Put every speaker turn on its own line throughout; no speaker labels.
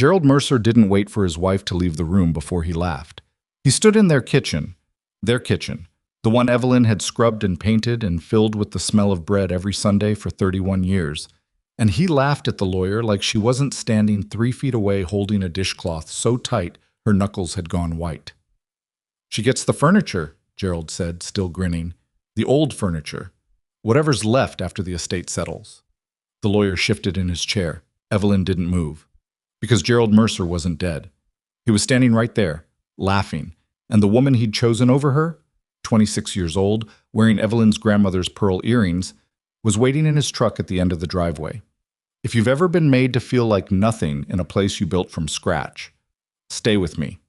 Gerald Mercer didn't wait for his wife to leave the room before he laughed. He stood in their kitchen, the one Evelyn had scrubbed and painted and filled with the smell of bread every Sunday for 31 years. And he laughed at the lawyer like she wasn't standing 3 feet away holding a dishcloth so tight her knuckles had gone white. "She gets the furniture," Gerald said, still grinning. "The old furniture. Whatever's left after the estate settles." The lawyer shifted in his chair. Evelyn didn't move. Because Gerald Mercer wasn't dead. He was standing right there, laughing, and the woman he'd chosen over her, 26 years old, wearing Evelyn's grandmother's pearl earrings, was waiting in his truck at the end of the driveway. If you've ever been made to feel like nothing in a place you built from scratch, stay with me.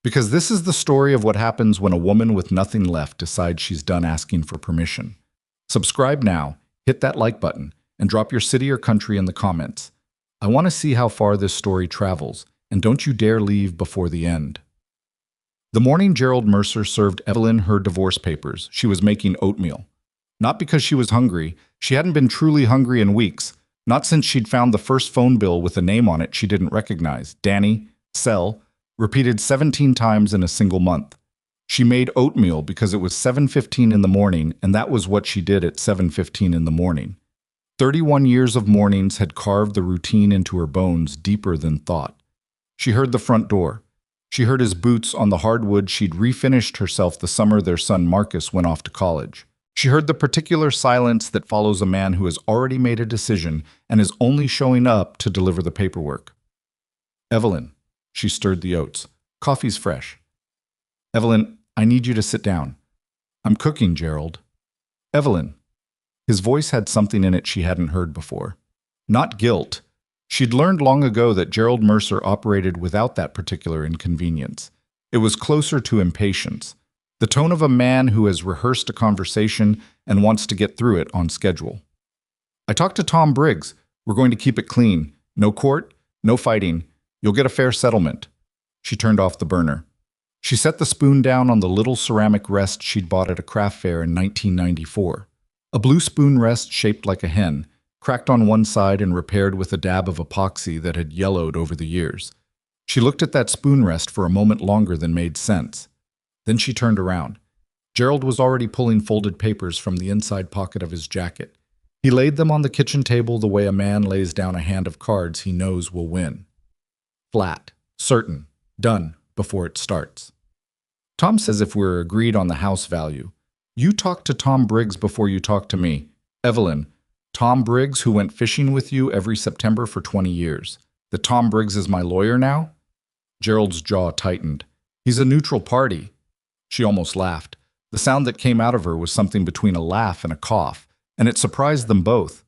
Because this is the story of what happens when a woman with nothing left decides she's done asking for permission. Subscribe now, hit that like button, and drop your city or country in the comments. I want to see how far this story travels, and don't you dare leave before the end. The morning Gerald Mercer served Evelyn her divorce papers, she was making oatmeal. Not because she was hungry. She hadn't been truly hungry in weeks, not since she'd found the first phone bill with a name on it she didn't recognize, Danny, Sell, repeated 17 times in a single month. She made oatmeal because it was 7:15 in the morning, and that was what she did at 7:15 in the morning. 31 years of mornings had carved the routine into her bones deeper than thought. She heard the front door. She heard his boots on the hardwood she'd refinished herself the summer their son Marcus went off to college. She heard the particular silence that follows a man who has already made a decision and is only showing up to deliver the paperwork. "Evelyn," she stirred the oats. "Coffee's fresh." "Evelyn, I need you to sit down." "I'm cooking, Gerald." "Evelyn." His voice had something in it she hadn't heard before. Not guilt. She'd learned long ago that Gerald Mercer operated without that particular inconvenience. It was closer to impatience. The tone of a man who has rehearsed a conversation and wants to get through it on schedule. "I talked to Tom Briggs. We're going to keep it clean. No court, no fighting. You'll get a fair settlement." She turned off the burner. She set the spoon down on the little ceramic rest she'd bought at a craft fair in 1994. A blue spoon rest shaped like a hen, cracked on one side and repaired with a dab of epoxy that had yellowed over the years. She looked at that spoon rest for a moment longer than made sense. Then she turned around. Gerald was already pulling folded papers from the inside pocket of his jacket. He laid them on the kitchen table the way a man lays down a hand of cards he knows will win. Flat, certain, done before it starts. "Tom says if we're agreed on the house value, you talk to Tom Briggs before you talk to me. Evelyn, Tom Briggs who went fishing with you every September for 20 years. The Tom Briggs is my lawyer now?" Gerald's jaw tightened. "He's a neutral party." She almost laughed. The sound that came out of her was something between a laugh and a cough, and it surprised them both.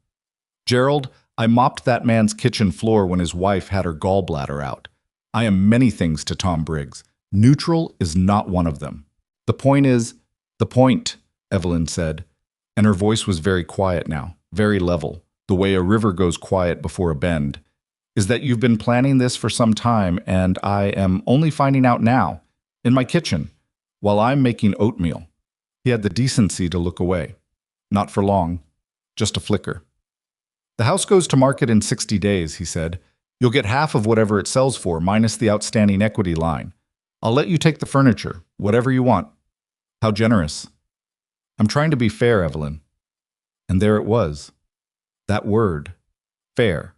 "Gerald, I mopped that man's kitchen floor when his wife had her gallbladder out. I am many things to Tom Briggs. Neutral is not one of them. The point is—" "The point," Evelyn said, and her voice was very quiet now, very level, the way a river goes quiet before a bend, "is that you've been planning this for some time, and I am only finding out now, in my kitchen, while I'm making oatmeal." He had the decency to look away. Not for long, just a flicker. "The house goes to market in 60 days, he said. "You'll get half of whatever it sells for, minus the outstanding equity line. I'll let you take the furniture, whatever you want." How generous. "I'm trying to be fair, Evelyn." And there it was. That word, fair.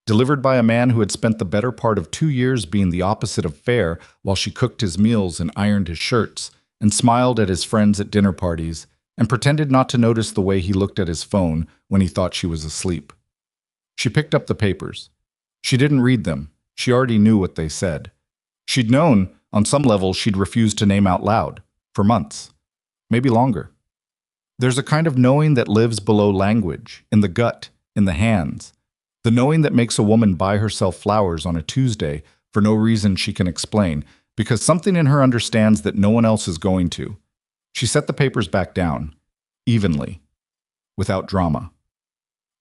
Delivered by a man who had spent the better part of 2 years being the opposite of fair while she cooked his meals and ironed his shirts, and smiled at his friends at dinner parties, and pretended not to notice the way he looked at his phone when he thought she was asleep. She picked up the papers. She didn't read them. She already knew what they said. She'd known, on some level, she'd refused to name out loud. For months. Maybe longer. There's a kind of knowing that lives below language, in the gut, in the hands. The knowing that makes a woman buy herself flowers on a Tuesday for no reason she can explain, because something in her understands that no one else is going to. She set the papers back down, evenly, without drama.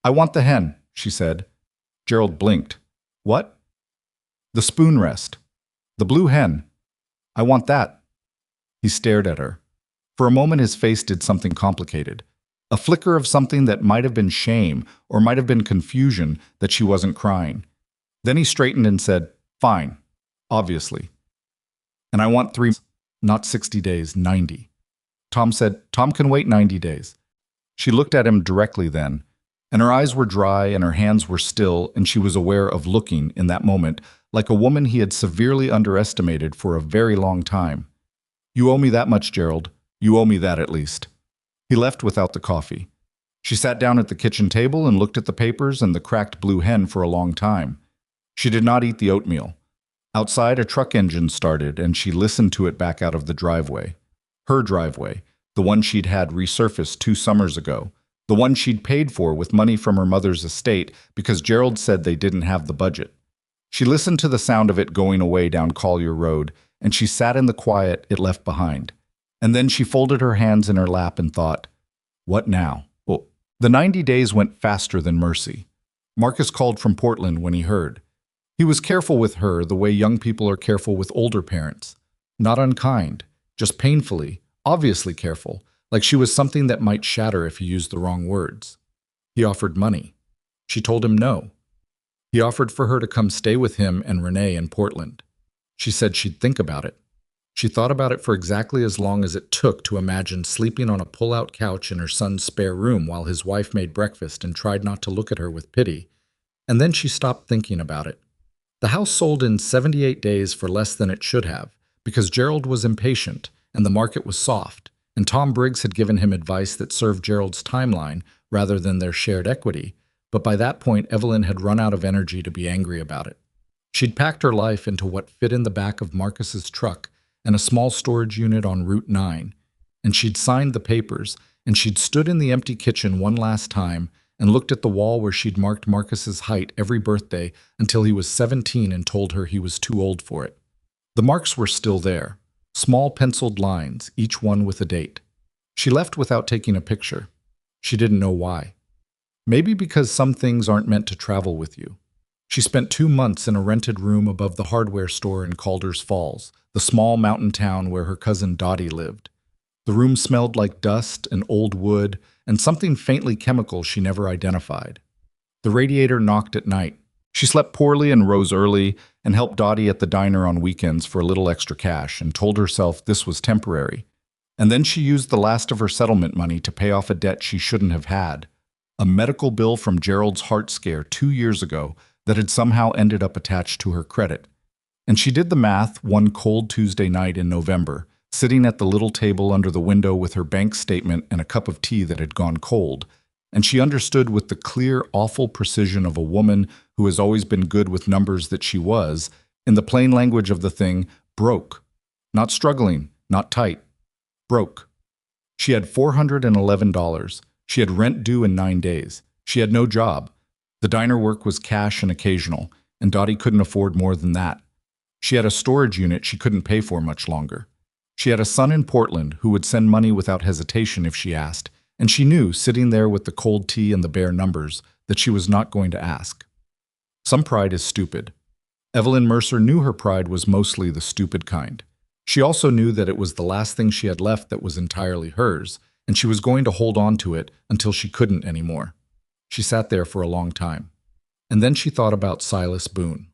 "I want the hen," she said. Gerald blinked. "What?" "The spoon rest. The blue hen. I want that." He stared at her. For a moment his face did something complicated. A flicker of something that might have been shame or might have been confusion that she wasn't crying. Then he straightened and said, "Fine, obviously. And I want 3, not 60 days, 90. Tom said, "Tom can wait 90 days. She looked at him directly then, and her eyes were dry and her hands were still, and she was aware of looking, in that moment, like a woman he had severely underestimated for a very long time. "You owe me that much, Gerald. You owe me that at least." He left without the coffee. She sat down at the kitchen table and looked at the papers and the cracked blue hen for a long time. She did not eat the oatmeal. Outside, a truck engine started, and she listened to it back out of the driveway. Her driveway, the one she'd had resurfaced 2 summers ago, the one she'd paid for with money from her mother's estate because Gerald said they didn't have the budget. She listened to the sound of it going away down Collier Road, and she sat in the quiet it left behind. And then she folded her hands in her lap and thought, what now? Well, the 90 days went faster than mercy. Marcus called from Portland when he heard. He was careful with her the way young people are careful with older parents. Not unkind, just painfully, obviously careful, like she was something that might shatter if he used the wrong words. He offered money. She told him no. He offered for her to come stay with him and Renee in Portland. She said she'd think about it. She thought about it for exactly as long as it took to imagine sleeping on a pull-out couch in her son's spare room while his wife made breakfast and tried not to look at her with pity. And then she stopped thinking about it. The house sold in 78 days for less than it should have, because Gerald was impatient and the market was soft, and Tom Briggs had given him advice that served Gerald's timeline rather than their shared equity, but by that point Evelyn had run out of energy to be angry about it. She'd packed her life into what fit in the back of Marcus's truck and a small storage unit on Route 9, and she'd signed the papers, and she'd stood in the empty kitchen one last time and looked at the wall where she'd marked Marcus's height every birthday until he was 17 and told her he was too old for it. The marks were still there, small penciled lines, each one with a date. She left without taking a picture. She didn't know why. Maybe because some things aren't meant to travel with you. She spent 2 months in a rented room above the hardware store in Calder's Falls, the small mountain town where her cousin Dottie lived. The room smelled like dust and old wood and something faintly chemical she never identified. The radiator knocked at night. She slept poorly and rose early and helped Dottie at the diner on weekends for a little extra cash and told herself this was temporary. And then she used the last of her settlement money to pay off a debt she shouldn't have had, a medical bill from Gerald's heart scare 2 years ago that had somehow ended up attached to her credit. And she did the math one cold Tuesday night in November, sitting at the little table under the window with her bank statement and a cup of tea that had gone cold, and she understood with the clear, awful precision of a woman who has always been good with numbers that she was, in the plain language of the thing, broke. Not struggling, not tight. Broke. She had $411. She had rent due in 9 days. She had no job. The diner work was cash and occasional, and Dottie couldn't afford more than that. She had a storage unit she couldn't pay for much longer. She had a son in Portland who would send money without hesitation if she asked, and she knew, sitting there with the cold tea and the bare numbers, that she was not going to ask. Some pride is stupid. Evelyn Mercer knew her pride was mostly the stupid kind. She also knew that it was the last thing she had left that was entirely hers, and she was going to hold on to it until she couldn't anymore. She sat there for a long time. And then she thought about Silas Boone.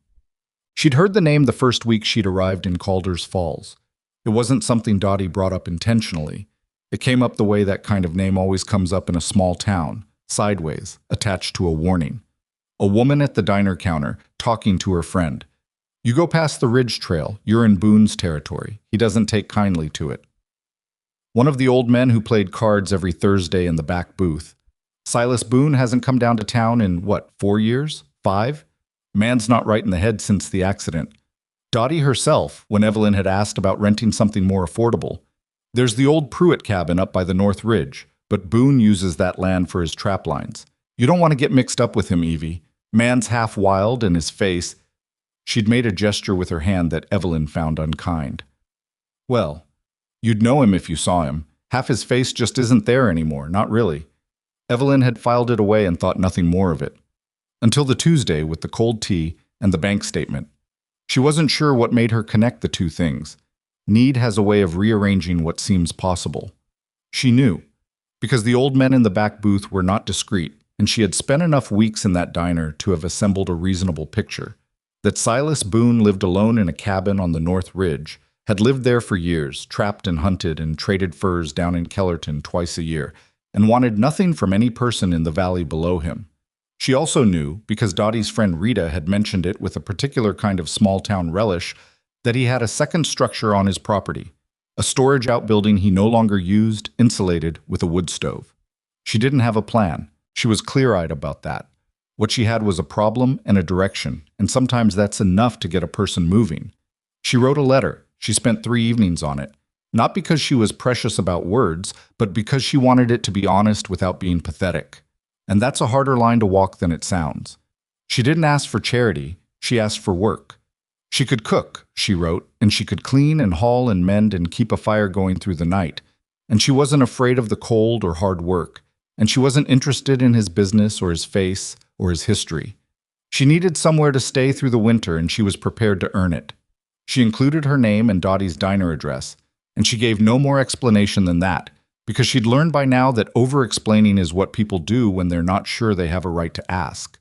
She'd heard the name the first week she'd arrived in Calder's Falls. It wasn't something Dottie brought up intentionally. It came up the way that kind of name always comes up in a small town, sideways, attached to a warning. A woman at the diner counter, talking to her friend. You go past the ridge trail, you're in Boone's territory. He doesn't take kindly to it. One of the old men who played cards every Thursday in the back booth. Silas Boone hasn't come down to town in, 4 years? 5? Man's not right in the head since the accident. Dottie herself, when Evelyn had asked about renting something more affordable. There's the old Pruitt cabin up by the North Ridge, but Boone uses that land for his trap lines. You don't want to get mixed up with him, Evie. Man's half wild and his face. She'd made a gesture with her hand that Evelyn found unkind. Well, you'd know him if you saw him. Half his face just isn't there anymore, not really. Evelyn had filed it away and thought nothing more of it. Until the Tuesday with the cold tea and the bank statement. She wasn't sure what made her connect the two things. Need has a way of rearranging what seems possible. She knew, because the old men in the back booth were not discreet, and she had spent enough weeks in that diner to have assembled a reasonable picture. That Silas Boone lived alone in a cabin on the North Ridge, had lived there for years, trapped and hunted and traded furs down in Kellerton twice a year, and wanted nothing from any person in the valley below him. She also knew, because Dottie's friend Rita had mentioned it with a particular kind of small-town relish, that he had a second structure on his property, a storage outbuilding he no longer used, insulated with a wood stove. She didn't have a plan. She was clear-eyed about that. What she had was a problem and a direction, and sometimes that's enough to get a person moving. She wrote a letter. She spent 3 evenings on it, not because she was precious about words, but because she wanted it to be honest without being pathetic. And that's a harder line to walk than it sounds. She didn't ask for charity, she asked for work. She could cook, she wrote, and she could clean and haul and mend and keep a fire going through the night. And she wasn't afraid of the cold or hard work, and she wasn't interested in his business or his face or his history. She needed somewhere to stay through the winter, and she was prepared to earn it. She included her name and Dottie's diner address, and she gave no more explanation than that, because she'd learned by now that over-explaining is what people do when they're not sure they have a right to ask.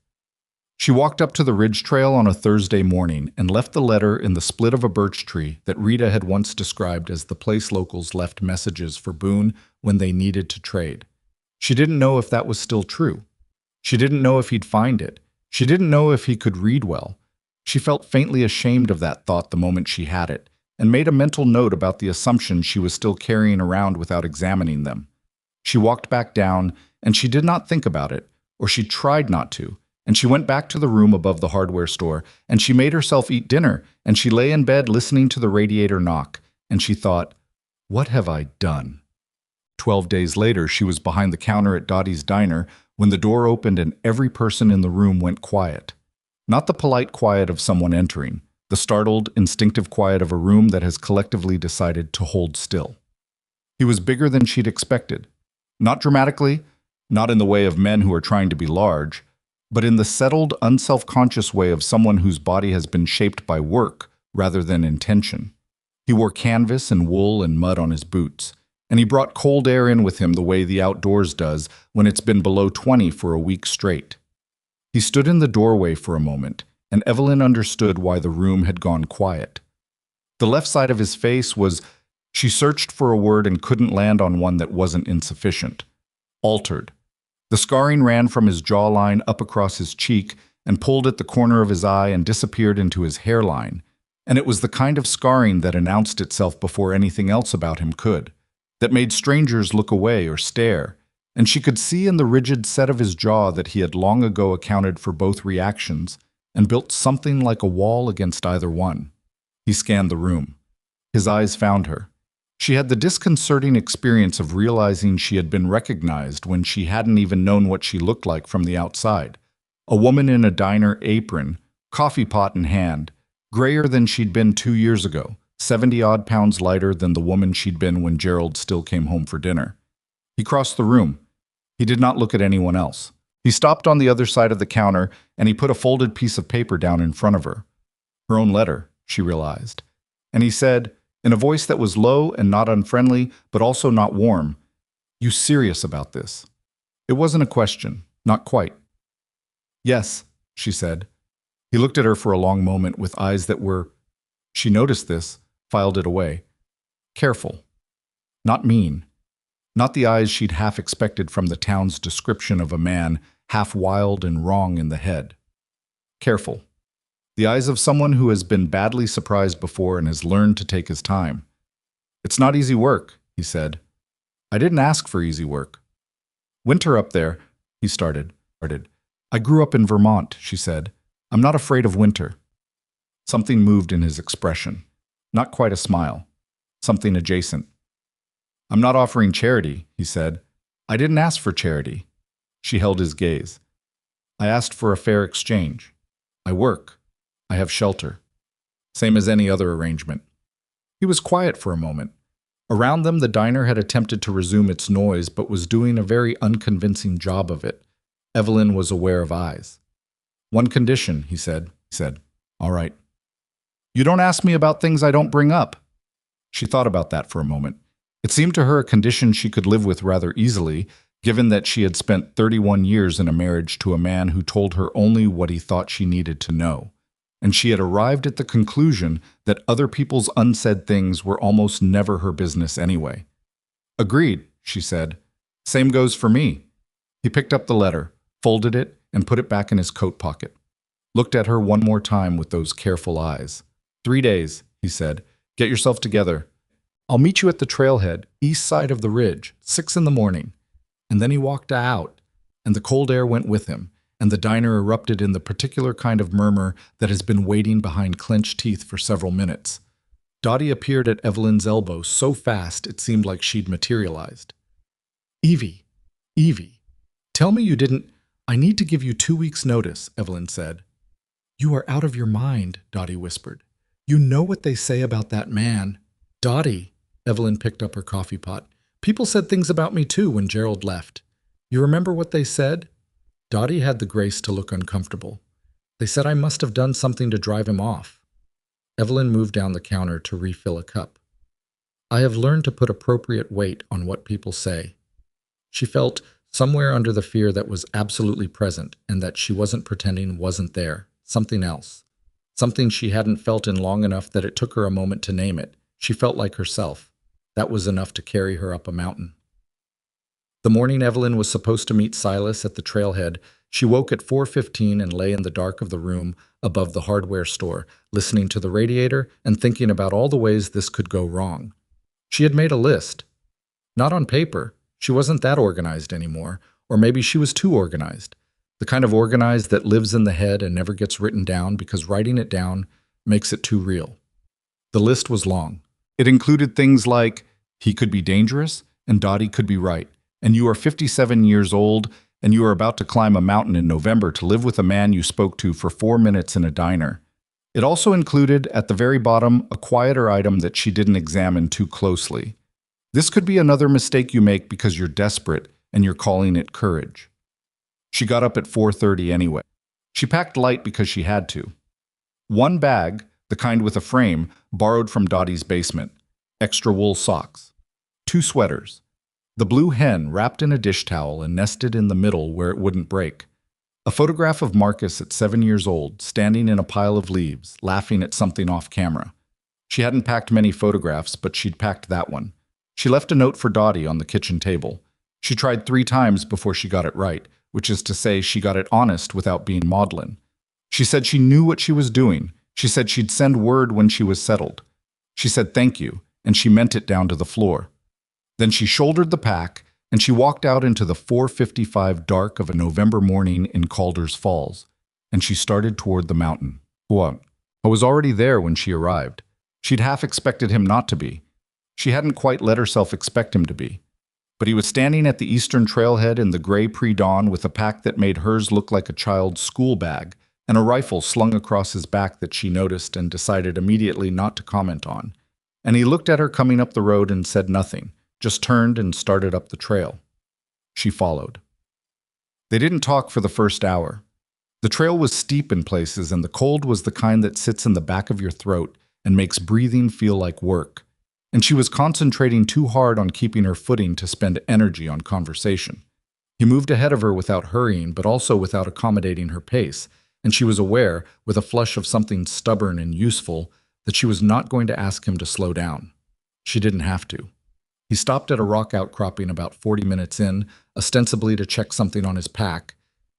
She walked up to the ridge trail on a Thursday morning and left the letter in the split of a birch tree that Rita had once described as the place locals left messages for Boone when they needed to trade. She didn't know if that was still true. She didn't know if he'd find it. She didn't know if he could read well. She felt faintly ashamed of that thought the moment she had it, and made a mental note about the assumptions she was still carrying around without examining them. She walked back down, and she did not think about it, or she tried not to, and she went back to the room above the hardware store, and she made herself eat dinner, and she lay in bed listening to the radiator knock, and she thought, "What have I done?" 12 days later, she was behind the counter at Dottie's diner when the door opened and every person in the room went quiet. Not the polite quiet of someone entering, the startled, instinctive quiet of a room that has collectively decided to hold still. He was bigger than she'd expected. Not dramatically, not in the way of men who are trying to be large, but in the settled, unself-conscious way of someone whose body has been shaped by work rather than intention. He wore canvas and wool and mud on his boots, and he brought cold air in with him the way the outdoors does when it's been below 20 for a week straight. He stood in the doorway for a moment, and Evelyn understood why the room had gone quiet. The left side of his face was, she searched for a word and couldn't land on one that wasn't insufficient. Altered. The scarring ran from his jawline up across his cheek and pulled at the corner of his eye and disappeared into his hairline, and it was the kind of scarring that announced itself before anything else about him could, that made strangers look away or stare, and she could see in the rigid set of his jaw that he had long ago accounted for both reactions and built something like a wall against either one. He scanned the room. His eyes found her. She had the disconcerting experience of realizing she had been recognized when she hadn't even known what she looked like from the outside. A woman in a diner apron, coffee pot in hand, grayer than she'd been 2 years ago, 70-odd pounds lighter than the woman she'd been when Gerald still came home for dinner. He crossed the room. He did not look at anyone else. He stopped on the other side of the counter, and he put a folded piece of paper down in front of her. Her own letter, she realized. And he said, in a voice that was low and not unfriendly, but also not warm, "You serious about this?" It wasn't a question, not quite. "Yes," she said. He looked at her for a long moment with eyes that were, she noticed this, filed it away, careful, not mean. Not the eyes she'd half expected from the town's description of a man half wild and wrong in the head. Careful. The eyes of someone who has been badly surprised before and has learned to take his time. "It's not easy work," he said. "I didn't ask for easy work." "Winter up there," he started. "I grew up in Vermont," she said. "I'm not afraid of winter." Something moved in his expression. Not quite a smile. Something adjacent. "I'm not offering charity," he said. "I didn't ask for charity." She held his gaze. "I asked for a fair exchange. I work. I have shelter. Same as any other arrangement." He was quiet for a moment. Around them, the diner had attempted to resume its noise, but was doing a very unconvincing job of it. Evelyn was aware of eyes. "One condition," he said. "All right." "You don't ask me about things I don't bring up." She thought about that for a moment. It seemed to her a condition she could live with rather easily, given that she had spent 31 years in a marriage to a man who told her only what he thought she needed to know. and she had arrived at the conclusion that other people's unsaid things were almost never her business anyway. "Agreed," she said. "Same goes for me." He picked up the letter, folded it, and put it back in his coat pocket. Looked at her one more time with those careful eyes. 3 days, he said. "Get yourself together. I'll meet you at the trailhead, east side of the ridge, 6 in the morning." And then he walked out, and the cold air went with him, and the diner erupted in the particular kind of murmur that has been waiting behind clenched teeth for several minutes. Dottie appeared at Evelyn's elbow so fast it seemed like she'd materialized. Evie, tell me you didn't— I need to give you 2 weeks' notice," Evelyn said. "You are out of your mind," Dottie whispered. "You know what they say about that man." "Dottie," Evelyn picked up her coffee pot. "People said things about me too when Gerald left. You remember what they said?" Dottie had the grace to look uncomfortable. "They said I must have done something to drive him off." Evelyn moved down the counter to refill a cup. "I have learned to put appropriate weight on what people say." She felt somewhere under the fear that was absolutely present and that she wasn't pretending wasn't there, something else. Something she hadn't felt in long enough that it took her a moment to name it. She felt like herself. That was enough to carry her up a mountain. The morning Evelyn was supposed to meet Silas at the trailhead, she woke at 4:15 and lay in the dark of the room above the hardware store, listening to the radiator and thinking about all the ways this could go wrong. She had made a list. Not on paper. She wasn't that organized anymore, or maybe she was too organized. The kind of organized that lives in the head and never gets written down because writing it down makes it too real. The list was long. It included things like, he could be dangerous and Dottie could be right, and you are 57 years old and you are about to climb a mountain in November to live with a man you spoke to for 4 minutes in a diner. It also included, at the very bottom, a quieter item that she didn't examine too closely. This could be another mistake you make because you're desperate and you're calling it courage. She got up at 4:30 anyway. She packed light because she had to. 1 bag, the kind with a frame, borrowed from Dottie's basement. Extra wool socks. 2 sweaters. The blue hen wrapped in a dish towel and nested in the middle where it wouldn't break. A photograph of Marcus at 7 years old, standing in a pile of leaves, laughing at something off camera. She hadn't packed many photographs, but she'd packed that one. She left a note for Dottie on the kitchen table. She tried 3 times before she got it right, which is to say she got it honest without being maudlin. She said she knew what she was doing. She said she'd send word when she was settled. She said thank you, and she meant it down to the floor. Then she shouldered the pack, and she walked out into the 4:55 dark of a November morning in Calder's Falls, and she started toward the mountain. What? I was already there when she arrived. She'd half expected him not to be. She hadn't quite let herself expect him to be. But he was standing at the eastern trailhead in the gray pre-dawn with a pack that made hers look like a child's school bag, and a rifle slung across his back that she noticed and decided immediately not to comment on. And he looked at her coming up the road and said nothing, just turned and started up the trail. She followed. They didn't talk for the first hour. The trail was steep in places, and the cold was the kind that sits in the back of your throat and makes breathing feel like work. And she was concentrating too hard on keeping her footing to spend energy on conversation. He moved ahead of her without hurrying, but also without accommodating her pace, and she was aware, with a flush of something stubborn and useful, that she was not going to ask him to slow down. She didn't have to. He stopped at a rock outcropping about 40 minutes in, ostensibly to check something on his pack,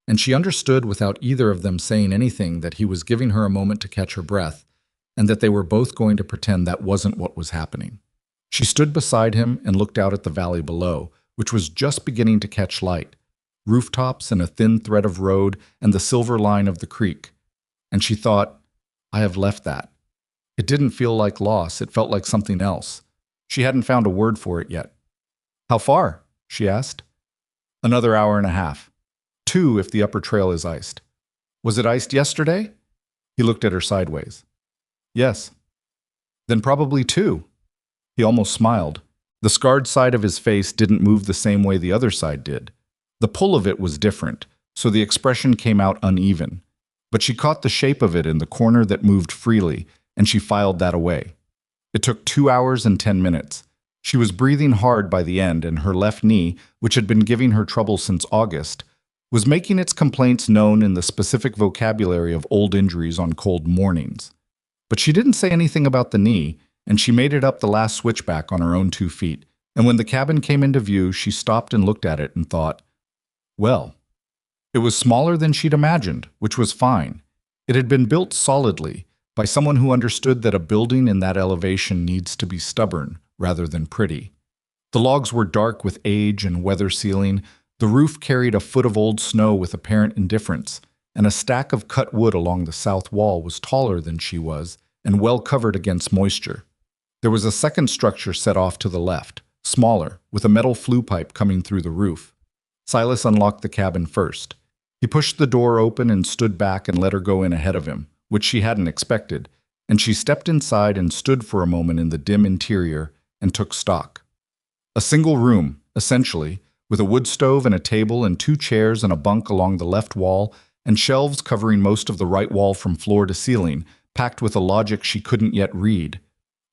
and she understood without either of them saying anything that he was giving her a moment to catch her breath, and that they were both going to pretend that wasn't what was happening. She stood beside him and looked out at the valley below, which was just beginning to catch light. Rooftops and a thin thread of road and the silver line of the creek. And she thought, I have left that. It didn't feel like loss, it felt like something else. She hadn't found a word for it yet. How far? She asked. Another hour and a half. 2 if the upper trail is iced. Was it iced yesterday? He looked at her sideways. Yes. Then probably 2. He almost smiled. The scarred side of his face didn't move the same way the other side did. The pull of it was different, so the expression came out uneven. But she caught the shape of it in the corner that moved freely, and she filed that away. It took 2 hours and 10 minutes. She was breathing hard by the end, and her left knee, which had been giving her trouble since August, was making its complaints known in the specific vocabulary of old injuries on cold mornings. But she didn't say anything about the knee, and she made it up the last switchback on her own 2 feet. And when the cabin came into view, she stopped and looked at it and thought, well, it was smaller than she'd imagined, which was fine. It had been built solidly by someone who understood that a building in that elevation needs to be stubborn rather than pretty. The logs were dark with age and weather sealing. The roof carried a foot of old snow with apparent indifference, and a stack of cut wood along the south wall was taller than she was and well covered against moisture. There was a second structure set off to the left, smaller, with a metal flue pipe coming through the roof. Silas unlocked the cabin first. He pushed the door open and stood back and let her go in ahead of him, which she hadn't expected, and she stepped inside and stood for a moment in the dim interior and took stock. A single room, essentially, with a wood stove and a table and 2 chairs and a bunk along the left wall and shelves covering most of the right wall from floor to ceiling, packed with a logic she couldn't yet read.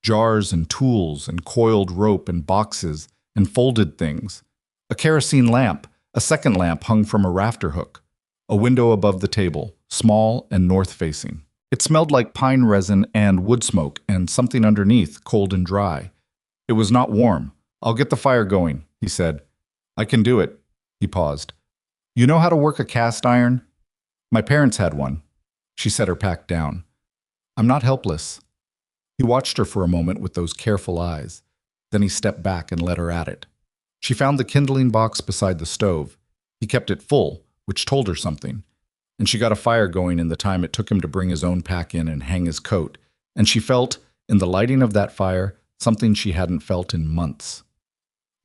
Jars and tools and coiled rope and boxes and folded things. A kerosene lamp, a second lamp hung from a rafter hook. A window above the table, small and north-facing. It smelled like pine resin and wood smoke and something underneath, cold and dry. It was not warm. "I'll get the fire going," he said. "I can do it." He paused. "You know how to work a cast iron?" "My parents had one." She set her pack down. "I'm not helpless." He watched her for a moment with those careful eyes. Then he stepped back and let her at it. She found the kindling box beside the stove. He kept it full, which told her something. And she got a fire going in the time it took him to bring his own pack in and hang his coat. And she felt, in the lighting of that fire, something she hadn't felt in months.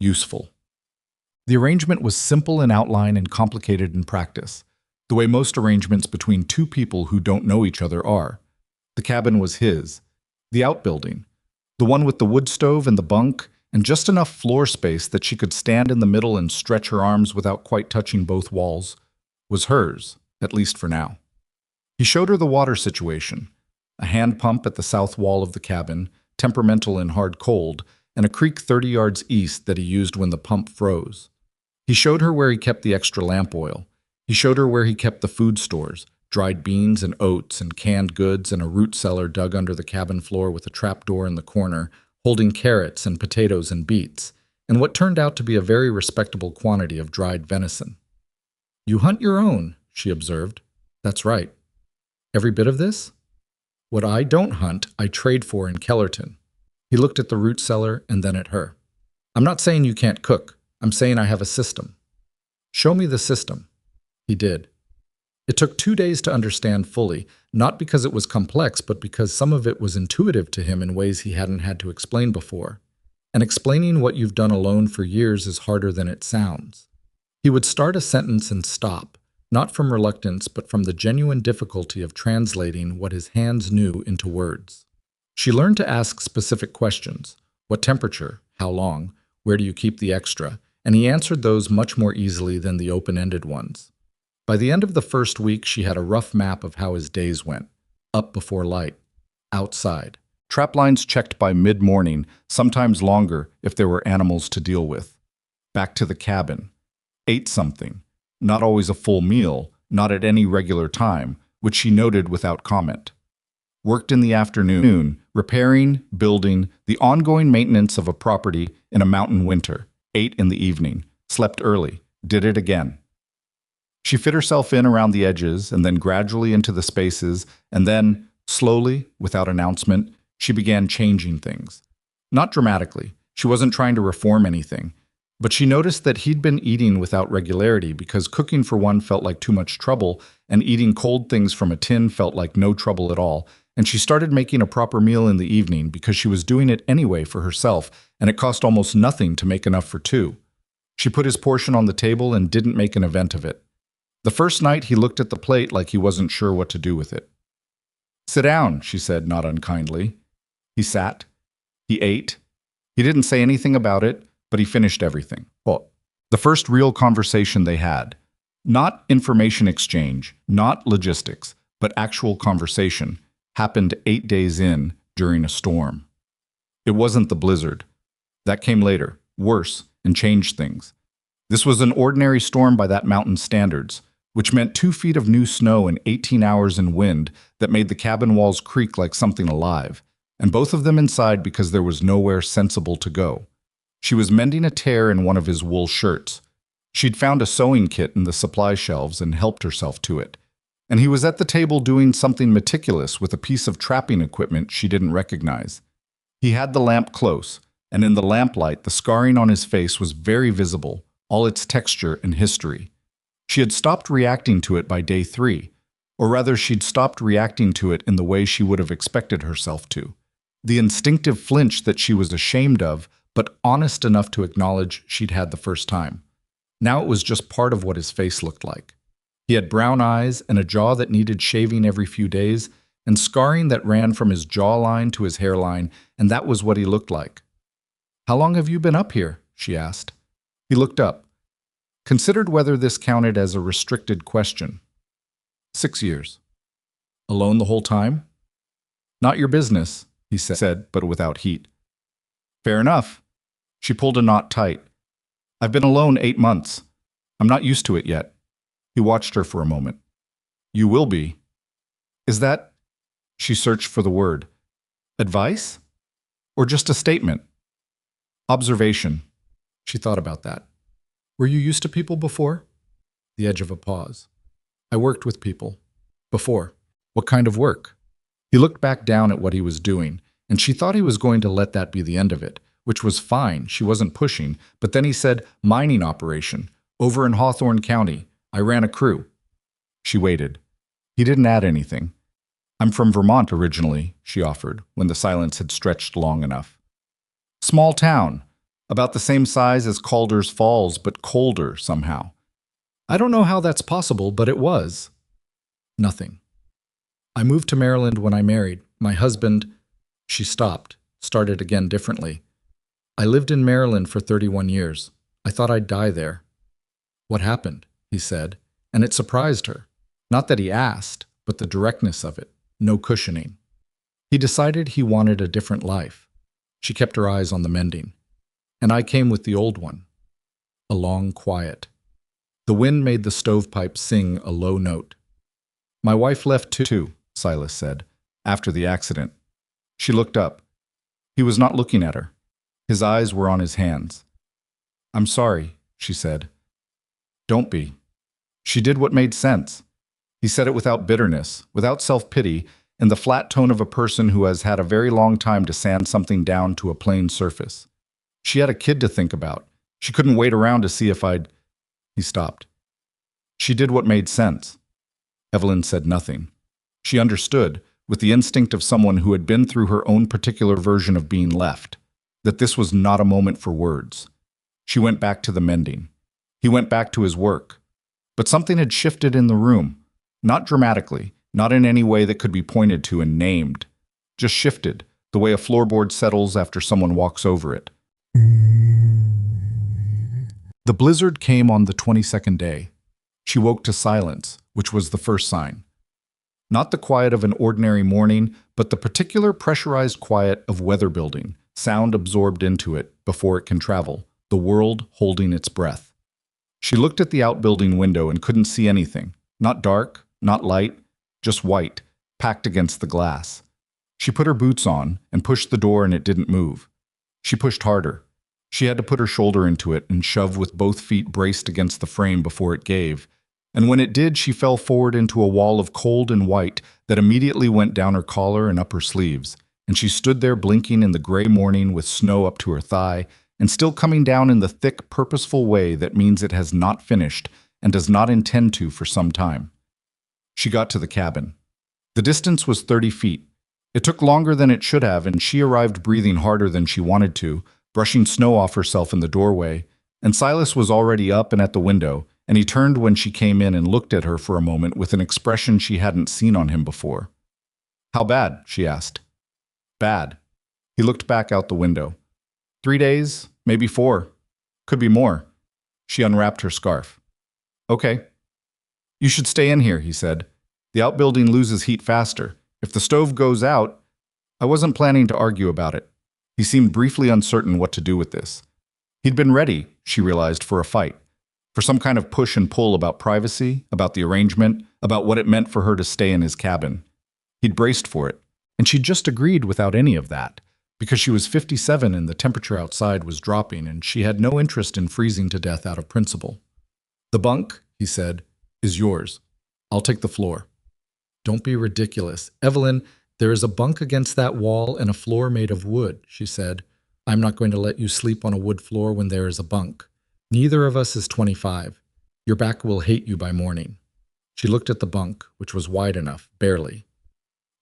Useful. The arrangement was simple in outline and complicated in practice, the way most arrangements between 2 people who don't know each other are. The cabin was his. The outbuilding, the one with the wood stove and the bunk, and just enough floor space that she could stand in the middle and stretch her arms without quite touching both walls, was hers, at least for now. He showed her the water situation, a hand pump at the south wall of the cabin, temperamental in hard cold, and a creek 30 yards east that he used when the pump froze. He showed her where he kept the extra lamp oil. He showed her where he kept the food stores, dried beans and oats and canned goods and a root cellar dug under the cabin floor with a trapdoor in the corner, holding carrots and potatoes and beets, and what turned out to be a very respectable quantity of dried venison. "You hunt your own," she observed. "That's right." "Every bit of this?" "What I don't hunt, I trade for in Kellerton." He looked at the root cellar and then at her. "I'm not saying you can't cook. I'm saying I have a system." "Show me the system." He did. It took 2 days to understand fully, not because it was complex, but because some of it was intuitive to him in ways he hadn't had to explain before. And explaining what you've done alone for years is harder than it sounds. He would start a sentence and stop, not from reluctance, but from the genuine difficulty of translating what his hands knew into words. She learned to ask specific questions. What temperature? How long? Where do you keep the extra? And he answered those much more easily than the open-ended ones. By the end of the first week, she had a rough map of how his days went. Up before light. Outside. Trap lines checked by mid-morning, sometimes longer if there were animals to deal with. Back to the cabin. Ate something. Not always a full meal, not at any regular time, which she noted without comment. Worked in the afternoon, repairing, building, the ongoing maintenance of a property in a mountain winter. Ate in the evening. Slept early. Did it again. She fit herself in around the edges and then gradually into the spaces, and then, slowly, without announcement, she began changing things. Not dramatically. She wasn't trying to reform anything. But she noticed that he'd been eating without regularity because cooking for one felt like too much trouble, and eating cold things from a tin felt like no trouble at all, and she started making a proper meal in the evening because she was doing it anyway for herself, and it cost almost nothing to make enough for 2. She put his portion on the table and didn't make an event of it. The first night he looked at the plate like he wasn't sure what to do with it. "Sit down," she said, not unkindly. He sat. He ate. He didn't say anything about it, but he finished everything. Well, the first real conversation they had. Not information exchange, not logistics, but actual conversation, happened 8 days in during a storm. It wasn't the blizzard. That came later, worse, and changed things. This was an ordinary storm by that mountain's standards, which meant 2 feet of new snow and 18 hours in wind that made the cabin walls creak like something alive, and both of them inside because there was nowhere sensible to go. She was mending a tear in one of his wool shirts. She'd found a sewing kit in the supply shelves and helped herself to it. And he was at the table doing something meticulous with a piece of trapping equipment she didn't recognize. He had the lamp close, and in the lamplight the scarring on his face was very visible, all its texture and history. She had stopped reacting to it by day 3, or rather she'd stopped reacting to it in the way she would have expected herself to. The instinctive flinch that she was ashamed of, but honest enough to acknowledge she'd had the first time. Now it was just part of what his face looked like. He had brown eyes and a jaw that needed shaving every few days, and scarring that ran from his jawline to his hairline, and that was what he looked like. "How long have you been up here?" she asked. He looked up, considered whether this counted as a restricted question. 6 years. Alone the whole time? Not your business, he said, but without heat. Fair enough. She pulled a knot tight. I've been alone 8 months. I'm not used to it yet. He watched her for a moment. You will be. Is that... She searched for the word. Advice? Or just a statement? Observation. She thought about that. Were you used to people before? The edge of a pause. I worked with people. Before. What kind of work? He looked back down at what he was doing, and she thought he was going to let that be the end of it, which was fine, she wasn't pushing, but then he said, mining operation. Over in Hawthorne County. I ran a crew. She waited. He didn't add anything. I'm from Vermont originally, she offered, when the silence had stretched long enough. Small town. About the same size as Calder's Falls, but colder somehow. I don't know how that's possible, but it was. Nothing. I moved to Maryland when I married. My husband... She stopped, started again differently. I lived in Maryland for 31 years. I thought I'd die there. What happened? He said, and it surprised her. Not that he asked, but the directness of it. No cushioning. He decided he wanted a different life. She kept her eyes on the mending. And I came with the old one. A long quiet. The wind made the stovepipe sing a low note. My wife left too, Silas said, after the accident. She looked up. He was not looking at her. His eyes were on his hands. I'm sorry, she said. Don't be. She did what made sense. He said it without bitterness, without self-pity, in the flat tone of a person who has had a very long time to sand something down to a plain surface. She had a kid to think about. She couldn't wait around to see if I'd... He stopped. She did what made sense. Evelyn said nothing. She understood, with the instinct of someone who had been through her own particular version of being left, that this was not a moment for words. She went back to the mending. He went back to his work. But something had shifted in the room. Not dramatically, not in any way that could be pointed to and named. Just shifted, the way a floorboard settles after someone walks over it. The blizzard came on the 22nd day. She woke to silence, which was the first sign. Not the quiet of an ordinary morning, but the particular pressurized quiet of weather building, sound absorbed into it before it can travel, the world holding its breath. She looked at the outbuilding window and couldn't see anything. Not dark, not light, just white, packed against the glass. She put her boots on and pushed the door and it didn't move. She pushed harder. She had to put her shoulder into it and shove with both feet braced against the frame before it gave. And when it did, she fell forward into a wall of cold and white that immediately went down her collar and up her sleeves, and she stood there blinking in the gray morning with snow up to her thigh, and still coming down in the thick, purposeful way that means it has not finished and does not intend to for some time. She got to the cabin. The distance was 30 feet. It took longer than it should have, and she arrived breathing harder than she wanted to, brushing snow off herself in the doorway, and Silas was already up and at the window, and he turned when she came in and looked at her for a moment with an expression she hadn't seen on him before. How bad? She asked. Bad. He looked back out the window. 3 days, maybe 4. Could be more. She unwrapped her scarf. Okay. You should stay in here, he said. The outbuilding loses heat faster. If the stove goes out... I wasn't planning to argue about it. He seemed briefly uncertain what to do with this. He'd been ready, she realized, for a fight. for some kind of push and pull about privacy, about the arrangement, about what it meant for her to stay in his cabin. He'd braced for it, and she'd just agreed without any of that, because she was 57 and the temperature outside was dropping, and she had no interest in freezing to death out of principle. "The bunk," he said, "is yours. I'll take the floor." "Don't be ridiculous. Evelyn, there is a bunk against that wall and a floor made of wood," she said. "I'm not going to let you sleep on a wood floor when there is a bunk. Neither of us is 25. Your back will hate you by morning." She looked at the bunk, which was wide enough, barely.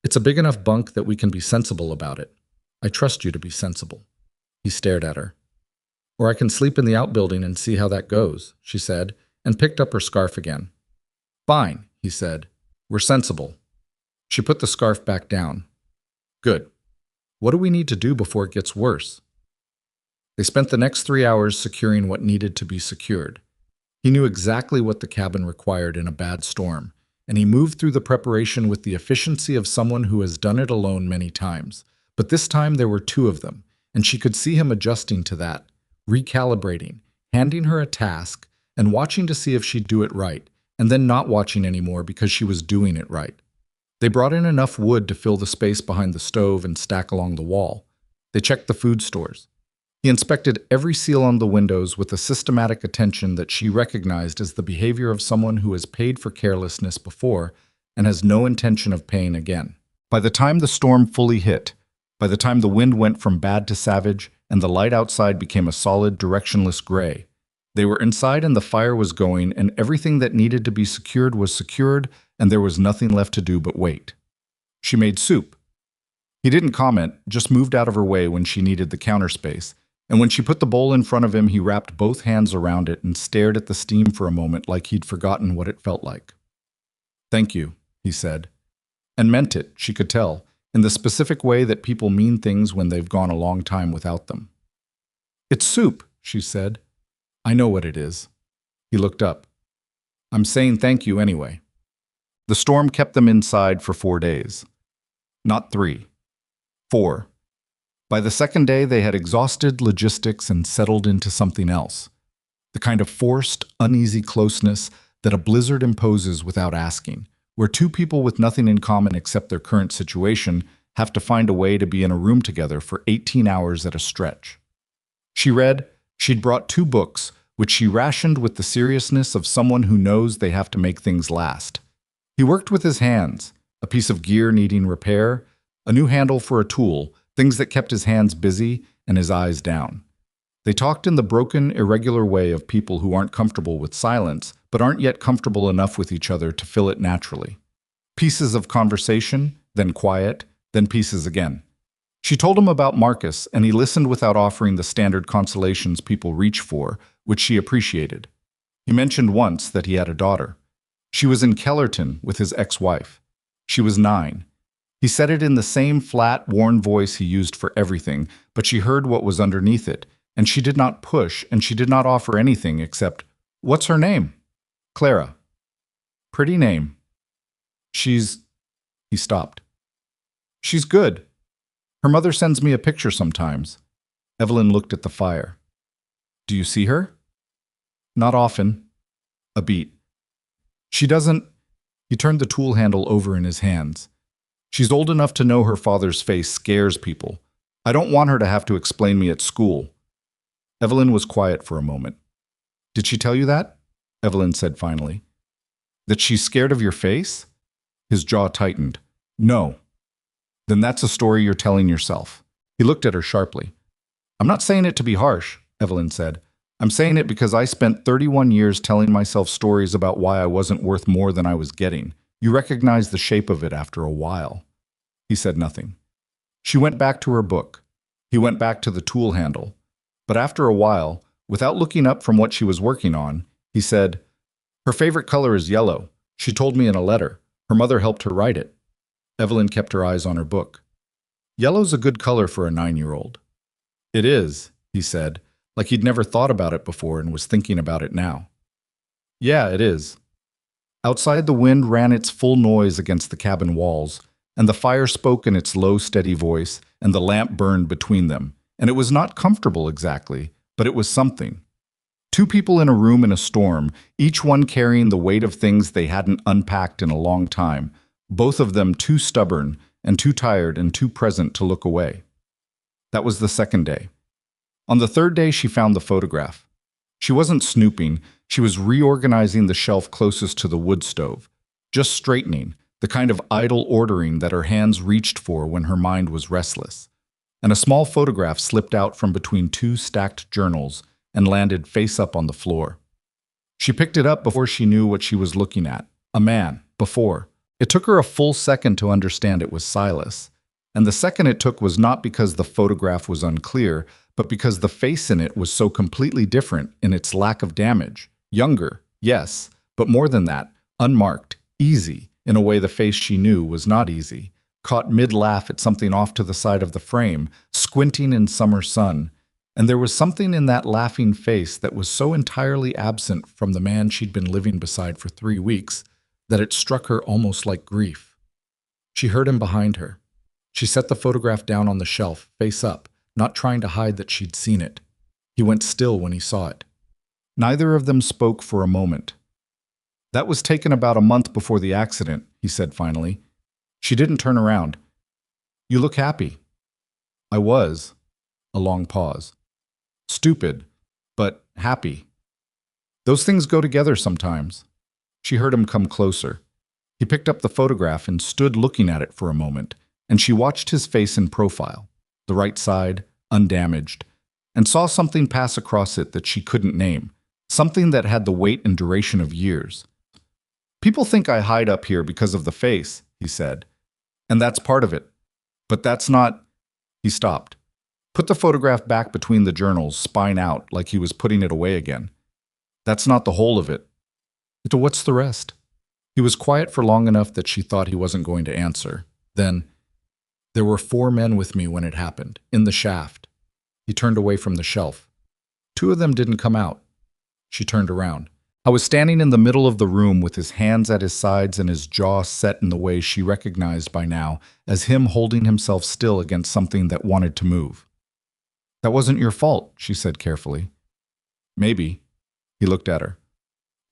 "It's a big enough bunk that we can be sensible about it. I trust you to be sensible." He stared at her. "Or I can sleep in the outbuilding and see how that goes," she said, and picked up her scarf again. "Fine," he said. "We're sensible." She put the scarf back down. "Good. What do we need to do before it gets worse?" They spent the next 3 hours securing what needed to be secured. He knew exactly what the cabin required in a bad storm, and he moved through the preparation with the efficiency of someone who has done it alone many times. But this time there were two of them, and she could see him adjusting to that, recalibrating, handing her a task, and watching to see if she'd do it right, and then not watching anymore because she was doing it right. They brought in enough wood to fill the space behind the stove and stack along the wall. They checked the food stores. He inspected every seal on the windows with a systematic attention that she recognized as the behavior of someone who has paid for carelessness before and has no intention of paying again. By the time the storm fully hit, by the time the wind went from bad to savage and the light outside became a solid, directionless gray, they were inside and the fire was going and everything that needed to be secured was secured and there was nothing left to do but wait. She made soup. He didn't comment, just moved out of her way when she needed the counter space. And when she put the bowl in front of him, he wrapped both hands around it and stared at the steam for a moment like he'd forgotten what it felt like. "Thank you," he said. And meant it, she could tell, in the specific way that people mean things when they've gone a long time without them. "It's soup," she said. "I know what it is." He looked up. "I'm saying thank you anyway." The storm kept them inside for 4 days. Not 3. 4. By the second day, they had exhausted logistics and settled into something else. The kind of forced, uneasy closeness that a blizzard imposes without asking, where two people with nothing in common except their current situation have to find a way to be in a room together for 18 hours at a stretch. She read, she'd brought 2 books, which she rationed with the seriousness of someone who knows they have to make things last. He worked with his hands, a piece of gear needing repair, a new handle for a tool, things that kept his hands busy and his eyes down. They talked in the broken, irregular way of people who aren't comfortable with silence, but aren't yet comfortable enough with each other to fill it naturally. Pieces of conversation, then quiet, then pieces again. She told him about Marcus, and he listened without offering the standard consolations people reach for, which she appreciated. He mentioned once that he had a daughter. She was in Kellerton with his ex-wife. She was 9. He said it in the same flat, worn voice he used for everything, but she heard what was underneath it, and she did not push, and she did not offer anything except, "What's her name?" "Clara." "Pretty name." "She's—" He stopped. "She's good. Her mother sends me a picture sometimes." Evelyn looked at the fire. "Do you see her?" "Not often." A beat. "She doesn't—" He turned the tool handle over in his hands. "She's old enough to know her father's face scares people. I don't want her to have to explain me at school." Evelyn was quiet for a moment. "Did she tell you that?" Evelyn said finally. "That she's scared of your face?" His jaw tightened. "No." "Then that's a story you're telling yourself." He looked at her sharply. "I'm not saying it to be harsh," Evelyn said. "I'm saying it because I spent 31 years telling myself stories about why I wasn't worth more than I was getting. You recognize the shape of it after a while." He said nothing. She went back to her book. He went back to the tool handle. But after a while, without looking up from what she was working on, he said, "Her favorite color is yellow. She told me in a letter. Her mother helped her write it." Evelyn kept her eyes on her book. "Yellow's a good color for a 9-year-old." "It is," he said, like he'd never thought about it before and was thinking about it now. "Yeah, it is." Outside, the wind ran its full noise against the cabin walls, and the fire spoke in its low, steady voice, and the lamp burned between them, and it was not comfortable exactly, but it was something. Two people in a room in a storm, each one carrying the weight of things they hadn't unpacked in a long time, both of them too stubborn and too tired and too present to look away. That was the second day. On the third day, she found the photograph. She wasn't snooping, she was reorganizing the shelf closest to the wood stove, just straightening, the kind of idle ordering that her hands reached for when her mind was restless. And a small photograph slipped out from between two stacked journals and landed face up on the floor. She picked it up before she knew what she was looking at. A man, before. It took her a full second to understand it was Silas. And the second it took was not because the photograph was unclear, but because the face in it was so completely different in its lack of damage. Younger, yes, but more than that, unmarked, easy, in a way the face she knew was not easy. Caught mid-laugh at something off to the side of the frame, squinting in summer sun. And there was something in that laughing face that was so entirely absent from the man she'd been living beside for 3 weeks that it struck her almost like grief. She heard him behind her. She set the photograph down on the shelf, face up, not trying to hide that she'd seen it. He went still when he saw it. Neither of them spoke for a moment. "That was taken about a month before the accident," he said finally. She didn't turn around. "You look happy." "I was." A long pause. "Stupid, but happy. Those things go together sometimes." She heard him come closer. He picked up the photograph and stood looking at it for a moment, and she watched his face in profile, the right side, undamaged, and saw something pass across it that she couldn't name, something that had the weight and duration of years. "People think I hide up here because of the face," he said, "and that's part of it. But that's not—" He stopped. Put the photograph back between the journals, spine out, like he was putting it away again. "That's not the whole of it." "So what's the rest?" He was quiet for long enough that she thought he wasn't going to answer. Then, "There were 4 men with me when it happened, in the shaft." He turned away from the shelf. 2 of them didn't come out." She turned around. "I was standing in the middle of the room with his hands at his sides and his jaw set in the way she recognized by now as him holding himself still against something that wanted to move." "That wasn't your fault," she said carefully. "Maybe." He looked at her.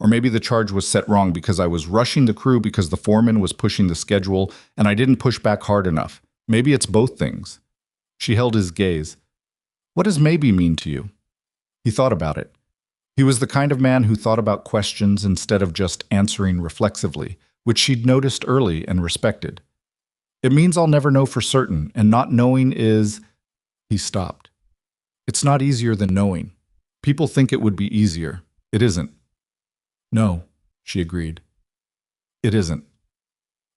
"Or maybe the charge was set wrong because I was rushing the crew because the foreman was pushing the schedule and I didn't push back hard enough. Maybe it's both things." She held his gaze. "What does maybe mean to you?" He thought about it. He was the kind of man who thought about questions instead of just answering reflexively, which she'd noticed early and respected. "It means I'll never know for certain, and not knowing is—" He stopped. "It's not easier than knowing. People think it would be easier. It isn't." "No," she agreed. "It isn't."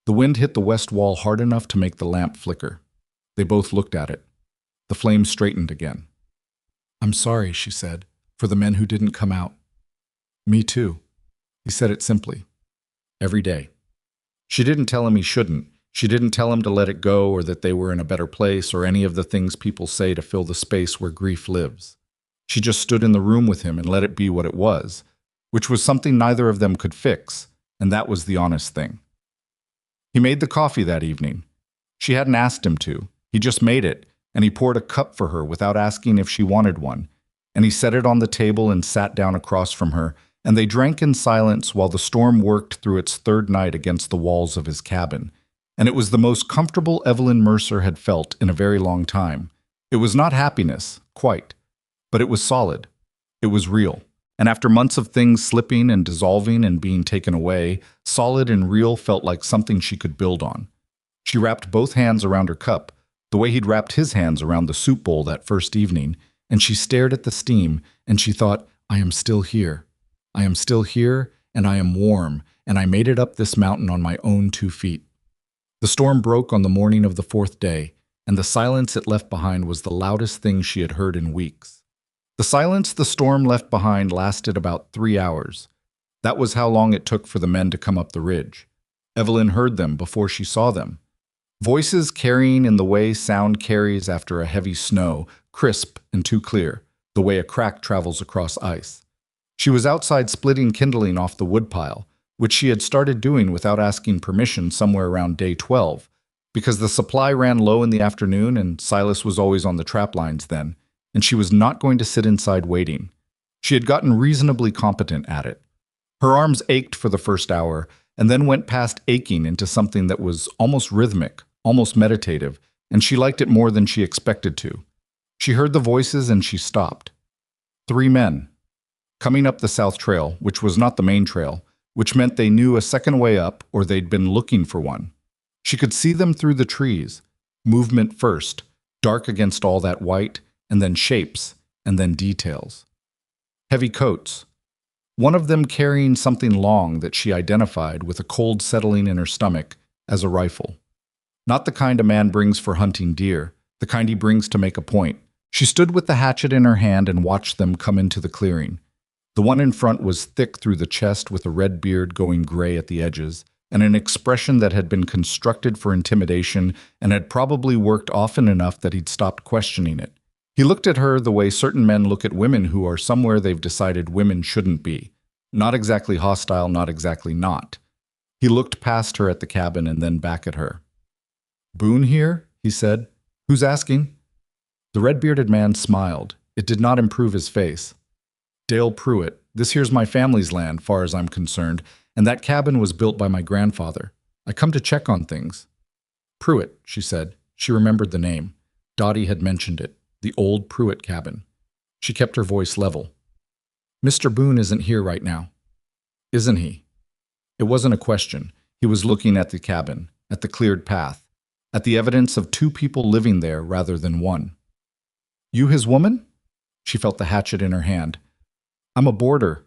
The wind hit the west wall hard enough to make the lamp flicker. They both looked at it. The flame straightened again. "I'm sorry," she said, "for the men who didn't come out." "Me too." He said it simply. Every day. She didn't tell him he shouldn't. She didn't tell him to let it go or that they were in a better place or any of the things people say to fill the space where grief lives. She just stood in the room with him and let it be what it was, which was something neither of them could fix, and that was the honest thing. He made the coffee that evening. She hadn't asked him to. He just made it, and he poured a cup for her without asking if she wanted one, and he set it on the table and sat down across from her, and they drank in silence while the storm worked through its third night against the walls of his cabin. And it was the most comfortable Evelyn Mercer had felt in a very long time. It was not happiness, quite, but it was solid. It was real. And after months of things slipping and dissolving and being taken away, solid and real felt like something she could build on. She wrapped both hands around her cup, the way he'd wrapped his hands around the soup bowl that first evening, and she stared at the steam, and she thought, "I am still here. I am still here, and I am warm, and I made it up this mountain on my own 2 feet." The storm broke on the morning of the 4th day, and the silence it left behind was the loudest thing she had heard in weeks. The silence the storm left behind lasted about 3 hours. That was how long it took for the men to come up the ridge. Evelyn heard them before she saw them. Voices carrying in the way sound carries after a heavy snow, crisp and too clear, the way a crack travels across ice. She was outside splitting kindling off the woodpile, which she had started doing without asking permission somewhere around day 12, because the supply ran low in the afternoon and Silas was always on the trap lines then, and she was not going to sit inside waiting. She had gotten reasonably competent at it. Her arms ached for the first hour, and then went past aching into something that was almost rhythmic, almost meditative, and she liked it more than she expected to. She heard the voices and she stopped. 3 men. Coming up the South Trail, which was not the main trail, which meant they knew a second way up or they'd been looking for one. She could see them through the trees. Movement first, dark against all that white, and then shapes, and then details. Heavy coats. One of them carrying something long that she identified with a cold settling in her stomach as a rifle. Not the kind a man brings for hunting deer, the kind he brings to make a point. She stood with the hatchet in her hand and watched them come into the clearing. The one in front was thick through the chest with a red beard going gray at the edges, and an expression that had been constructed for intimidation and had probably worked often enough that he'd stopped questioning it. He looked at her the way certain men look at women who are somewhere they've decided women shouldn't be. Not exactly hostile, not exactly not. He looked past her at the cabin and then back at her. "Boone here?" he said. "Who's asking?" The red-bearded man smiled. It did not improve his face. "Dale Pruitt. This here's my family's land, far as I'm concerned, and that cabin was built by my grandfather. I come to check on things." "Pruitt," she said. She remembered the name. Dottie had mentioned it. The old Pruitt cabin. She kept her voice level. "Mr. Boone isn't here right now." "Isn't he?" It wasn't a question. He was looking at the cabin, at the cleared path, at the evidence of 2 people living there rather than 1. "You his woman?" She felt the hatchet in her hand. "I'm a boarder.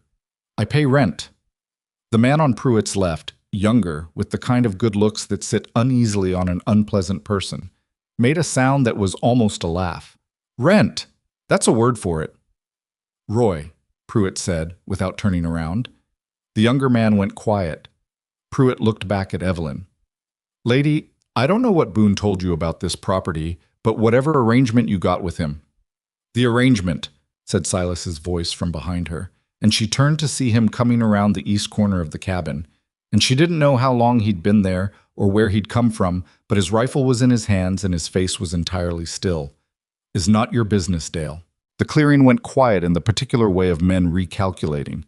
I pay rent." The man on Pruitt's left, younger, with the kind of good looks that sit uneasily on an unpleasant person, made a sound that was almost a laugh. "Rent! That's a word for it." "Roy," Pruitt said, without turning around. The younger man went quiet. Pruitt looked back at Evelyn. "Lady, I don't know what Boone told you about this property, but whatever arrangement you got with him." "The arrangement," said Silas's voice from behind her, and she turned to see him coming around the east corner of the cabin. And she didn't know how long he'd been there or where he'd come from, but his rifle was in his hands and his face was entirely still. "Is not your business, Dale." The clearing went quiet in the particular way of men recalculating.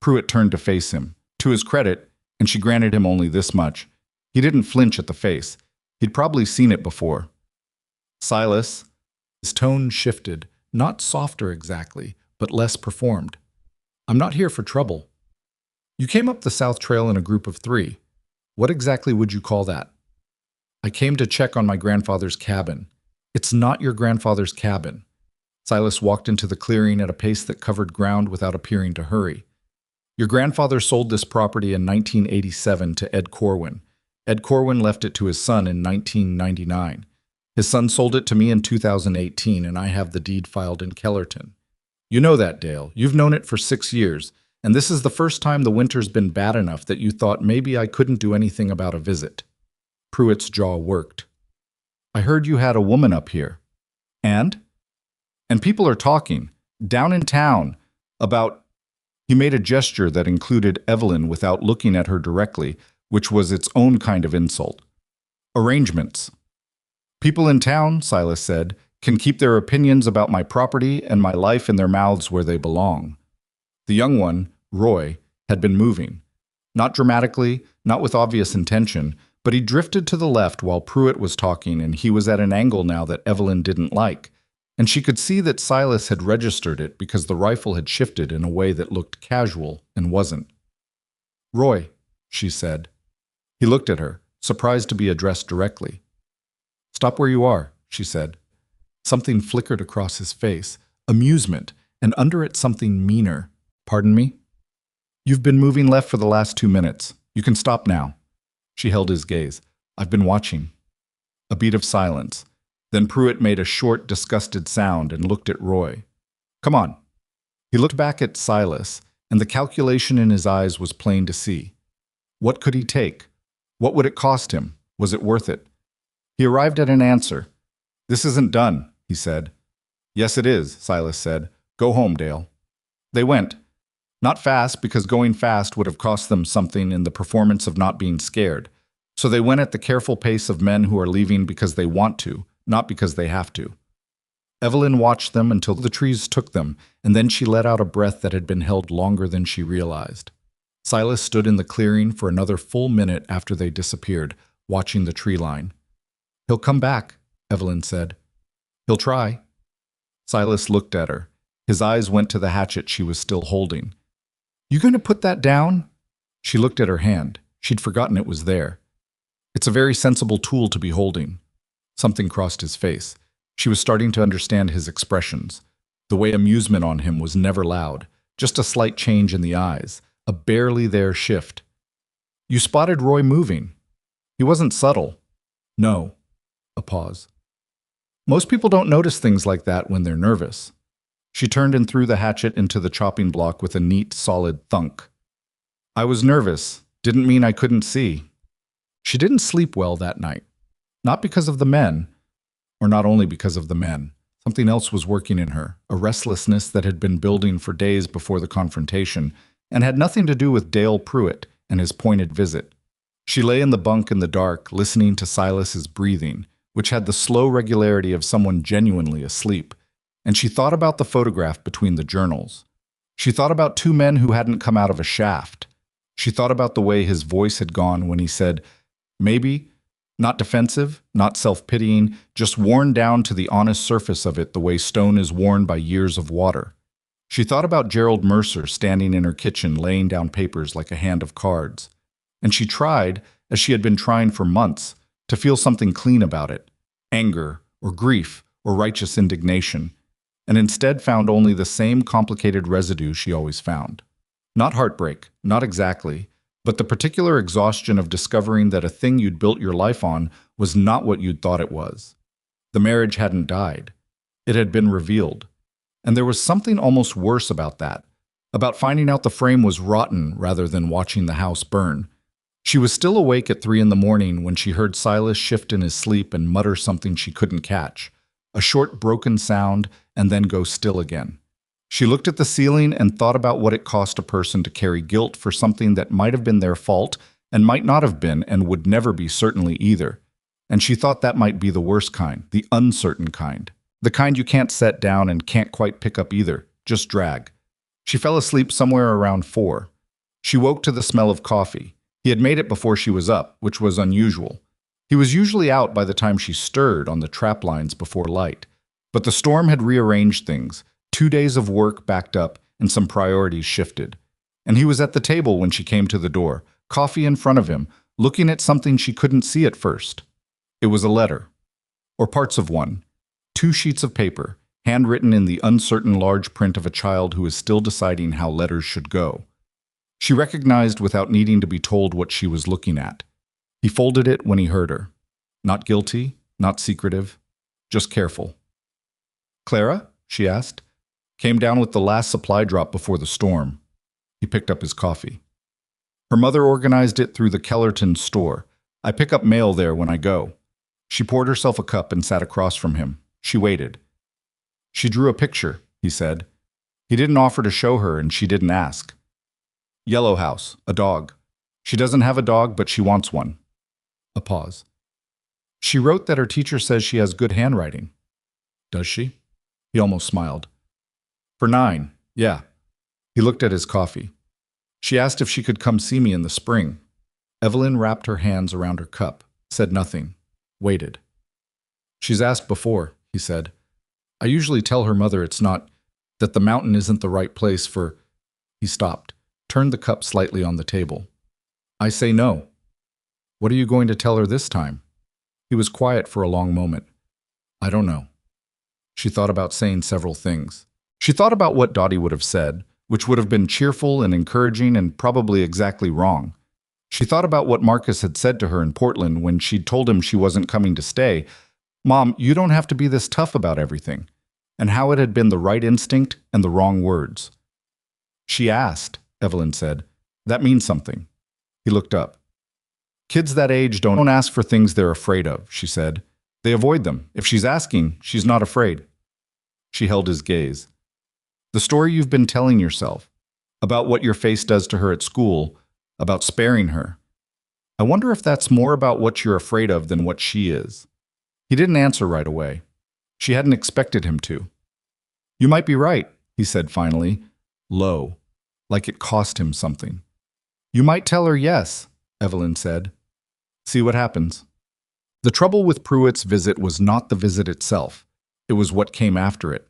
Pruitt turned to face him. To his credit, and she granted him only this much, he didn't flinch at the face. He'd probably seen it before. "Silas." His tone shifted, not softer exactly, but less performed. "I'm not here for trouble." "You came up the South Trail in a group of 3. What exactly would you call that?" "I came to check on my grandfather's cabin." "It's not your grandfather's cabin." Silas walked into the clearing at a pace that covered ground without appearing to hurry. "Your grandfather sold this property in 1987 to Ed Corwin. Ed Corwin left it to his son in 1999. His son sold it to me in 2018, and I have the deed filed in Kellerton. You know that, Dale. You've known it for 6 years, and this is the first time the winter's been bad enough that you thought maybe I couldn't do anything about a visit." Pruitt's jaw worked. "I heard you had a woman up here." "And?" "And people are talking, down in town, about—" He made a gesture that included Evelyn without looking at her directly, which was its own kind of insult. "Arrangements." "People in town," Silas said, "can keep their opinions about my property and my life in their mouths where they belong." The young one, Roy, had been moving. Not dramatically, not with obvious intention, but he drifted to the left while Pruitt was talking, and he was at an angle now that Evelyn didn't like. And she could see that Silas had registered it because the rifle had shifted in a way that looked casual and wasn't. "Roy," she said. He looked at her, surprised to be addressed directly. "Stop where you are," she said. Something flickered across his face, amusement, and under it something meaner. "Pardon me?" "You've been moving left for the last 2 minutes. You can stop now." She held his gaze. "I've been watching." A beat of silence. Then Pruitt made a short, disgusted sound and looked at Roy. "Come on." He looked back at Silas, and the calculation in his eyes was plain to see. What could he take? What would it cost him? Was it worth it? He arrived at an answer. "This isn't done," he said. "Yes, it is," Silas said. "Go home, Dale." They went. Not fast, because going fast would have cost them something in the performance of not being scared. So they went at the careful pace of men who are leaving because they want to, not because they have to. Evelyn watched them until the trees took them, and then she let out a breath that had been held longer than she realized. Silas stood in the clearing for another full minute after they disappeared, watching the tree line. "He'll come back," Evelyn said. "He'll try." Silas looked at her. His eyes went to the hatchet she was still holding. "You going to put that down?" She looked at her hand. She'd forgotten it was there. "It's a very sensible tool to be holding." Something crossed his face. She was starting to understand his expressions. The way amusement on him was never loud, just a slight change in the eyes, a barely there shift. "You spotted Roy moving. He wasn't subtle." "No." A pause. "Most people don't notice things like that when they're nervous." She turned and threw the hatchet into the chopping block with a neat, solid thunk. "I was nervous. Didn't mean I couldn't see." She didn't sleep well that night. Not because of the men, or not only because of the men. Something else was working in her, a restlessness that had been building for days before the confrontation, and had nothing to do with Dale Pruitt and his pointed visit. She lay in the bunk in the dark, listening to Silas's breathing, which had the slow regularity of someone genuinely asleep, and she thought about the photograph between the journals. She thought about two men who hadn't come out of a shaft. She thought about the way his voice had gone when he said, "Maybe," not defensive, not self-pitying, just worn down to the honest surface of it the way stone is worn by years of water. She thought about Gerald Mercer standing in her kitchen laying down papers like a hand of cards. And she tried, as she had been trying for months, to feel something clean about it, anger or grief or righteous indignation, and instead found only the same complicated residue she always found. Not heartbreak, not exactly, but the particular exhaustion of discovering that a thing you'd built your life on was not what you'd thought it was. The marriage hadn't died. It had been revealed. And there was something almost worse about that, about finding out the frame was rotten rather than watching the house burn. She was still awake at 3 a.m. when she heard Silas shift in his sleep and mutter something she couldn't catch, a short broken sound, and then go still again. She looked at the ceiling and thought about what it cost a person to carry guilt for something that might have been their fault and might not have been and would never be certainly either. And she thought that might be the worst kind, the uncertain kind. The kind you can't set down and can't quite pick up either, just drag. She fell asleep somewhere around 4. She woke to the smell of coffee. He had made it before she was up, which was unusual. He was usually out by the time she stirred on the trap lines before light. But the storm had rearranged things. 2 days of work backed up and some priorities shifted. And he was at the table when she came to the door, coffee in front of him, looking at something she couldn't see at first. It was a letter. Or parts of one. 2 sheets of paper, handwritten in the uncertain large print of a child who is still deciding how letters should go. She recognized without needing to be told what she was looking at. He folded it when he heard her. Not guilty, not secretive, just careful. "Clara?" she asked. "Came down with the last supply drop before the storm." He picked up his coffee. "Her mother organized it through the Kellerton store. I pick up mail there when I go." She poured herself a cup and sat across from him. She waited. "She drew a picture," he said. He didn't offer to show her, and she didn't ask. "Yellow house, a dog. She doesn't have a dog, but she wants one." A pause. "She wrote that her teacher says she has good handwriting." "Does she?" He almost smiled. "For 9, yeah." He looked at his coffee. "She asked if she could come see me in the spring." Evelyn wrapped her hands around her cup, said nothing, waited. "She's asked before," he said. "I usually tell her mother it's not, that the mountain isn't the right place for—" He stopped, turned the cup slightly on the table. "I say no." "What are you going to tell her this time?" He was quiet for a long moment. "I don't know." She thought about saying several things. She thought about what Dottie would have said, which would have been cheerful and encouraging and probably exactly wrong. She thought about what Marcus had said to her in Portland when she'd told him she wasn't coming to stay. "Mom, you don't have to be this tough about everything." And how it had been the right instinct and the wrong words. "She asked," Evelyn said. "That means something." He looked up. "Kids that age don't ask for things they're afraid of," she said. "They avoid them. If she's asking, she's not afraid." She held his gaze. "The story you've been telling yourself, about what your face does to her at school, about sparing her. I wonder if that's more about what you're afraid of than what she is." He didn't answer right away. She hadn't expected him to. You might be right, he said finally, low, like it cost him something. You might tell her yes, Evelyn said. See what happens. The trouble with Pruitt's visit was not the visit itself. It was what came after it.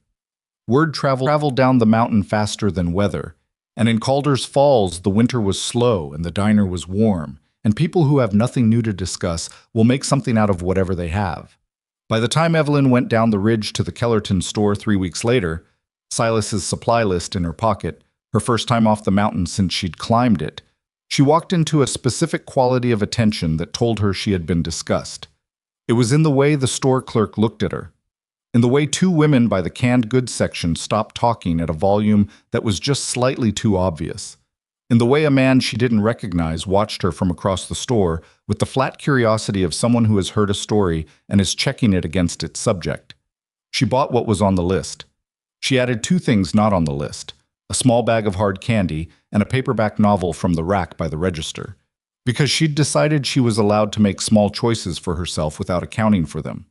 Word traveled down the mountain faster than weather, and in Calder's Falls the winter was slow and the diner was warm, and people who have nothing new to discuss will make something out of whatever they have. By the time Evelyn went down the ridge to the Kellerton store 3 weeks later, Silas's supply list in her pocket, her first time off the mountain since she'd climbed it, she walked into a specific quality of attention that told her she had been discussed. It was in the way the store clerk looked at her, in the way two women by the canned goods section stopped talking at a volume that was just slightly too obvious, in the way a man she didn't recognize watched her from across the store with the flat curiosity of someone who has heard a story and is checking it against its subject. She bought what was on the list. She added 2 things not on the list: a small bag of hard candy and a paperback novel from the rack by the register, because she'd decided she was allowed to make small choices for herself without accounting for them.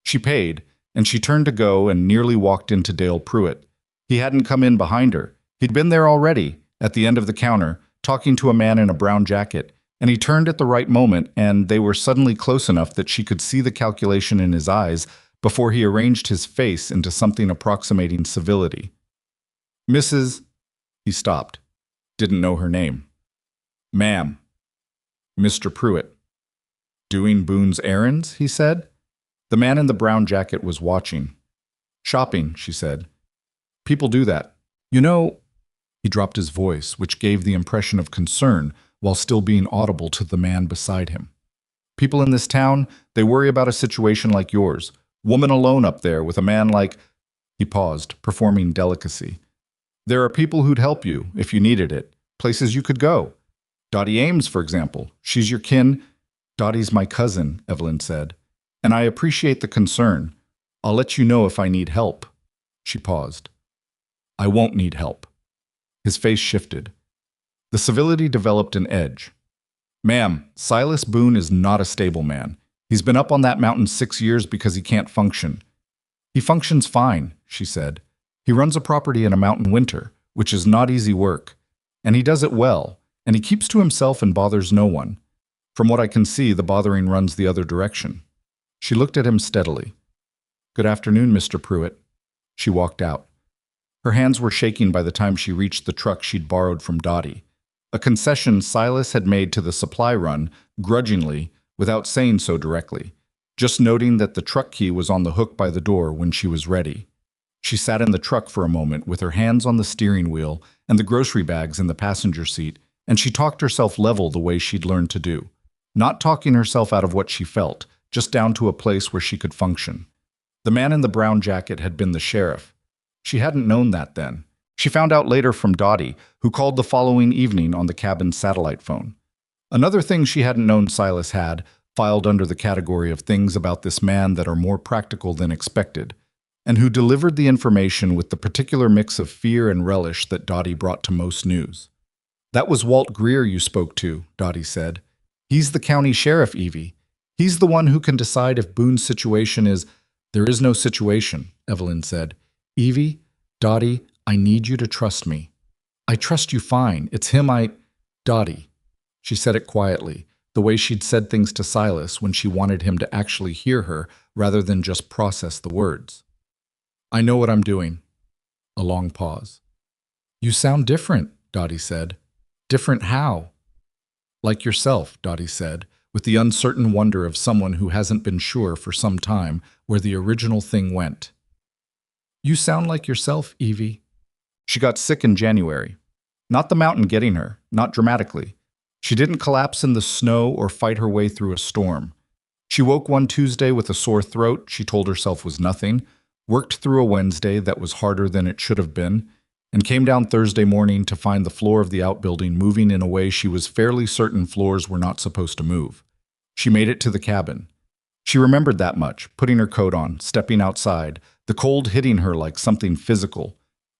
She paid, and she turned to go and nearly walked into Dale Pruitt. He hadn't come in behind her. He'd been there already, at the end of the counter, talking to a man in a brown jacket, and he turned at the right moment, and they were suddenly close enough that she could see the calculation in his eyes before he arranged his face into something approximating civility. Mrs. He stopped. Didn't know her name. Ma'am. Mr. Pruitt. Doing Boone's errands, he said. The man in the brown jacket was watching. Shopping, she said. People do that. You know, he dropped his voice, which gave the impression of concern while still being audible to the man beside him. People in this town, they worry about a situation like yours. Woman alone up there with a man like... He paused, performing delicacy. There are people who'd help you if you needed it, places you could go. Dottie Ames, for example. She's your kin. Dottie's my cousin, Evelyn said. And I appreciate the concern. I'll let you know if I need help. She paused. I won't need help. His face shifted. The civility developed an edge. Ma'am, Silas Boone is not a stable man. He's been up on that mountain 6 years because he can't function. He functions fine, she said. He runs a property in a mountain winter, which is not easy work. And he does it well, and he keeps to himself and bothers no one. From what I can see, the bothering runs the other direction. She looked at him steadily. Good afternoon, Mr. Pruitt. She walked out. Her hands were shaking by the time she reached the truck she'd borrowed from Dottie, a concession Silas had made to the supply run, grudgingly, without saying so directly, just noting that the truck key was on the hook by the door when she was ready. She sat in the truck for a moment with her hands on the steering wheel and the grocery bags in the passenger seat, and she talked herself level the way she'd learned to do, not talking herself out of what she felt, just down to a place where she could function. The man in the brown jacket had been the sheriff. She hadn't known that then. She found out later from Dottie, who called the following evening on the cabin's satellite phone. Another thing she hadn't known Silas had, filed under the category of things about this man that are more practical than expected, and who delivered the information with the particular mix of fear and relish that Dottie brought to most news. That was Walt Greer you spoke to, Dottie said. He's the county sheriff, Evie. He's the one who can decide if Boone's situation is... There is no situation, Evelyn said. Evie, Dottie, I need you to trust me. I trust you fine. It's him Dottie. She said it quietly, the way she'd said things to Silas when she wanted him to actually hear her rather than just process the words. I know what I'm doing. A long pause. You sound different, Dottie said. Different how? Like yourself, Dottie said, with the uncertain wonder of someone who hasn't been sure for some time where the original thing went. You sound like yourself, Evie. She got sick in January. Not the mountain getting her, not dramatically. She didn't collapse in the snow or fight her way through a storm. She woke one Tuesday with a sore throat she told herself was nothing, worked through a Wednesday that was harder than it should have been, and came down Thursday morning to find the floor of the outbuilding moving in a way she was fairly certain floors were not supposed to move. She made it to the cabin. She remembered that much, putting her coat on, stepping outside, the cold hitting her like something physical.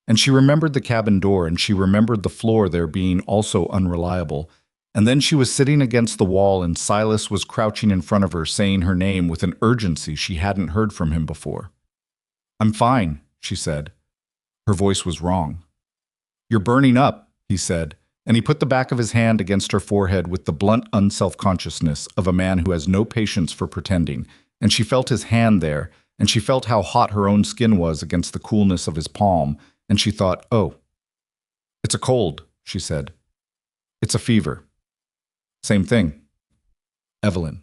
And she remembered the cabin door, and she remembered the floor there being also unreliable. And then she was sitting against the wall, and Silas was crouching in front of her, saying her name with an urgency she hadn't heard from him before. I'm fine, she said. Her voice was wrong. You're burning up, he said, and he put the back of his hand against her forehead with the blunt unself-consciousness of a man who has no patience for pretending, and she felt his hand there, and she felt how hot her own skin was against the coolness of his palm, and she thought, oh, it's a cold, she said. It's a fever. Same thing. Evelyn.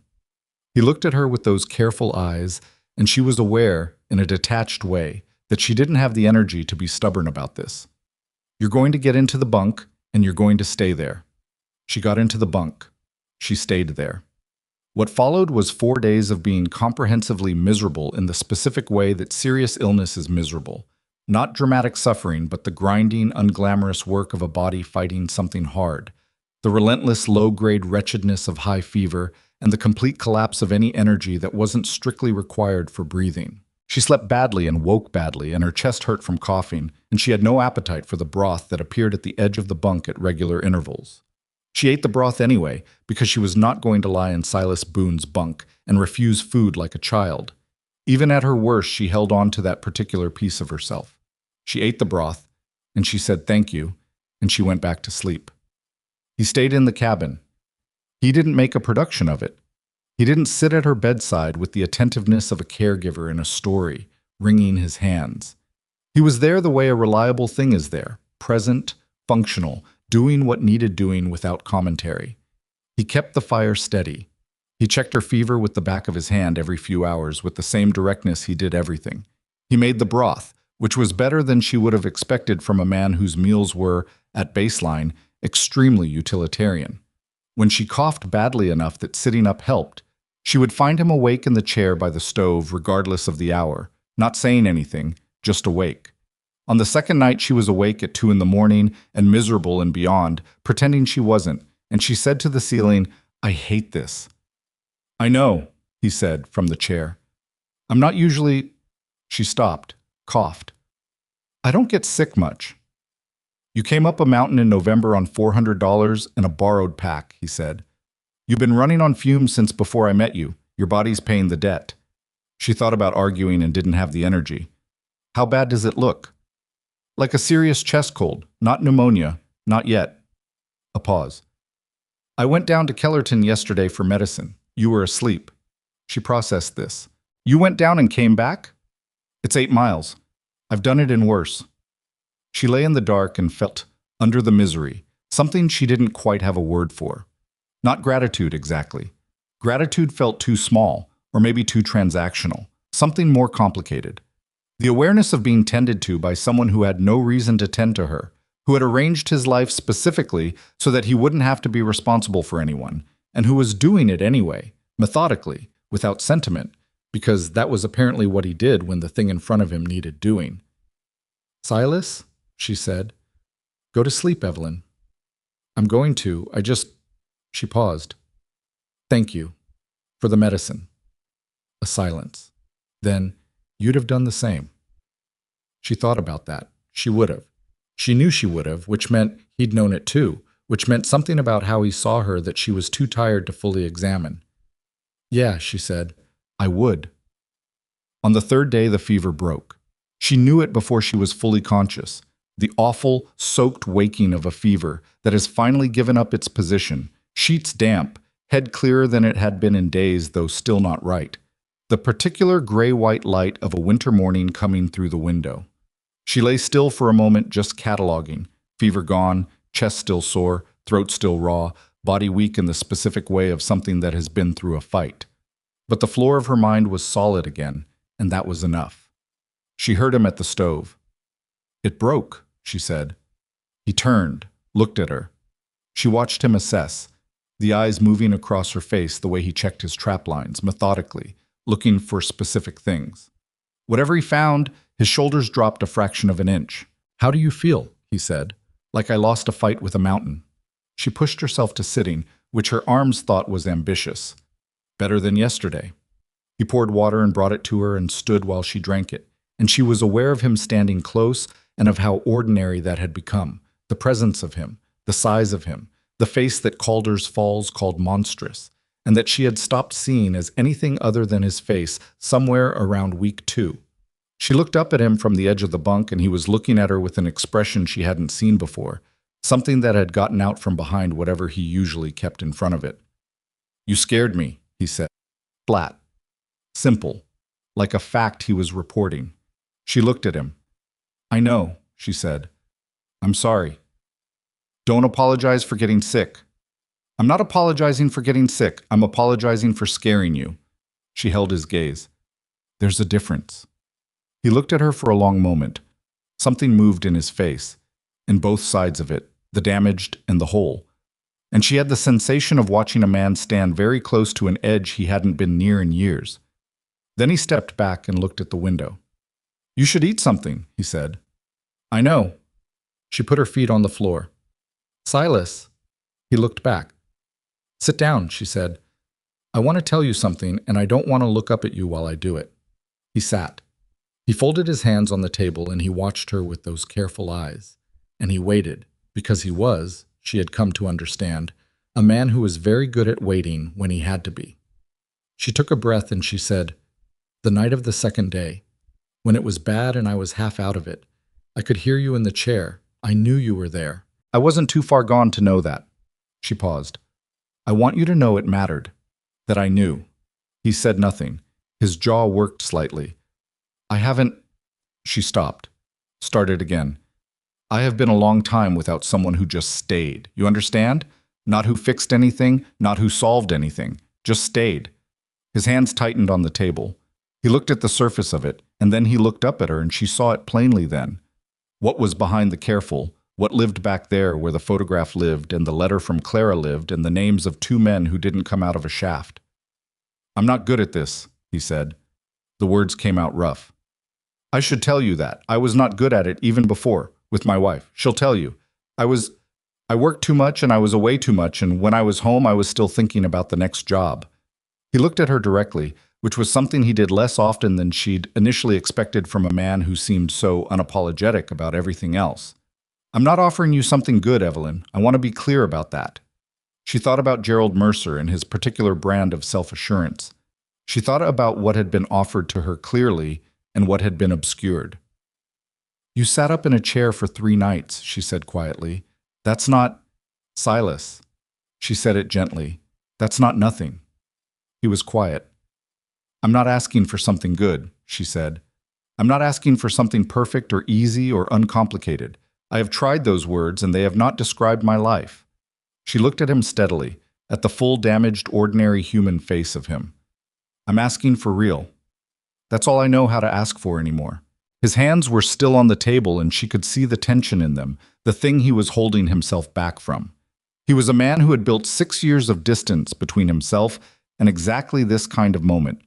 He looked at her with those careful eyes, and she was aware, in a detached way, that she didn't have the energy to be stubborn about this. You're going to get into the bunk, and you're going to stay there. She got into the bunk. She stayed there. What followed was 4 days of being comprehensively miserable in the specific way that serious illness is miserable. Not dramatic suffering, but the grinding, unglamorous work of a body fighting something hard. The relentless low-grade wretchedness of high fever, and the complete collapse of any energy that wasn't strictly required for breathing. She slept badly and woke badly, and her chest hurt from coughing, and she had no appetite for the broth that appeared at the edge of the bunk at regular intervals. She ate the broth anyway, because she was not going to lie in Silas Boone's bunk and refuse food like a child. Even at her worst, she held on to that particular piece of herself. She ate the broth, and she said thank you, and she went back to sleep. He stayed in the cabin. He didn't make a production of it. He didn't sit at her bedside with the attentiveness of a caregiver in a story, wringing his hands. He was there the way a reliable thing is there, present, functional, doing what needed doing without commentary. He kept the fire steady. He checked her fever with the back of his hand every few hours with the same directness he did everything. He made the broth, which was better than she would have expected from a man whose meals were, at baseline, extremely utilitarian. When she coughed badly enough that sitting up helped, she would find him awake in the chair by the stove regardless of the hour, not saying anything, just awake. On the second night she was awake at 2 a.m. and miserable and beyond, pretending she wasn't, and she said to the ceiling, "I hate this." "I know," he said from the chair. "I'm not usually—" She stopped, coughed. "I don't get sick much." "You came up a mountain in November on $400 and a borrowed pack," he said. "You've been running on fumes since before I met you. Your body's paying the debt." She thought about arguing and didn't have the energy. "How bad does it look?" "Like a serious chest cold, not pneumonia, not yet." A pause. "I went down to Kellerton yesterday for medicine. You were asleep." She processed this. "You went down and came back?" "It's 8 miles. I've done it in worse." She lay in the dark and felt, under the misery, something she didn't quite have a word for. Not gratitude, exactly. Gratitude felt too small, or maybe too transactional, something more complicated. The awareness of being tended to by someone who had no reason to tend to her, who had arranged his life specifically so that he wouldn't have to be responsible for anyone, and who was doing it anyway, methodically, without sentiment, because that was apparently what he did when the thing in front of him needed doing. "Silas," she said, "go to sleep, Evelyn." "I'm going to. She paused. "Thank you. For the medicine." A silence. Then, "You'd have done the same." She thought about that. She would have. She knew she would have, which meant he'd known it too, which meant something about how he saw her that she was too tired to fully examine. "Yeah," she said, "I would." On the 3rd day, the fever broke. She knew it before she was fully conscious. The awful, soaked waking of a fever that has finally given up its position, sheets damp, head clearer than it had been in days, though still not right. The particular gray-white light of a winter morning coming through the window. She lay still for a moment, just cataloging. Fever gone, chest still sore, throat still raw, body weak in the specific way of something that has been through a fight. But the floor of her mind was solid again, and that was enough. She heard him at the stove. "It broke," she said. He turned, looked at her. She watched him assess, the eyes moving across her face the way he checked his trap lines, methodically, looking for specific things. Whatever he found, his shoulders dropped a fraction of an inch. "How do you feel?" he said. "Like I lost a fight with a mountain." She pushed herself to sitting, which her arms thought was ambitious. "Better than yesterday." He poured water and brought it to her and stood while she drank it, and she was aware of him standing close and of how ordinary that had become, the presence of him, the size of him, the face that Calder's Falls called monstrous, and that she had stopped seeing as anything other than his face somewhere around week 2. She looked up at him from the edge of the bunk, and he was looking at her with an expression she hadn't seen before, something that had gotten out from behind whatever he usually kept in front of it. "You scared me," he said. Flat. Simple. Like a fact he was reporting. She looked at him. "I know," she said. "I'm sorry. Don't apologize for getting sick." "I'm not apologizing for getting sick. I'm apologizing for scaring you." She held his gaze. "There's a difference." He looked at her for a long moment. Something moved in his face, in both sides of it, the damaged and the whole. And she had the sensation of watching a man stand very close to an edge he hadn't been near in years. Then he stepped back and looked at the window. "You should eat something," he said. "I know." She put her feet on the floor. "Silas." He looked back. "Sit down," she said. "I want to tell you something, and I don't want to look up at you while I do it." He sat. He folded his hands on the table, and he watched her with those careful eyes. And he waited, because he was, she had come to understand, a man who was very good at waiting when he had to be. She took a breath and she said, "The night of the second day, when it was bad and I was half out of it, I could hear you in the chair. I knew you were there. I wasn't too far gone to know that." She paused. "I want you to know it mattered, that I knew." He said nothing. His jaw worked slightly. "I haven't—" She stopped. Started again. "I have been a long time without someone who just stayed. You understand? Not who fixed anything, not who solved anything. Just stayed." His hands tightened on the table. He looked at the surface of it, and then he looked up at her, and she saw it plainly then. What was behind the careful, what lived back there where the photograph lived, and the letter from Clara lived, and the names of two men who didn't come out of a shaft. "I'm not good at this," he said. The words came out rough. "I should tell you that. I was not good at it even before, with my wife. She'll tell you. I worked too much and I was away too much, and when I was home I was still thinking about the next job." He looked at her directly, which was something he did less often than she'd initially expected from a man who seemed so unapologetic about everything else. "I'm not offering you something good, Evelyn. I want to be clear about that." She thought about Gerald Mercer and his particular brand of self-assurance. She thought about what had been offered to her clearly and what had been obscured. "You sat up in a chair for 3 nights, she said quietly. "That's not—" "Silas." She said it gently. "That's not nothing." He was quiet. "I'm not asking for something good," she said. "I'm not asking for something perfect or easy or uncomplicated. I have tried those words, and they have not described my life." She looked at him steadily, at the full, damaged, ordinary human face of him. "I'm asking for real. That's all I know how to ask for anymore." His hands were still on the table, and she could see the tension in them, the thing he was holding himself back from. He was a man who had built 6 years of distance between himself and exactly this kind of moment,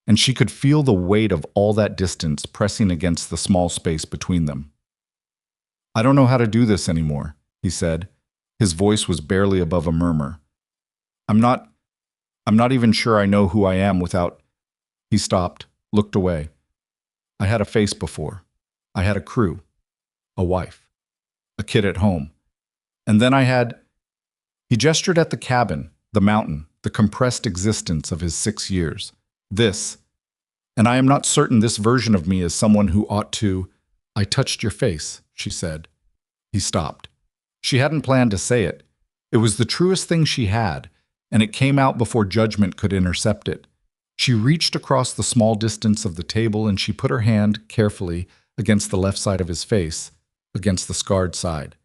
and she could feel the weight of all that distance pressing against the small space between them. "I don't know how to do this anymore," he said. His voice was barely above a murmur. I'm not even sure I know who I am without—" He stopped, looked away. "I had a face before. I had a crew, a wife, a kid at home. And then I had—" He gestured at the cabin, the mountain, the compressed existence of his 6 years. "This. And I am not certain this version of me is someone who ought to—" "I touched your face," she said. He stopped. She hadn't planned to say it. It was the truest thing she had, and it came out before judgment could intercept it. She reached across the small distance of the table, and she put her hand, carefully, against the left side of his face, against the scarred side.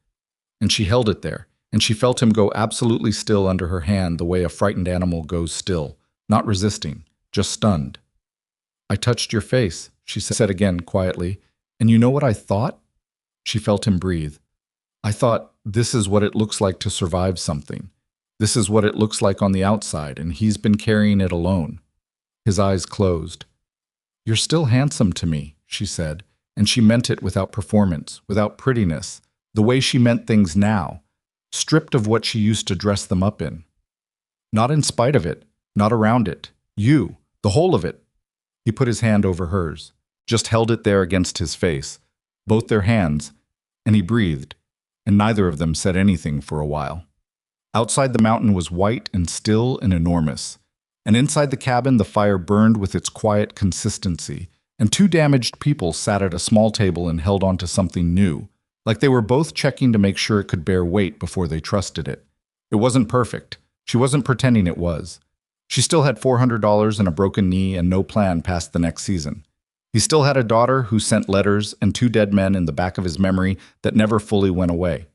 And she held it there, and she felt him go absolutely still under her hand the way a frightened animal goes still, not resisting, just stunned. "I touched your face," she said again quietly. "And you know what I thought?" She felt him breathe. "I thought, this is what it looks like to survive something. This is what it looks like on the outside, and he's been carrying it alone." His eyes closed. "You're still handsome to me," she said, and she meant it without performance, without prettiness, the way she meant things now, stripped of what she used to dress them up in. Not in spite of it, not around it. You, the whole of it. He put his hand over hers, just held it there against his face, both their hands, and he breathed, and neither of them said anything for a while. Outside the mountain was white and still and enormous, and inside the cabin the fire burned with its quiet consistency, and two damaged people sat at a small table and held onto something new, like they were both checking to make sure it could bear weight before they trusted it. It wasn't perfect. She wasn't pretending it was. She still had $400 and a broken knee and no plan past the next season. He still had a daughter who sent letters and two dead men in the back of his memory that never fully went away.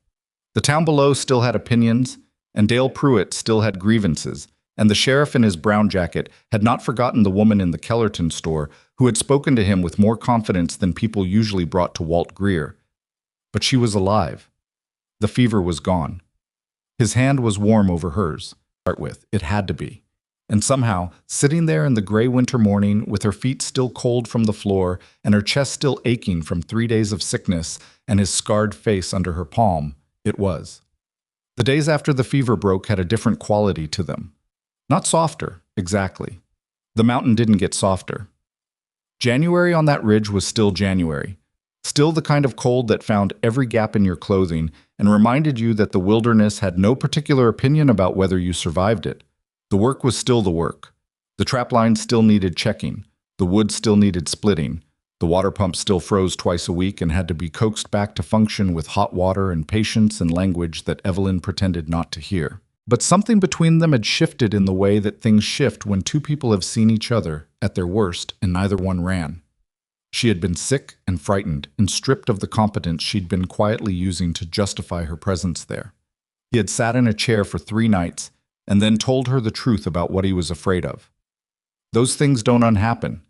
The town below still had opinions, and Dale Pruitt still had grievances, and the sheriff in his brown jacket had not forgotten the woman in the Kellerton store who had spoken to him with more confidence than people usually brought to Walt Greer. But she was alive. The fever was gone. His hand was warm over hers. Start with, it had to be. And somehow, sitting there in the gray winter morning with her feet still cold from the floor and her chest still aching from 3 days of sickness and his scarred face under her palm, it was. The days after the fever broke had a different quality to them. Not softer, exactly. The mountain didn't get softer. January on that ridge was still January. Still the kind of cold that found every gap in your clothing and reminded you that the wilderness had no particular opinion about whether you survived it. The work was still the work. The trap line still needed checking. The wood still needed splitting. The water pump still froze twice a week and had to be coaxed back to function with hot water and patience and language that Evelyn pretended not to hear. But something between them had shifted in the way that things shift when two people have seen each other at their worst and neither one ran. She had been sick and frightened and stripped of the competence she'd been quietly using to justify her presence there. He had sat in a chair for 3 nights and then told her the truth about what he was afraid of. Those things don't unhappen.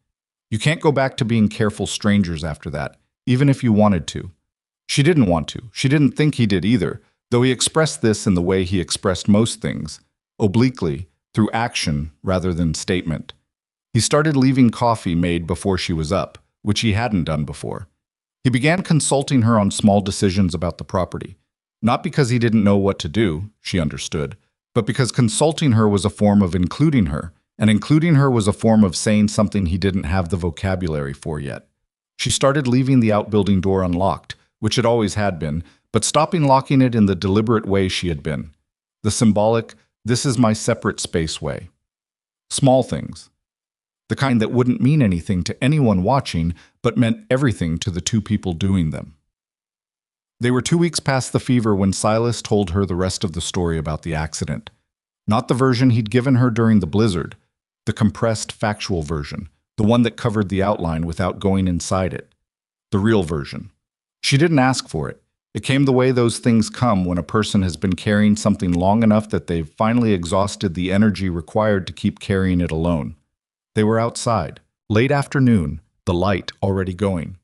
You can't go back to being careful strangers after that, even if you wanted to. She didn't want to. She didn't think he did either, though he expressed this in the way he expressed most things, obliquely, through action rather than statement. He started leaving coffee made before she was up, which he hadn't done before. He began consulting her on small decisions about the property, not because he didn't know what to do, she understood, but because consulting her was a form of including her, and including her was a form of saying something he didn't have the vocabulary for yet. She started leaving the outbuilding door unlocked, which it always had been, but stopping locking it in the deliberate way she had been. The symbolic, this is my separate space way. Small things. The kind that wouldn't mean anything to anyone watching, but meant everything to the two people doing them. They were 2 weeks past the fever when Silas told her the rest of the story about the accident. Not the version he'd given her during the blizzard, the compressed, factual version, the one that covered the outline without going inside it. The real version. She didn't ask for it. It came the way those things come when a person has been carrying something long enough that they've finally exhausted the energy required to keep carrying it alone. They were outside, late afternoon, the light already going.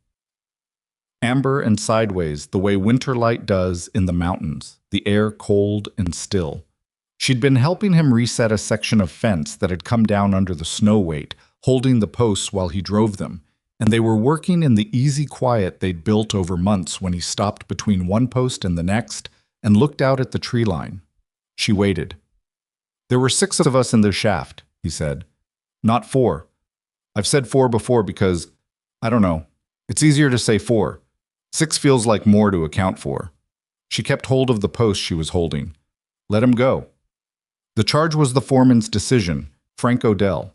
Amber and sideways, the way winter light does in the mountains, the air cold and still. She'd been helping him reset a section of fence that had come down under the snow weight, holding the posts while he drove them, and they were working in the easy quiet they'd built over months when he stopped between one post and the next and looked out at the tree line. She waited. There were 6 of us in the shaft, he said. Not 4. I've said 4 before because, I don't know, it's easier to say 4. 6 feels like more to account for. She kept hold of the post she was holding. Let him go. The charge was the foreman's decision, Frank Odell.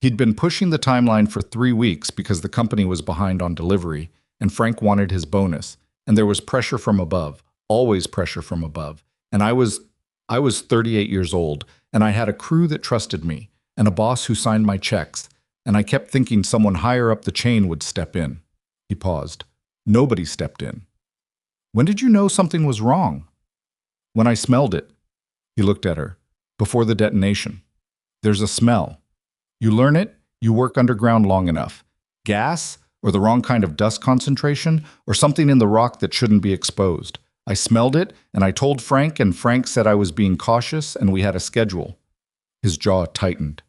He'd been pushing the timeline for 3 weeks because the company was behind on delivery, and Frank wanted his bonus, and there was pressure from above, always pressure from above. And I was 38 years old, and I had a crew that trusted me, and a boss who signed my checks, and I kept thinking someone higher up the chain would step in. He paused. Nobody stepped in. When did you know something was wrong? When I smelled it. He looked at her. Before the detonation. There's a smell. You learn it, you work underground long enough. Gas, or the wrong kind of dust concentration, or something in the rock that shouldn't be exposed. I smelled it, and I told Frank, and Frank said I was being cautious, and we had a schedule. His jaw tightened.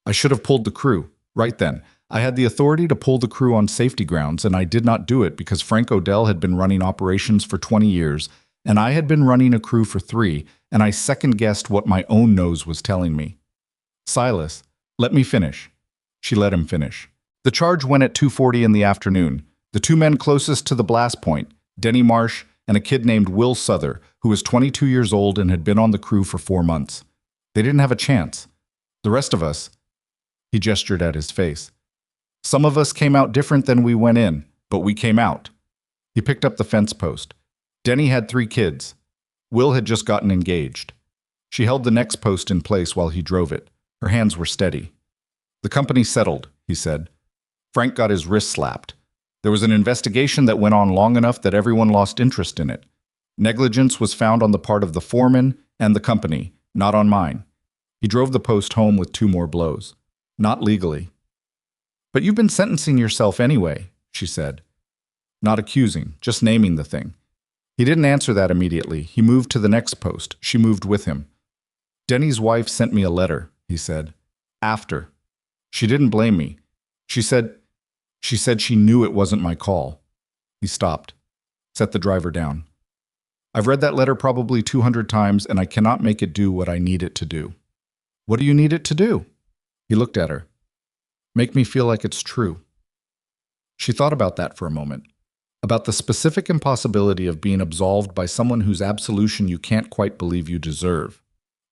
I should have pulled the crew, right then. I had the authority to pull the crew on safety grounds, and I did not do it because Frank Odell had been running operations for 20 years, and I had been running a crew for 3, and I second-guessed what my own nose was telling me. Silas, let me finish. She let him finish. The charge went at 2:40 in the afternoon. The 2 men closest to the blast point, Denny Marsh and a kid named Will Souther, who was 22 years old and had been on the crew for 4 months. They didn't have a chance. The rest of us, he gestured at his face. Some of us came out different than we went in, but we came out. He picked up the fence post. Denny had 3 kids. Will had just gotten engaged. She held the next post in place while he drove it. Her hands were steady. The company settled, he said. Frank got his wrist slapped. There was an investigation that went on long enough that everyone lost interest in it. Negligence was found on the part of the foreman and the company, not on mine. He drove the post home with 2 more blows. Not legally. But you've been sentencing yourself anyway, she said. Not accusing, just naming the thing. He didn't answer that immediately. He moved to the next post. She moved with him. Denny's wife sent me a letter, he said. After. She didn't blame me. She said she knew it wasn't my call. He stopped, set the driver down. I've read that letter probably 200 times, and I cannot make it do what I need it to do. What do you need it to do? He looked at her. Make me feel like it's true. She thought about that for a moment, about the specific impossibility of being absolved by someone whose absolution you can't quite believe you deserve,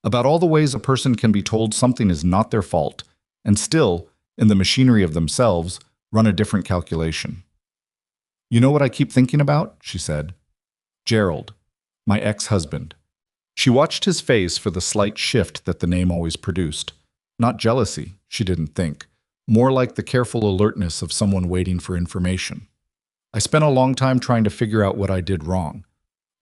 about all the ways a person can be told something is not their fault, and still, in the machinery of themselves, run a different calculation. You know what I keep thinking about? She said. Gerald, my ex-husband. She watched his face for the slight shift that the name always produced. Not jealousy, she didn't think. More like the careful alertness of someone waiting for information. I spent a long time trying to figure out what I did wrong.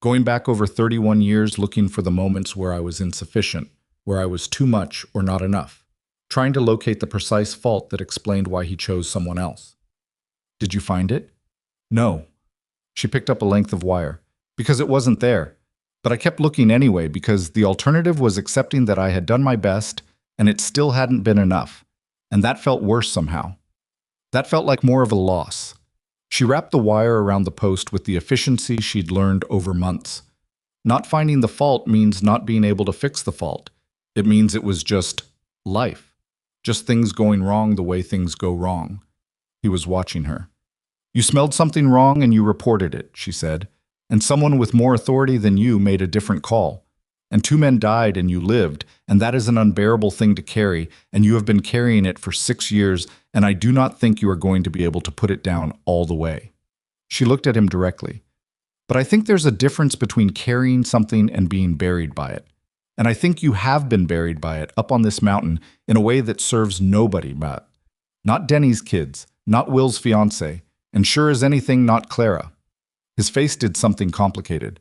Going back over 31 years looking for the moments where I was insufficient, where I was too much or not enough. Trying to locate the precise fault that explained why he chose someone else. Did you find it? No. She picked up a length of wire. Because it wasn't there. But I kept looking anyway because the alternative was accepting that I had done my best and it still hadn't been enough. And that felt worse somehow. That felt like more of a loss. She wrapped the wire around the post with the efficiency she'd learned over months. Not finding the fault means not being able to fix the fault. It means it was just life. Just things going wrong the way things go wrong. He was watching her. You smelled something wrong and you reported it, she said. And someone with more authority than you made a different call. And 2 men died and you lived, and that is an unbearable thing to carry, and you have been carrying it for 6 years, and I do not think you are going to be able to put it down all the way. She looked at him directly. But I think there's a difference between carrying something and being buried by it. And I think you have been buried by it up on this mountain in a way that serves nobody but. Not Denny's kids, not Will's fiancé, and sure as anything, not Clara. His face did something complicated.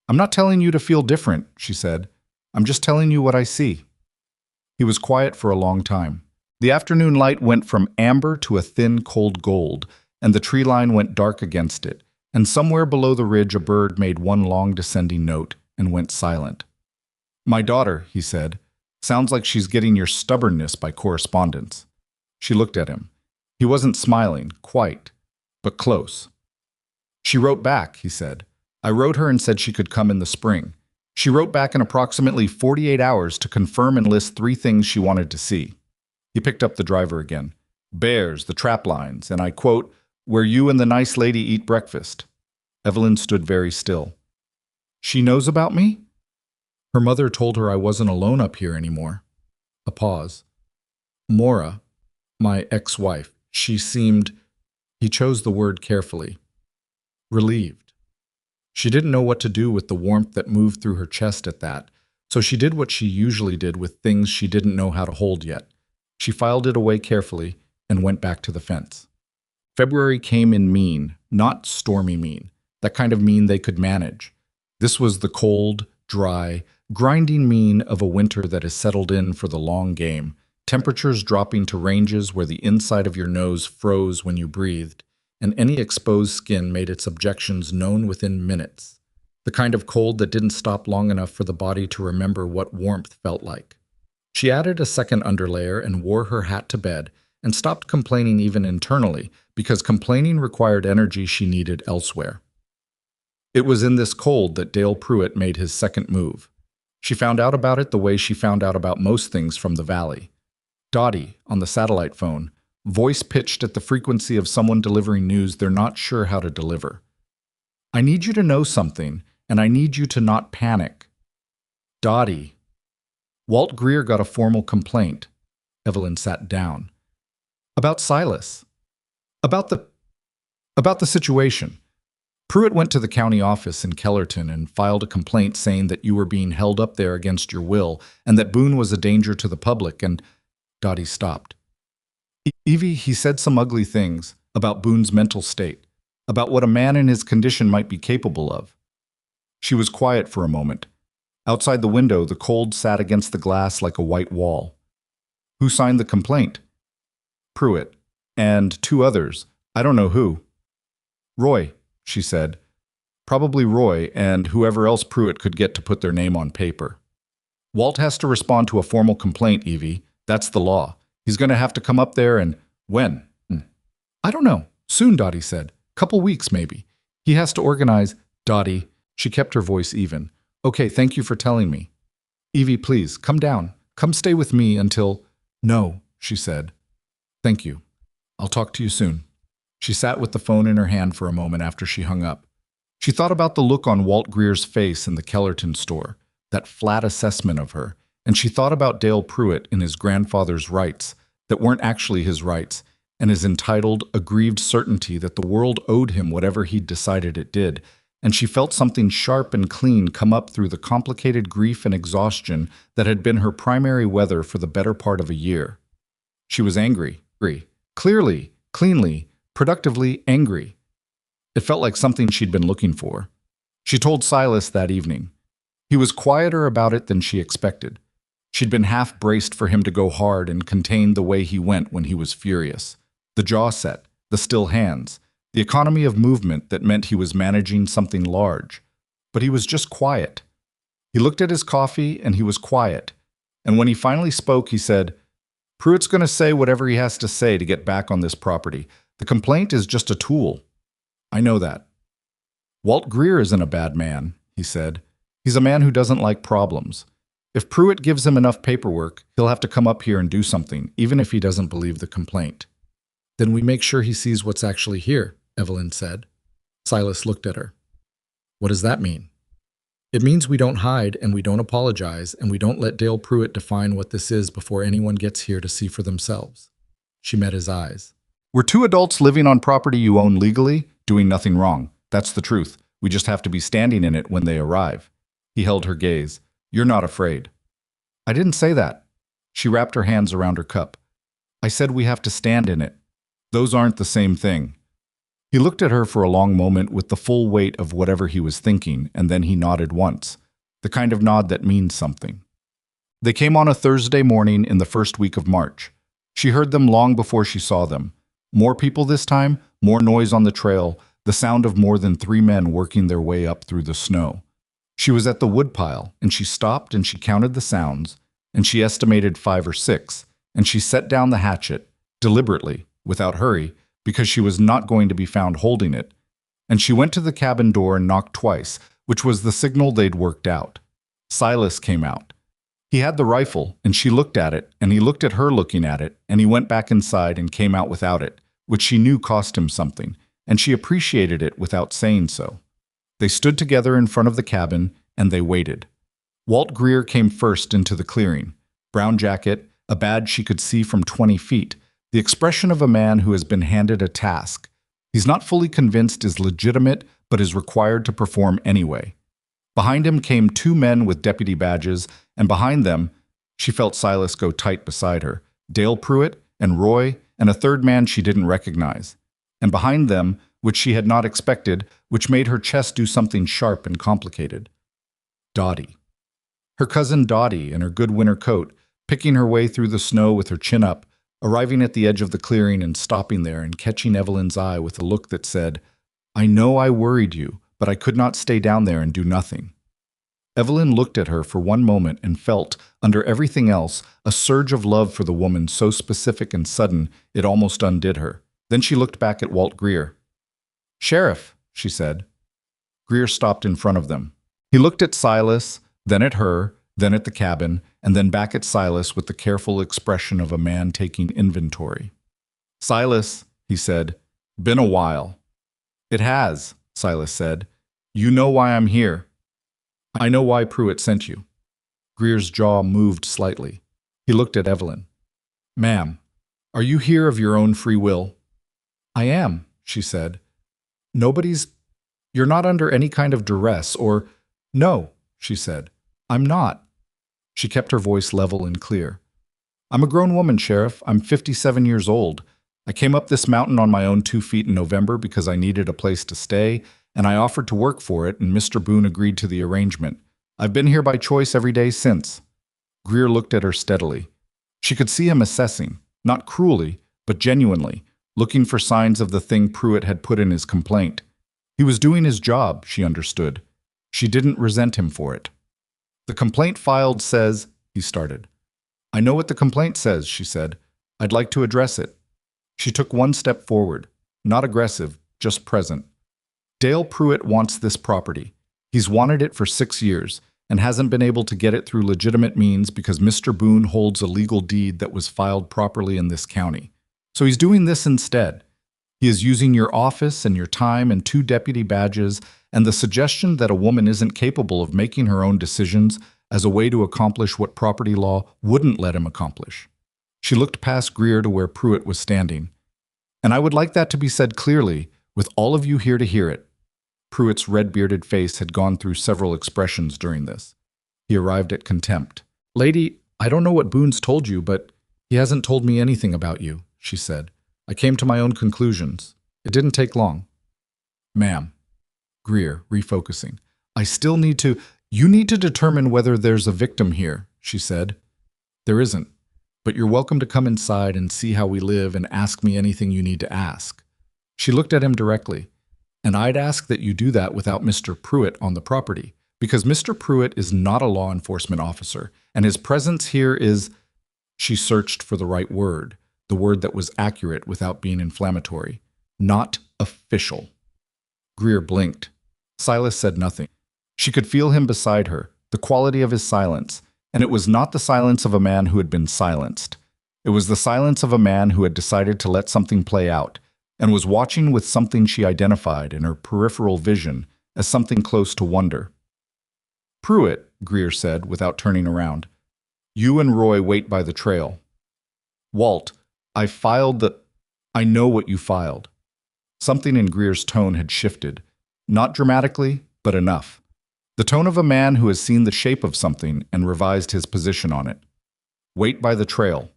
I'm not telling you to feel different, she said. I'm just telling you what I see. He was quiet for a long time. The afternoon light went from amber to a thin, cold gold, and the tree line went dark against it, and somewhere below the ridge a bird made one long descending note and went silent. My daughter, he said, sounds like she's getting your stubbornness by correspondence. She looked at him. He wasn't smiling, quite, but close. She wrote back, he said. I wrote her and said she could come in the spring. She wrote back in approximately 48 hours to confirm and list 3 things she wanted to see. He picked up the driver again. Bears, the trap lines, and I quote, where you and the nice lady eat breakfast. Evelyn stood very still. She knows about me? Her mother told her I wasn't alone up here anymore. A pause. Maura, my ex-wife, she seemed, he chose the word carefully, relieved. She didn't know what to do with the warmth that moved through her chest at that, so she did what she usually did with things she didn't know how to hold yet. She filed it away carefully and went back to the fence. February came in mean, not stormy mean, that kind of mean they could manage. This was the cold, dry, grinding mean of a winter that has settled in for the long game, temperatures dropping to ranges where the inside of your nose froze when you breathed, and any exposed skin made its objections known within minutes. The kind of cold that didn't stop long enough for the body to remember what warmth felt like. She added a second underlayer and wore her hat to bed, and stopped complaining even internally, because complaining required energy she needed elsewhere. It was in this cold that Dale Pruitt made his second move. She found out about it the way she found out about most things from the valley. Dottie, on the satellite phone, voice pitched at the frequency of someone delivering news they're not sure how to deliver. I need you to know something, and I need you to not panic. Dottie. Walt Greer got a formal complaint. Evelyn sat down. About Silas. About the situation. Pruitt went to the county office in Kellerton and filed a complaint saying that you were being held up there against your will and that Boone was a danger to the public and Dottie stopped. Evie, he said some ugly things about Boone's mental state, about what a man in his condition might be capable of. She was quiet for a moment. Outside the window, the cold sat against the glass like a white wall. Who signed the complaint? Pruitt. And two others. I don't know who. Roy, she said. Probably Roy and whoever else Pruitt could get to put their name on paper. Walt has to respond to a formal complaint, Evie. That's the law. He's going to have to come up there and… When? I don't know. Soon, Dottie said. Couple weeks, maybe. He has to organize… Dottie. She kept her voice even. Okay, thank you for telling me. Evie, please, come down. Come stay with me until… No, she said. Thank you. I'll talk to you soon. She sat with the phone in her hand for a moment after she hung up. She thought about the look on Walt Greer's face in the Kellerton store, that flat assessment of her, and she thought about Dale Pruitt in his grandfather's rights that weren't actually his rights, and his entitled, aggrieved certainty that the world owed him whatever he'd decided it did, and she felt something sharp and clean come up through the complicated grief and exhaustion that had been her primary weather for the better part of a year. She was angry. Clearly, cleanly, productively angry. It felt like something she'd been looking for. She told Silas that evening. He was quieter about it than she expected. She'd been half braced for him to go hard and contain the way he went when he was furious. The jaw set, the still hands, the economy of movement that meant he was managing something large. But he was just quiet. He looked at his coffee and he was quiet. And when he finally spoke, he said, Pruitt's going to say whatever he has to say to get back on this property. The complaint is just a tool. I know that. Walt Greer isn't a bad man, he said. He's a man who doesn't like problems. If Pruitt gives him enough paperwork, he'll have to come up here and do something, even if he doesn't believe the complaint. Then we make sure he sees what's actually here, Evelyn said. Silas looked at her. What does that mean? It means we don't hide and we don't apologize and we don't let Dale Pruitt define what this is before anyone gets here to see for themselves. She met his eyes. We're two adults living on property you own legally, doing nothing wrong. That's the truth. We just have to be standing in it when they arrive. He held her gaze. You're not afraid. I didn't say that. She wrapped her hands around her cup. I said we have to stand in it. Those aren't the same thing. He looked at her for a long moment with the full weight of whatever he was thinking, and then he nodded once, the kind of nod that means something. They came on a Thursday morning in the first week of March. She heard them long before she saw them. More people this time, more noise on the trail, the sound of more than 3 men working their way up through the snow. She was at the woodpile, and she stopped and she counted the sounds, and she estimated 5 or 6, and she set down the hatchet, deliberately, without hurry, because she was not going to be found holding it, and she went to the cabin door and knocked twice, which was the signal they'd worked out. Silas came out. He had the rifle, and she looked at it, and he looked at her looking at it, and he went back inside and came out without it, which she knew cost him something, and she appreciated it without saying so. They stood together in front of the cabin, and they waited. Walt Greer came first into the clearing. Brown jacket, a badge she could see from 20 feet, the expression of a man who has been handed a task. He's not fully convinced is legitimate, but is required to perform anyway. Behind him came 2 men with deputy badges, and behind them, she felt Silas go tight beside her, Dale Pruitt and Roy, and a 3rd man she didn't recognize. And behind them, which she had not expected, which made her chest do something sharp and complicated. Dottie. Her cousin Dottie in her good winter coat, picking her way through the snow with her chin up, arriving at the edge of the clearing and stopping there and catching Evelyn's eye with a look that said, I know I worried you, but I could not stay down there and do nothing. Evelyn looked at her for one moment and felt, under everything else, a surge of love for the woman so specific and sudden it almost undid her. Then she looked back at Walt Greer. Sheriff, she said. Greer stopped in front of them. He looked at Silas, then at her, then at the cabin, and then back at Silas with the careful expression of a man taking inventory. Silas, he said, been a while. It has, Silas said. You know why I'm here. I know why Pruitt sent you. Greer's jaw moved slightly. He looked at Evelyn. Ma'am, are you here of your own free will? I am, she said. Nobody's. You're not under any kind of duress or. No, she said. I'm not. She kept her voice level and clear. I'm a grown woman, Sheriff. I'm 57 years old. I came up this mountain on my own 2 feet in November because I needed a place to stay, and I offered to work for it, and Mr. Boone agreed to the arrangement. I've been here by choice every day since. Greer looked at her steadily. She could see him assessing, not cruelly, but genuinely, looking for signs of the thing Pruitt had put in his complaint. He was doing his job, she understood. She didn't resent him for it. The complaint filed says, he started. I know what the complaint says, she said. I'd like to address it. She took one step forward, not aggressive, just present. Dale Pruitt wants this property. He's wanted it for 6 years and hasn't been able to get it through legitimate means because Mr. Boone holds a legal deed that was filed properly in this county. So he's doing this instead. He is using your office and your time and 2 deputy badges and the suggestion that a woman isn't capable of making her own decisions as a way to accomplish what property law wouldn't let him accomplish. She looked past Greer to where Pruitt was standing. And I would like that to be said clearly, with all of you here to hear it. Pruitt's red-bearded face had gone through several expressions during this. He arrived at contempt. Lady, I don't know what Boone's told you, but he hasn't told me anything about you, she said. I came to my own conclusions. It didn't take long. Ma'am. Greer, refocusing. I still need to. You need to determine whether there's a victim here, she said. There isn't, but you're welcome to come inside and see how we live and ask me anything you need to ask. She looked at him directly. And I'd ask that you do that without Mr. Pruitt on the property, because Mr. Pruitt is not a law enforcement officer, and his presence here is. She searched for the right word, the word that was accurate without being inflammatory. Not official. Greer blinked. Silas said nothing. She could feel him beside her, the quality of his silence, and it was not the silence of a man who had been silenced. It was the silence of a man who had decided to let something play out, and was watching with something she identified in her peripheral vision as something close to wonder. Pruitt, Greer said without turning around, you and Roy wait by the trail. Walt, I know what you filed. Something in Greer's tone had shifted, not dramatically, but enough. The tone of a man who has seen the shape of something and revised his position on it. Wait by the trail.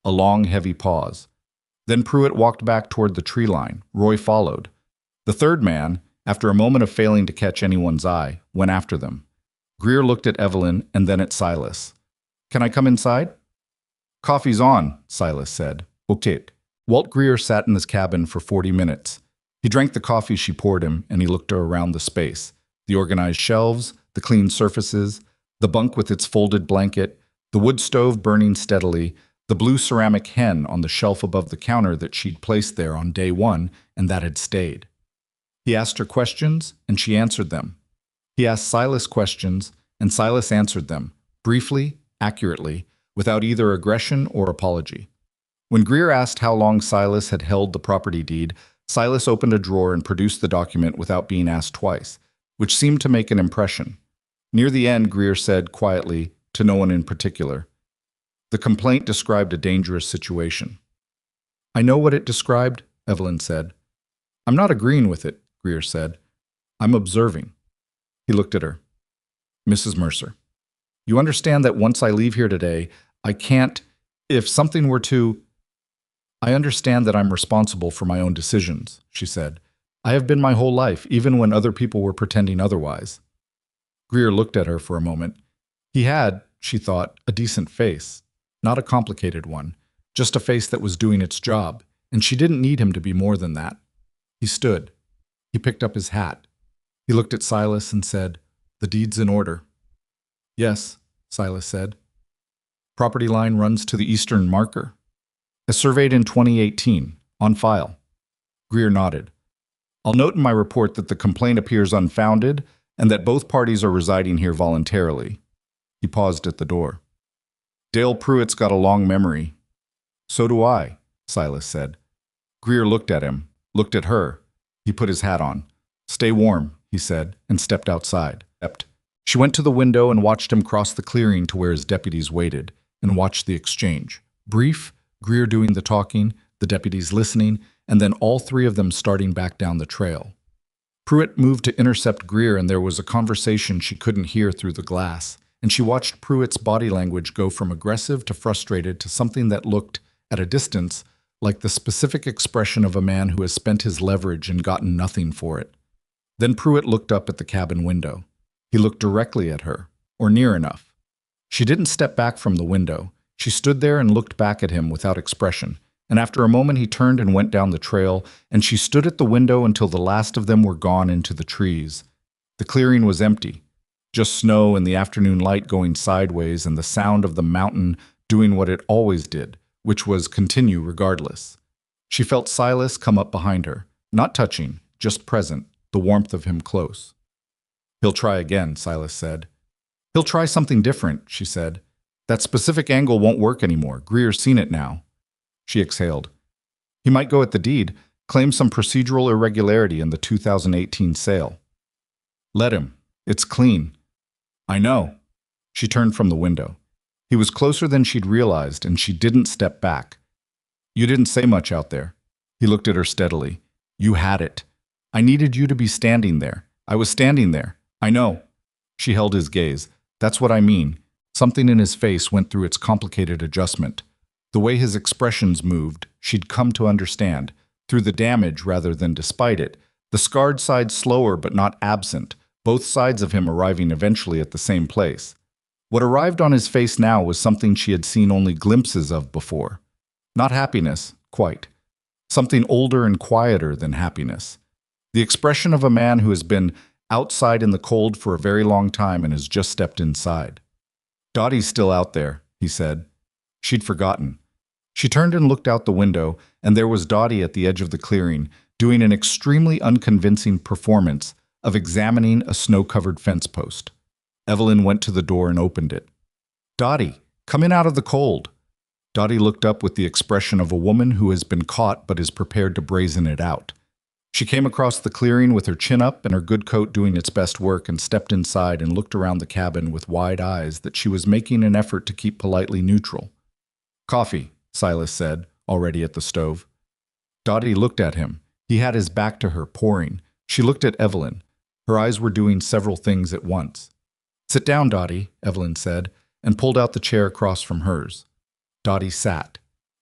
A long, heavy pause. Then Pruitt walked back toward the tree line. Roy followed. The third man, after a moment of failing to catch anyone's eye, went after them. Greer looked at Evelyn and then at Silas. Can I come inside? Coffee's on, Silas said. Okay. Walt Greer sat in his cabin for 40 minutes. He drank the coffee she poured him, and he looked around the space. The organized shelves, the clean surfaces, the bunk with its folded blanket, the wood stove burning steadily, the blue ceramic hen on the shelf above the counter that she'd placed there on day 1 and that had stayed. He asked her questions, and she answered them. He asked Silas questions, and Silas answered them, briefly, accurately, without either aggression or apology. When Greer asked how long Silas had held the property deed, Silas opened a drawer and produced the document without being asked twice, which seemed to make an impression. Near the end, Greer said quietly, to no one in particular, the complaint described a dangerous situation. I know what it described, Evelyn said. I'm not agreeing with it, Greer said. I'm observing. He looked at her. Mrs. Mercer, you understand that once I leave here today, I can't, if something were to... I understand that I'm responsible for my own decisions, she said. I have been my whole life, even when other people were pretending otherwise. Greer looked at her for a moment. He had, she thought, a decent face, not a complicated one, just a face that was doing its job, and she didn't need him to be more than that. He stood. He picked up his hat. He looked at Silas and said, The deed's in order. Yes, Silas said. Property line runs to the eastern marker. As surveyed in 2018, on file. Greer nodded. I'll note in my report that the complaint appears unfounded and that both parties are residing here voluntarily. He paused at the door. Dale Pruitt's got a long memory. So do I, Silas said. Greer looked at him, looked at her. He put his hat on. Stay warm, he said, and stepped outside. She went to the window and watched him cross the clearing to where his deputies waited, and watched the exchange. Brief, Greer doing the talking, the deputies listening, and then all three of them starting back down the trail. Pruitt moved to intercept Greer, and there was a conversation she couldn't hear through the glass, and she watched Pruitt's body language go from aggressive to frustrated to something that looked, at a distance, like the specific expression of a man who has spent his leverage and gotten nothing for it. Then Pruitt looked up at the cabin window. He looked directly at her, or near enough. She didn't step back from the window. She stood there and looked back at him without expression, and after a moment he turned and went down the trail, and she stood at the window until the last of them were gone into the trees. The clearing was empty, just snow and the afternoon light going sideways and the sound of the mountain doing what it always did, which was continue regardless. She felt Silas come up behind her, not touching, just present, the warmth of him close. "He'll try again," Silas said. "He'll try something different," she said. "That specific angle won't work anymore. Greer's seen it now." She exhaled. "He might go at the deed, claim some procedural irregularity in the 2018 sale." "Let him. It's clean." "I know." She turned from the window. He was closer than she'd realized, and she didn't step back. "You didn't say much out there." He looked at her steadily. "You had it. I needed you to be standing there. I was standing there. I know." She held his gaze. "That's what I mean." Something in his face went through its complicated adjustment. The way his expressions moved, she'd come to understand, through the damage rather than despite it, the scarred side slower but not absent, both sides of him arriving eventually at the same place. What arrived on his face now was something she had seen only glimpses of before. Not happiness, quite. Something older and quieter than happiness. The expression of a man who has been outside in the cold for a very long time and has just stepped inside. "Dottie's still out there," he said. She'd forgotten. She turned and looked out the window, and there was Dottie at the edge of the clearing, doing an extremely unconvincing performance of examining a snow-covered fence post. Evelyn went to the door and opened it. "Dottie, come in out of the cold." Dottie looked up with the expression of a woman who has been caught but is prepared to brazen it out. She came across the clearing with her chin up and her good coat doing its best work and stepped inside and looked around the cabin with wide eyes that she was making an effort to keep politely neutral. "Coffee," Silas said, already at the stove. Dottie looked at him. He had his back to her, pouring. She looked at Evelyn. Her eyes were doing several things at once. "Sit down, Dottie," Evelyn said, and pulled out the chair across from hers. Dottie sat.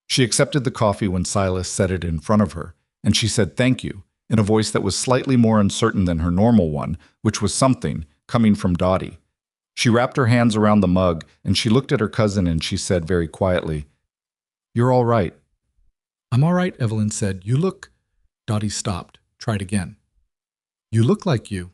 She accepted the coffee when Silas set it in front of her, and she said thank you, in a voice that was slightly more uncertain than her normal one, which was something, coming from Dottie. She wrapped her hands around the mug, and she looked at her cousin and she said very quietly, "You're all right." "I'm all right," Evelyn said. "You look—" Dottie stopped, tried again. "You look like you."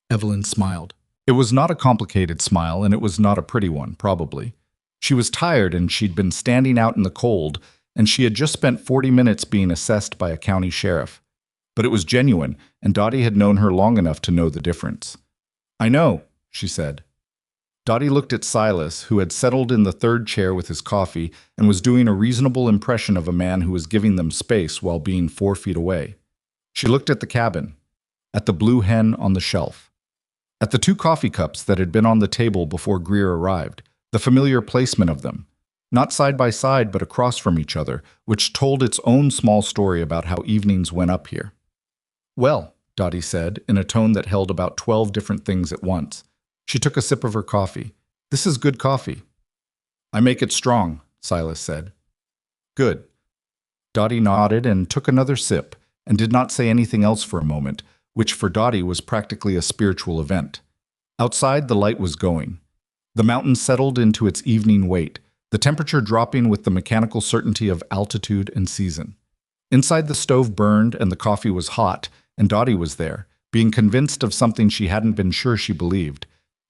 Evelyn smiled. It was not a complicated smile, and it was not a pretty one, probably. She was tired, and she'd been standing out in the cold, and she had just spent 40 minutes being assessed by a county sheriff. But it was genuine, and Dottie had known her long enough to know the difference. "I know," she said. Dottie looked at Silas, who had settled in the third chair with his coffee and was doing a reasonable impression of a man who was giving them space while being 4 feet away. She looked at the cabin, at the blue hen on the shelf, at the 2 coffee cups that had been on the table before Greer arrived, the familiar placement of them, not side by side but across from each other, which told its own small story about how evenings went up here. "Well," Dottie said, in a tone that held about 12 different things at once. She took a sip of her coffee. "This is good coffee." "I make it strong," Silas said. "Good." Dottie nodded and took another sip, and did not say anything else for a moment, which for Dottie was practically a spiritual event. Outside, the light was going. The mountain settled into its evening wait, the temperature dropping with the mechanical certainty of altitude and season. Inside, the stove burned and the coffee was hot, and Dottie was there, being convinced of something she hadn't been sure she believed.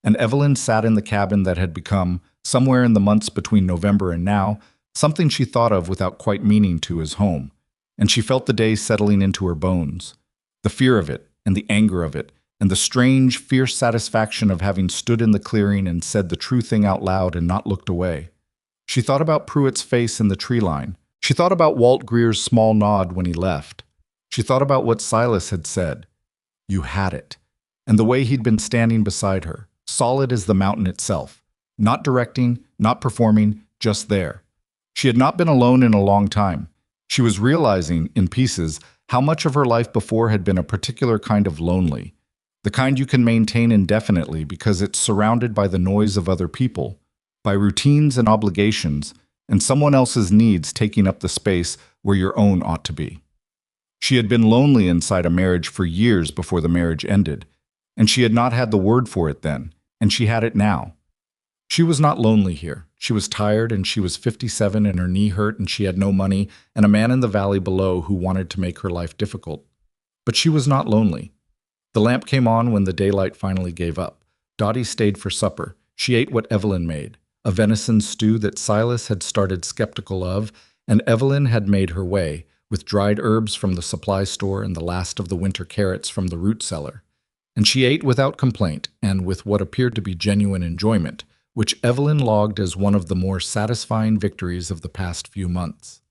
And Evelyn sat in the cabin that had become, somewhere in the months between November and now, something she thought of without quite meaning to as home. And she felt the day settling into her bones. The fear of it, and the anger of it, and the strange, fierce satisfaction of having stood in the clearing and said the true thing out loud and not looked away. She thought about Pruitt's face in the tree line. She thought about Walt Greer's small nod when he left. She thought about what Silas had said. "You had it." And the way he'd been standing beside her, solid as the mountain itself, not directing, not performing, just there. She had not been alone in a long time. She was realizing, in pieces, how much of her life before had been a particular kind of lonely, the kind you can maintain indefinitely because it's surrounded by the noise of other people, by routines and obligations, and someone else's needs taking up the space where your own ought to be. She had been lonely inside a marriage for years before the marriage ended, and she had not had the word for it then, and she had it now. She was not lonely here. She was tired, and she was 57 and her knee hurt, and she had no money, and a man in the valley below who wanted to make her life difficult. But she was not lonely. The lamp came on when the daylight finally gave up. Dottie stayed for supper. She ate what Evelyn made, a venison stew that Silas had started skeptical of, and Evelyn had made her way, with dried herbs from the supply store and the last of the winter carrots from the root cellar. And she ate without complaint, and with what appeared to be genuine enjoyment, which Evelyn logged as one of the more satisfying victories of the past few months.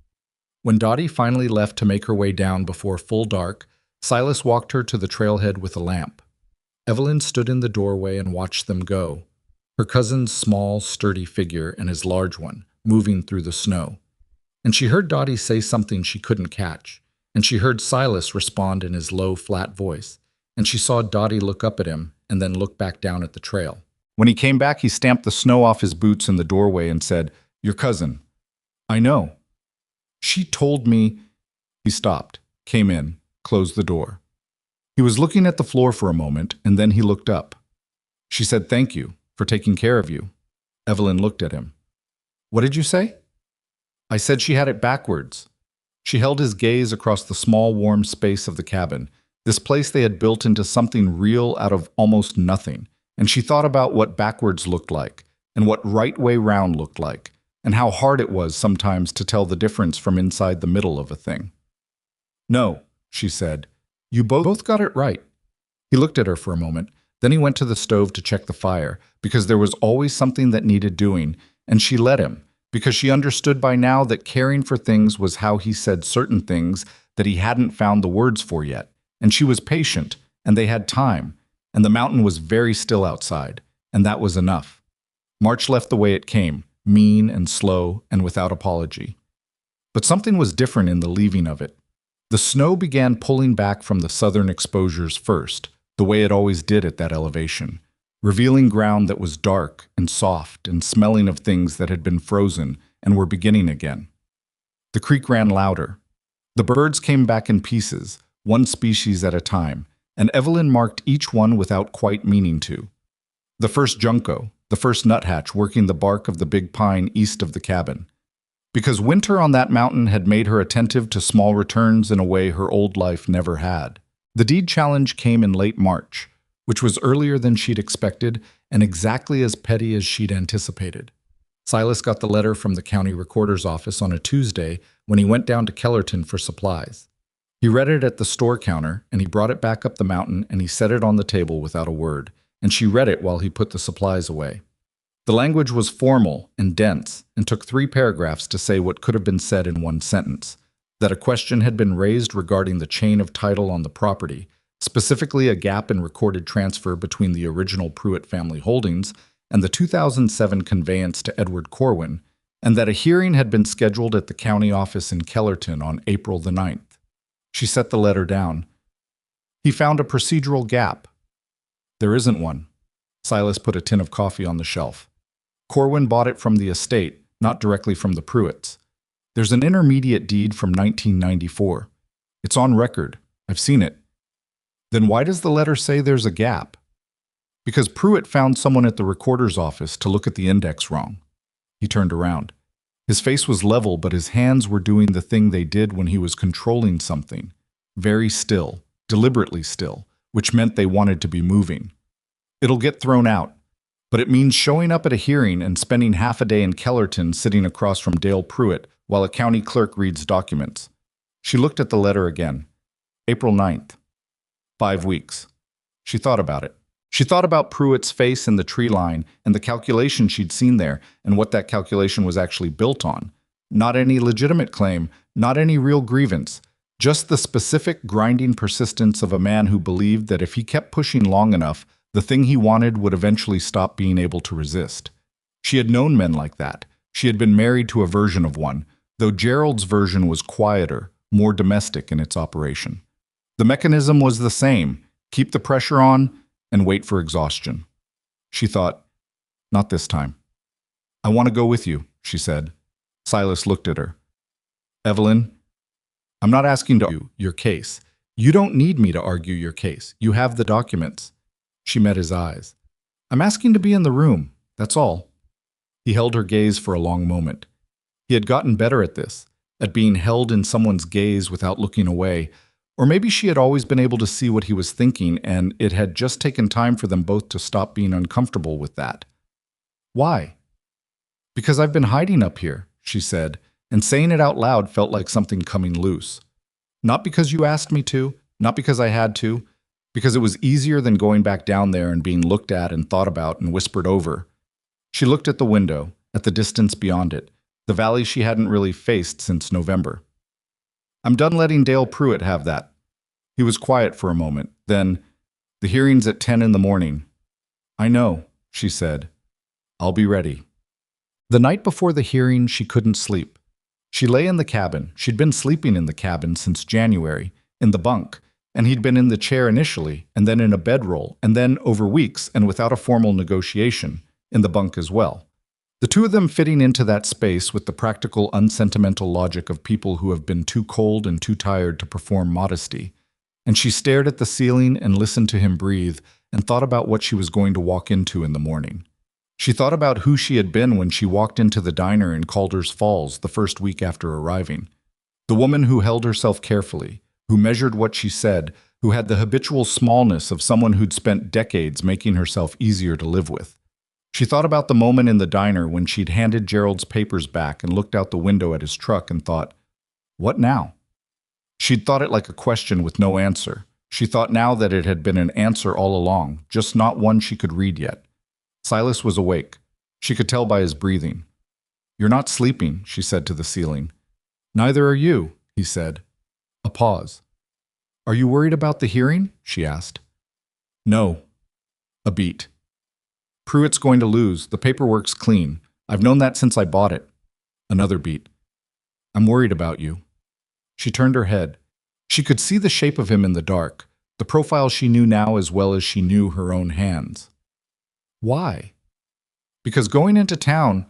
When Dottie finally left to make her way down before full dark, Silas walked her to the trailhead with a lamp. Evelyn stood in the doorway and watched them go, her cousin's small, sturdy figure and his large one, moving through the snow. And she heard Dottie say something she couldn't catch, and she heard Silas respond in his low, flat voice, and she saw Dottie look up at him and then look back down at the trail. When he came back, he stamped the snow off his boots in the doorway and said, "Your cousin." "I know. She told me—" He stopped, came in, closed the door. He was looking at the floor for a moment, and then he looked up. "She said thank you for taking care of you." Evelyn looked at him. "What did you say?" "I said she had it backwards." She held his gaze across the small, warm space of the cabin, this place they had built into something real out of almost nothing, and she thought about what backwards looked like, and what right way round looked like, and how hard it was sometimes to tell the difference from inside the middle of a thing. "No," she said. "You both got it right." He looked at her for a moment, then he went to the stove to check the fire, because there was always something that needed doing, and she let him, because she understood by now that caring for things was how he said certain things that he hadn't found the words for yet, and she was patient, and they had time, and the mountain was very still outside, and that was enough. March left the way it came, mean and slow and without apology. But something was different in the leaving of it. The snow began pulling back from the southern exposures first, the way it always did at that elevation, revealing ground that was dark and soft and smelling of things that had been frozen and were beginning again. The creek ran louder. The birds came back in pieces, one species at a time, and Evelyn marked each one without quite meaning to. The first junco, the first nuthatch working the bark of the big pine east of the cabin. Because winter on that mountain had made her attentive to small returns in a way her old life never had. The deed challenge came in late March, which was earlier than she'd expected and exactly as petty as she'd anticipated. Silas got the letter from the county recorder's office on a Tuesday when he went down to Kellerton for supplies. He read it at the store counter, and he brought it back up the mountain, and he set it on the table without a word, and she read it while he put the supplies away. The language was formal and dense, and took 3 paragraphs to say what could have been said in one sentence: that a question had been raised regarding the chain of title on the property, specifically a gap in recorded transfer between the original Pruitt family holdings and the 2007 conveyance to Edward Corwin, and that a hearing had been scheduled at the county office in Kellerton on April the 9th. She set the letter down. "He found a procedural gap." "There isn't one." Silas put a tin of coffee on the shelf. "Corwin bought it from the estate, not directly from the Pruitts. There's an intermediate deed from 1994. It's on record. I've seen it." "Then why does the letter say there's a gap?" "Because Pruitt found someone at the recorder's office to look at the index wrong." He turned around. His face was level, but his hands were doing the thing they did when he was controlling something. Very still, deliberately still, which meant they wanted to be moving. "It'll get thrown out, but it means showing up at a hearing and spending half a day in Kellerton sitting across from Dale Pruitt while a county clerk reads documents." She looked at the letter again. April 9th. 5 weeks. She thought about it. She thought about Pruitt's face in the tree line and the calculation she'd seen there and what that calculation was actually built on. Not any legitimate claim, not any real grievance, just the specific grinding persistence of a man who believed that if he kept pushing long enough, the thing he wanted would eventually stop being able to resist. She had known men like that. She had been married to a version of one, though Gerald's version was quieter, more domestic in its operation. The mechanism was the same: keep the pressure on and wait for exhaustion. She thought, not this time. I want to go with you, she said. Silas looked at her. Evelyn, I'm not asking to argue your case. You don't need me to argue your case. You have the documents. She met his eyes. I'm asking to be in the room, that's all. He held her gaze for a long moment. He had gotten better at this, at being held in someone's gaze without looking away, or maybe she had always been able to see what he was thinking, and it had just taken time for them both to stop being uncomfortable with that. Why? Because I've been hiding up here, she said, and saying it out loud felt like something coming loose. Not because you asked me to, not because I had to, because it was easier than going back down there and being looked at and thought about and whispered over. She looked at the window, at the distance beyond it, the valley she hadn't really faced since November. I'm done letting Dale Pruitt have that. He was quiet for a moment. Then, the hearing's at 10 in the morning. I know, she said. I'll be ready. The night before the hearing, she couldn't sleep. She lay in the cabin. She'd been sleeping in the cabin since January, in the bunk, and he'd been in the chair initially, and then in a bedroll, and then over weeks, and without a formal negotiation, in the bunk as well. The two of them fitting into that space with the practical, unsentimental logic of people who have been too cold and too tired to perform modesty. And she stared at the ceiling and listened to him breathe and thought about what she was going to walk into in the morning. She thought about who she had been when she walked into the diner in Calder's Falls the first week after arriving. The woman who held herself carefully, who measured what she said, who had the habitual smallness of someone who'd spent decades making herself easier to live with. She thought about the moment in the diner when she'd handed Gerald's papers back and looked out the window at his truck and thought, what now? She'd thought it like a question with no answer. She thought now that it had been an answer all along, just not one she could read yet. Silas was awake. She could tell by his breathing. You're not sleeping, she said to the ceiling. Neither are you, he said. A pause. Are you worried about the hearing? She asked. No. A beat. Pruitt's going to lose. The paperwork's clean. I've known that since I bought it. Another beat. I'm worried about you. She turned her head. She could see the shape of him in the dark, the profile she knew now as well as she knew her own hands. Why? Because going into town...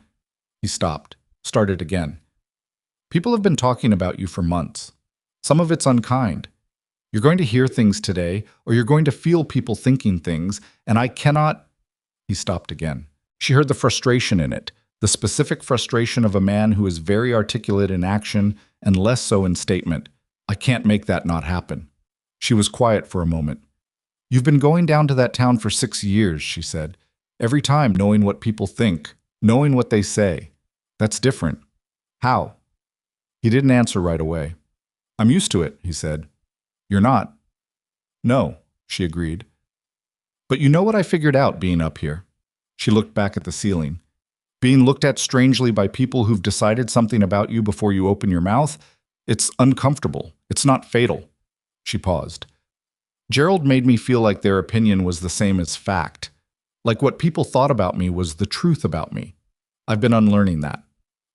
He stopped, started again. People have been talking about you for months. Some of it's unkind. You're going to hear things today, or you're going to feel people thinking things, and I cannot... He stopped again. She heard the frustration in it, the specific frustration of a man who is very articulate in action and less so in statement. I can't make that not happen. She was quiet for a moment. You've been going down to that town for 6 years, she said. Every time knowing what people think, knowing what they say. That's different. How? He didn't answer right away. I'm used to it, he said. You're not. No, she agreed. But you know what I figured out being up here? She looked back at the ceiling. Being looked at strangely by people who've decided something about you before you open your mouth, it's uncomfortable. It's not fatal. She paused. Gerald made me feel like their opinion was the same as fact. Like what people thought about me was the truth about me. I've been unlearning that.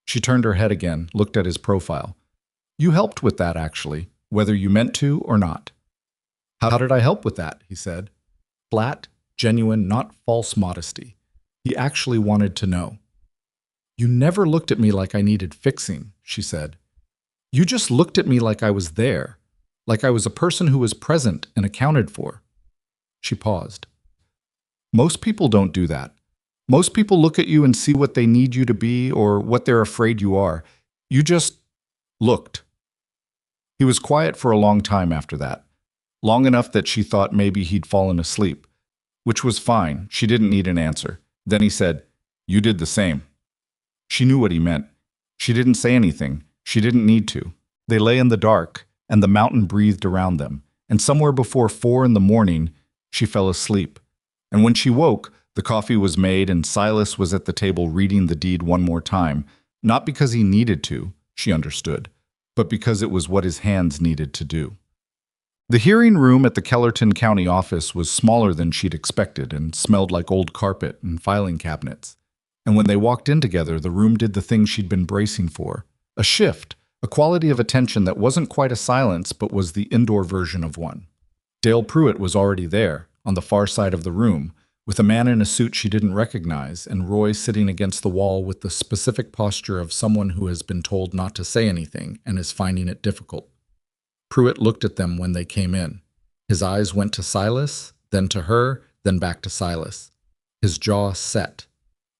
She turned her head again, looked at his profile. You helped with that, actually, whether you meant to or not. How did I help with that? He said. Flat, genuine, not false modesty. He actually wanted to know. You never looked at me like I needed fixing, she said. You just looked at me like I was there, like I was a person who was present and accounted for. She paused. Most people don't do that. Most people look at you and see what they need you to be or what they're afraid you are. You just looked. He was quiet for a long time after that. Long enough that she thought maybe he'd fallen asleep, which was fine. She didn't need an answer. Then he said, You did the same. She knew what he meant. She didn't say anything. She didn't need to. They lay in the dark, and the mountain breathed around them, and somewhere before 4 in the morning, she fell asleep. And when she woke, the coffee was made and Silas was at the table reading the deed one more time, not because he needed to, she understood, but because it was what his hands needed to do. The hearing room at the Kellerton County office was smaller than she'd expected and smelled like old carpet and filing cabinets. And when they walked in together, the room did the thing she'd been bracing for. A shift, a quality of attention that wasn't quite a silence but was the indoor version of one. Dale Pruitt was already there, on the far side of the room, with a man in a suit she didn't recognize and Roy sitting against the wall with the specific posture of someone who has been told not to say anything and is finding it difficult. Pruitt looked at them when they came in. His eyes went to Silas, then to her, then back to Silas. His jaw set.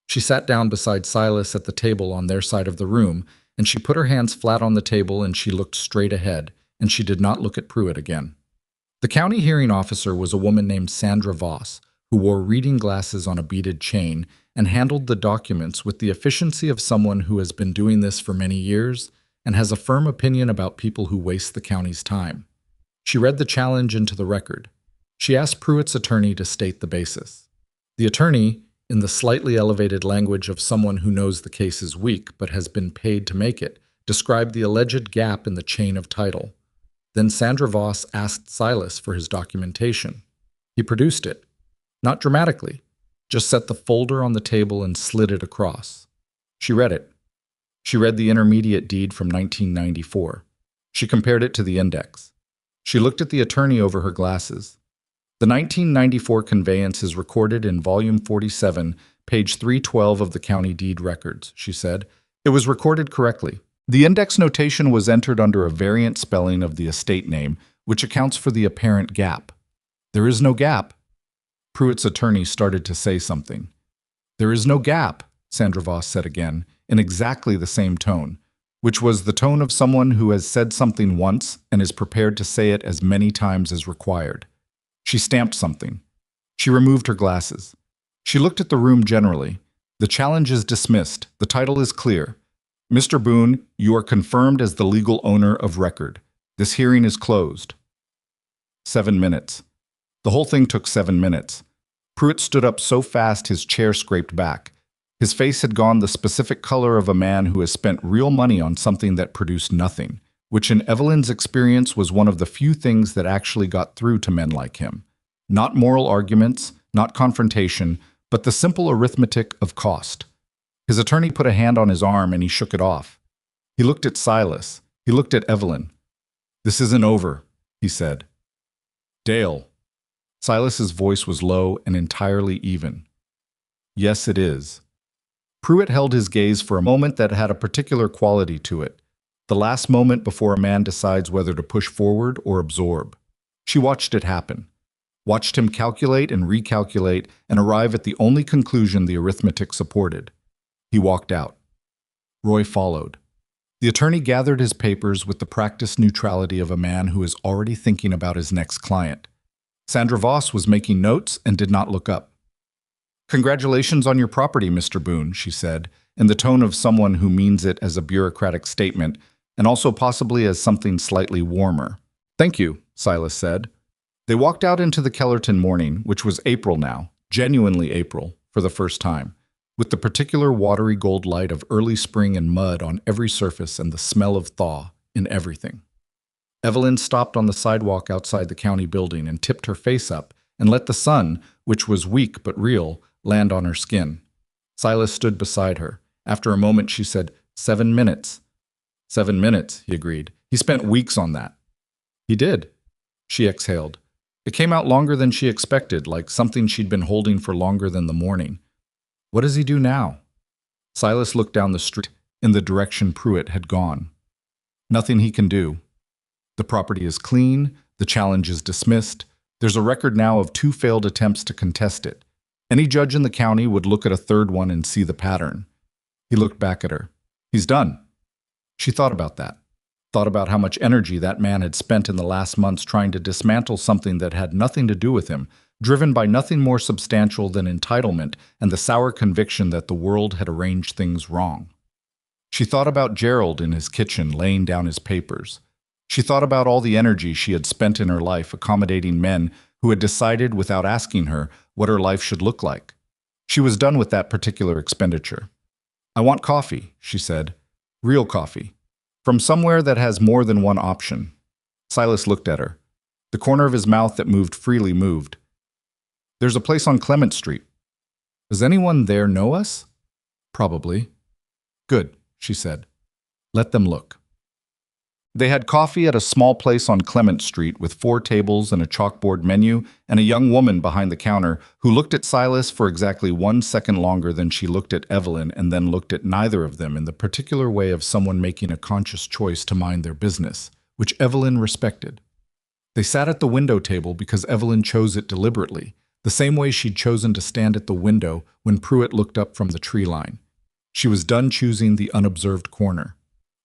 She sat down beside Silas at the table on their side of the room, and she put her hands flat on the table and she looked straight ahead, and she did not look at Pruitt again. The county hearing officer was a woman named Sandra Voss, who wore reading glasses on a beaded chain and handled the documents with the efficiency of someone who has been doing this for many years and has a firm opinion about people who waste the county's time. She read the challenge into the record. She asked Pruitt's attorney to state the basis. The attorney, in the slightly elevated language of someone who knows the case is weak but has been paid to make it, described the alleged gap in the chain of title. Then Sandra Voss asked Silas for his documentation. He produced it. Not dramatically, just set the folder on the table and slid it across. She read it. She read the intermediate deed from 1994. She compared it to the index. She looked at the attorney over her glasses. The 1994 conveyance is recorded in Volume 47, page 312 of the county deed records, she said. It was recorded correctly. The index notation was entered under a variant spelling of the estate name, which accounts for the apparent gap. There is no gap. Pruitt's attorney started to say something. There is no gap, Sandra Voss said again, in exactly the same tone, which was the tone of someone who has said something once and is prepared to say it as many times as required. She stamped something. She removed her glasses. She looked at the room generally. The challenge is dismissed. The title is clear. Mr. Boone, you are confirmed as the legal owner of record. This hearing is closed. 7 minutes. The whole thing took 7 minutes. Pruitt stood up so fast his chair scraped back. His face had gone the specific color of a man who has spent real money on something that produced nothing, which in Evelyn's experience was one of the few things that actually got through to men like him. Not moral arguments, not confrontation, but the simple arithmetic of cost. His attorney put a hand on his arm and he shook it off. He looked at Silas. He looked at Evelyn. This isn't over, he said. Dale. Silas's voice was low and entirely even. Yes, it is. Pruitt held his gaze for a moment that had a particular quality to it, the last moment before a man decides whether to push forward or absorb. She watched it happen, watched him calculate and recalculate and arrive at the only conclusion the arithmetic supported. He walked out. Roy followed. The attorney gathered his papers with the practiced neutrality of a man who is already thinking about his next client. Sandra Voss was making notes and did not look up. Congratulations on your property, Mr. Boone, she said, in the tone of someone who means it as a bureaucratic statement, and also possibly as something slightly warmer. Thank you, Silas said. They walked out into the Kellerton morning, which was April now, genuinely April, for the first time, with the particular watery gold light of early spring and mud on every surface and the smell of thaw in everything. Evelyn stopped on the sidewalk outside the county building and tipped her face up and let the sun, which was weak but real, land on her skin. Silas stood beside her. After a moment, she said, 7 minutes. 7 minutes, he agreed. He spent weeks on that. He did. She exhaled. It came out longer than she expected, like something she'd been holding for longer than the morning. What does he do now? Silas looked down the street in the direction Pruitt had gone. Nothing he can do. The property is clean, the challenge is dismissed. There's a record now of 2 failed attempts to contest it. Any judge in the county would look at a third one and see the pattern. He looked back at her. He's done. She thought about that. Thought about how much energy that man had spent in the last months trying to dismantle something that had nothing to do with him, driven by nothing more substantial than entitlement and the sour conviction that the world had arranged things wrong. She thought about Gerald in his kitchen laying down his papers. She thought about all the energy she had spent in her life accommodating men who had decided without asking her what her life should look like. She was done with that particular expenditure. I want coffee, she said. Real coffee. From somewhere that has more than one option. Silas looked at her. The corner of his mouth that moved freely moved. There's a place on Clement Street. Does anyone there know us? Probably. Good, she said. Let them look. They had coffee at a small place on Clement Street with 4 tables and a chalkboard menu and a young woman behind the counter who looked at Silas for exactly 1 second longer than she looked at Evelyn and then looked at neither of them in the particular way of someone making a conscious choice to mind their business, which Evelyn respected. They sat at the window table because Evelyn chose it deliberately, the same way she'd chosen to stand at the window when Pruitt looked up from the tree line. She was done choosing the unobserved corner.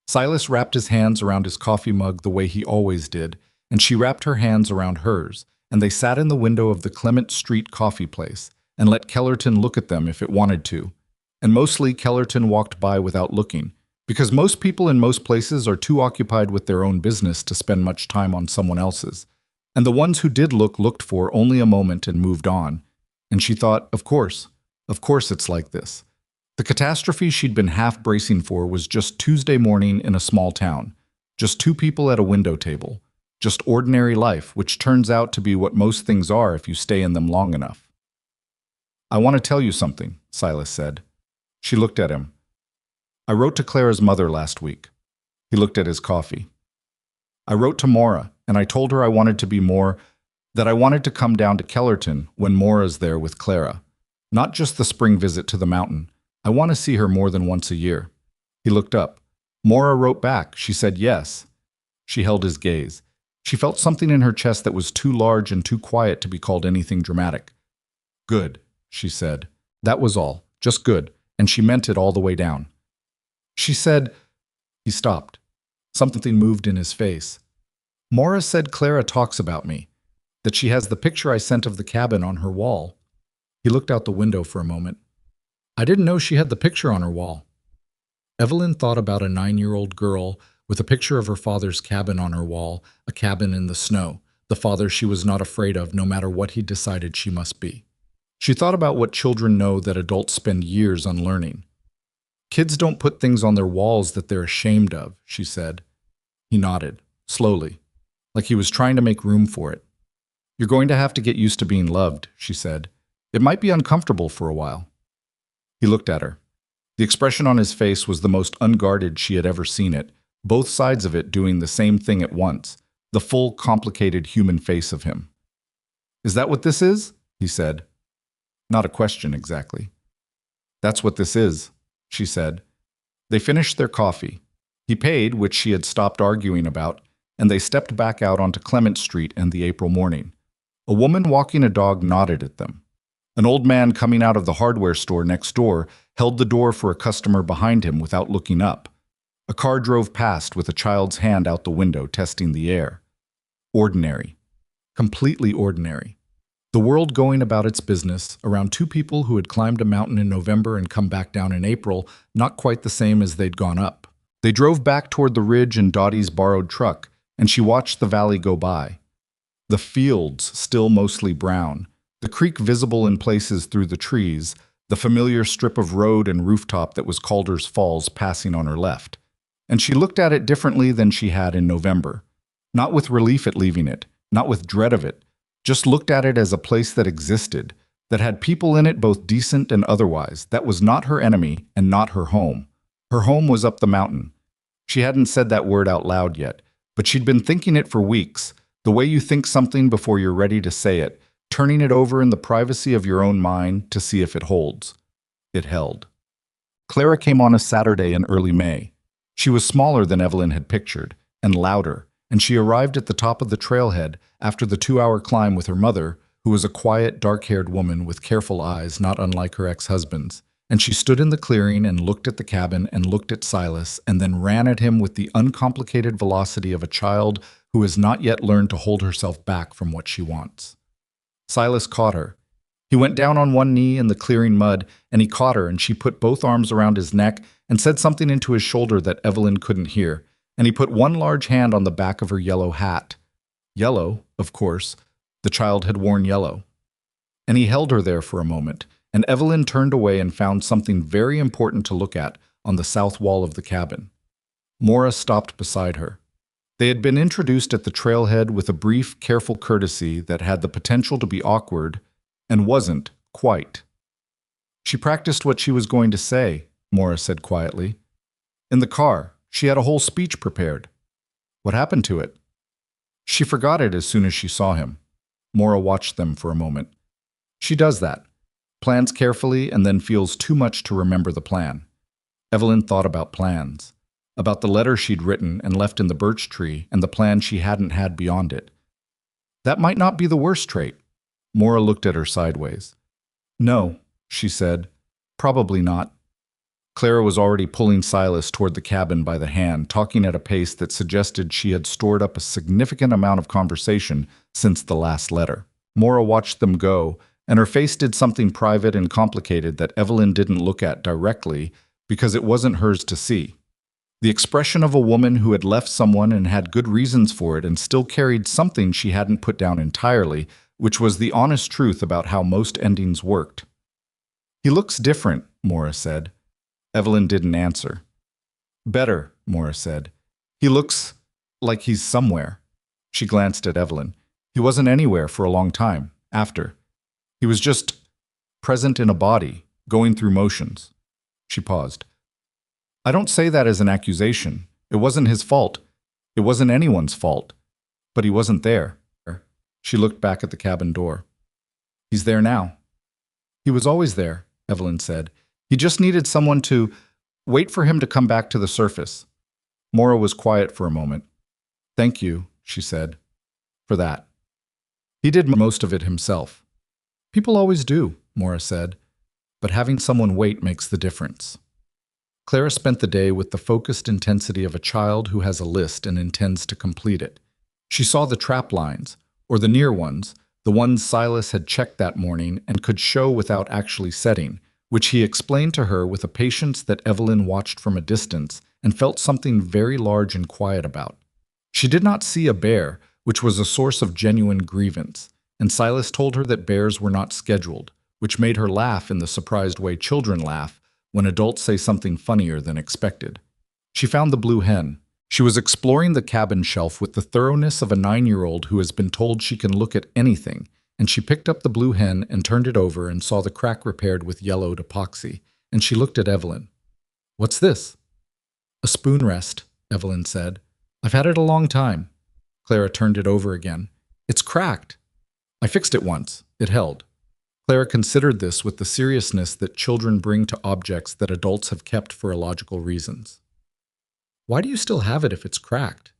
Silas wrapped his hands around his coffee mug the way he always did, and she wrapped her hands around hers, and they sat in the window of the Clement Street coffee place and let Kellerton look at them if it wanted to. And mostly Kellerton walked by without looking, because most people in most places are too occupied with their own business to spend much time on someone else's. And the ones who did looked for only a moment and moved on. And she thought, of course it's like this. The catastrophe she'd been half bracing for was just Tuesday morning in a small town. Just 2 people at a window table. Just ordinary life, which turns out to be what most things are if you stay in them long enough. "I want to tell you something," Silas said. She looked at him. "I wrote to Clara's mother last week." He looked at his coffee. "I wrote to Maura, and I told her I wanted to be more, that I wanted to come down to Kellerton when Maura's there with Clara. Not just the spring visit to the mountain. I want to see her more than once a year." He looked up. Maura wrote back. She said yes. She held his gaze. She felt something in her chest that was too large and too quiet to be called anything dramatic. "Good," she said. That was all. Just good. And she meant it all the way down. She said... He stopped. Something moved in his face. "Maura said Clara talks about me. That she has the picture I sent of the cabin on her wall." He looked out the window for a moment. "I didn't know she had the picture on her wall." Evelyn thought about a 9-year-old girl with a picture of her father's cabin on her wall, a cabin in the snow, the father she was not afraid of no matter what he decided she must be. She thought about what children know that adults spend years unlearning. "Kids don't put things on their walls that they're ashamed of," she said. He nodded, slowly, like he was trying to make room for it. "You're going to have to get used to being loved," she said. "It might be uncomfortable for a while." He looked at her. The expression on his face was the most unguarded she had ever seen it, both sides of it doing the same thing at once, the full, complicated human face of him. "Is that what this is?" he said. Not a question, exactly. "That's what this is," she said. They finished their coffee. He paid, which she had stopped arguing about, and they stepped back out onto Clement Street in the April morning. A woman walking a dog nodded at them. An old man coming out of the hardware store next door held the door for a customer behind him without looking up. A car drove past with a child's hand out the window testing the air. Ordinary. Completely ordinary. The world going about its business around 2 people who had climbed a mountain in November and come back down in April, not quite the same as they'd gone up. They drove back toward the ridge in Dottie's borrowed truck, and she watched the valley go by. The fields still mostly brown, the creek visible in places through the trees, the familiar strip of road and rooftop that was Calder's Falls passing on her left. And she looked at it differently than she had in November. Not with relief at leaving it, not with dread of it, just looked at it as a place that existed, that had people in it both decent and otherwise, that was not her enemy and not her home. Her home was up the mountain. She hadn't said that word out loud yet, but she'd been thinking it for weeks, the way you think something before you're ready to say it, turning it over in the privacy of your own mind to see if it holds. It held. Clara came on a Saturday in early May. She was smaller than Evelyn had pictured, and louder, and she arrived at the top of the trailhead after the 2-hour climb with her mother, who was a quiet, dark-haired woman with careful eyes not unlike her ex-husband's. And she stood in the clearing and looked at the cabin and looked at Silas and then ran at him with the uncomplicated velocity of a child who has not yet learned to hold herself back from what she wants. Silas caught her. He went down on one knee in the clearing mud, and he caught her, and she put both arms around his neck and said something into his shoulder that Evelyn couldn't hear, and he put one large hand on the back of her yellow hat. Yellow, of course. The child had worn yellow. And he held her there for a moment, and Evelyn turned away and found something very important to look at on the south wall of the cabin. Maura stopped beside her. They had been introduced at the trailhead with a brief, careful courtesy that had the potential to be awkward, and wasn't, quite. She practiced what she was going to say, Maura said quietly. In the car, She had a whole speech prepared. What happened to it? She forgot it as soon as she saw him. Mora watched them for a moment. She does that. Plans carefully and then feels too much to remember the plan. Evelyn thought about plans. About the letter she'd written and left in the birch tree and the plan she hadn't had beyond it. That might not be the worst trait. Mora looked at her sideways. No, she said. Probably not. Clara was already pulling Silas toward the cabin by the hand, talking at a pace that suggested she had stored up a significant amount of conversation since the last letter. Mora watched them go, and her face did something private and complicated that Evelyn didn't look at directly because it wasn't hers to see. The expression of a woman who had left someone and had good reasons for it and still carried something she hadn't put down entirely, which was the honest truth about how most endings worked. He looks different, Mora said. Evelyn didn't answer. Better, Mora said. He looks like he's somewhere. She glanced at Evelyn. He wasn't anywhere for a long time, after. He was just present in a body, going through motions. She paused. I don't say that as an accusation. It wasn't his fault. It wasn't anyone's fault. But he wasn't there. She looked back at the cabin door. He's there now. He was always there, Evelyn said. He just needed someone to wait for him to come back to the surface. Mora was quiet for a moment. Thank you, she said, for that. He did most of it himself. People always do, Mora said, but having someone wait makes the difference. Clara spent the day with the focused intensity of a child who has a list and intends to complete it. She saw the trap lines, or the near ones, the ones Silas had checked that morning and could show without actually setting, which he explained to her with a patience that Evelyn watched from a distance and felt something very large and quiet about. She did not see a bear, which was a source of genuine grievance, and Silas told her that bears were not scheduled, which made her laugh in the surprised way children laugh when adults say something funnier than expected. She found the blue hen. She was exploring the cabin shelf with the thoroughness of a 9-year-old who has been told she can look at anything, and she picked up the blue hen and turned it over and saw the crack repaired with yellowed epoxy, and she looked at Evelyn. What's this? A spoon rest, Evelyn said. I've had it a long time. Clara turned it over again. It's cracked. I fixed it once. It held. Clara considered this with the seriousness that children bring to objects that adults have kept for illogical reasons. Why do you still have it if it's cracked?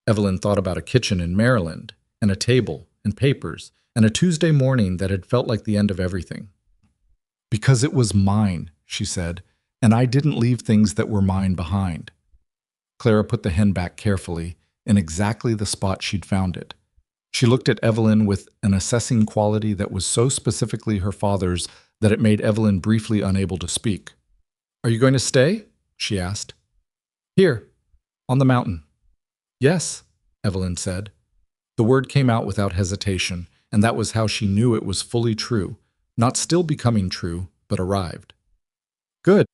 Evelyn thought about a kitchen in Maryland, and a table, and papers, and a Tuesday morning that had felt like the end of everything. Because it was mine, she said, and I didn't leave things that were mine behind. Clara put the hen back carefully, in exactly the spot she'd found it. She looked at Evelyn with an assessing quality that was so specifically her father's that it made Evelyn briefly unable to speak. Are you going to stay? She asked. Here, on the mountain. Yes, Evelyn said. The word came out without hesitation, and that was how she knew it was fully true, not still becoming true, but arrived. Good,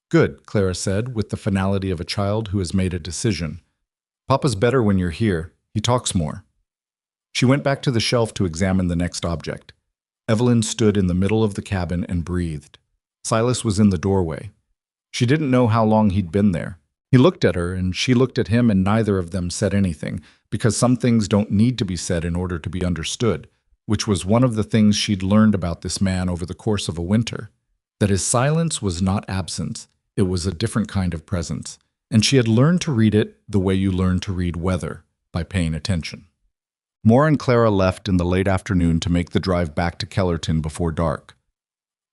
Clara said, with the finality of a child who has made a decision. Papa's better when you're here. He talks more. She went back to the shelf to examine the next object. Evelyn stood in the middle of the cabin and breathed. Silas was in the doorway. She didn't know how long he'd been there. He looked at her, and she looked at him, and neither of them said anything, because some things don't need to be said in order to be understood, which was one of the things she'd learned about this man over the course of a winter. That his silence was not absence, it was a different kind of presence, and she had learned to read it the way you learn to read weather, by paying attention. Mora and Clara left in the late afternoon to make the drive back to Kellerton before dark.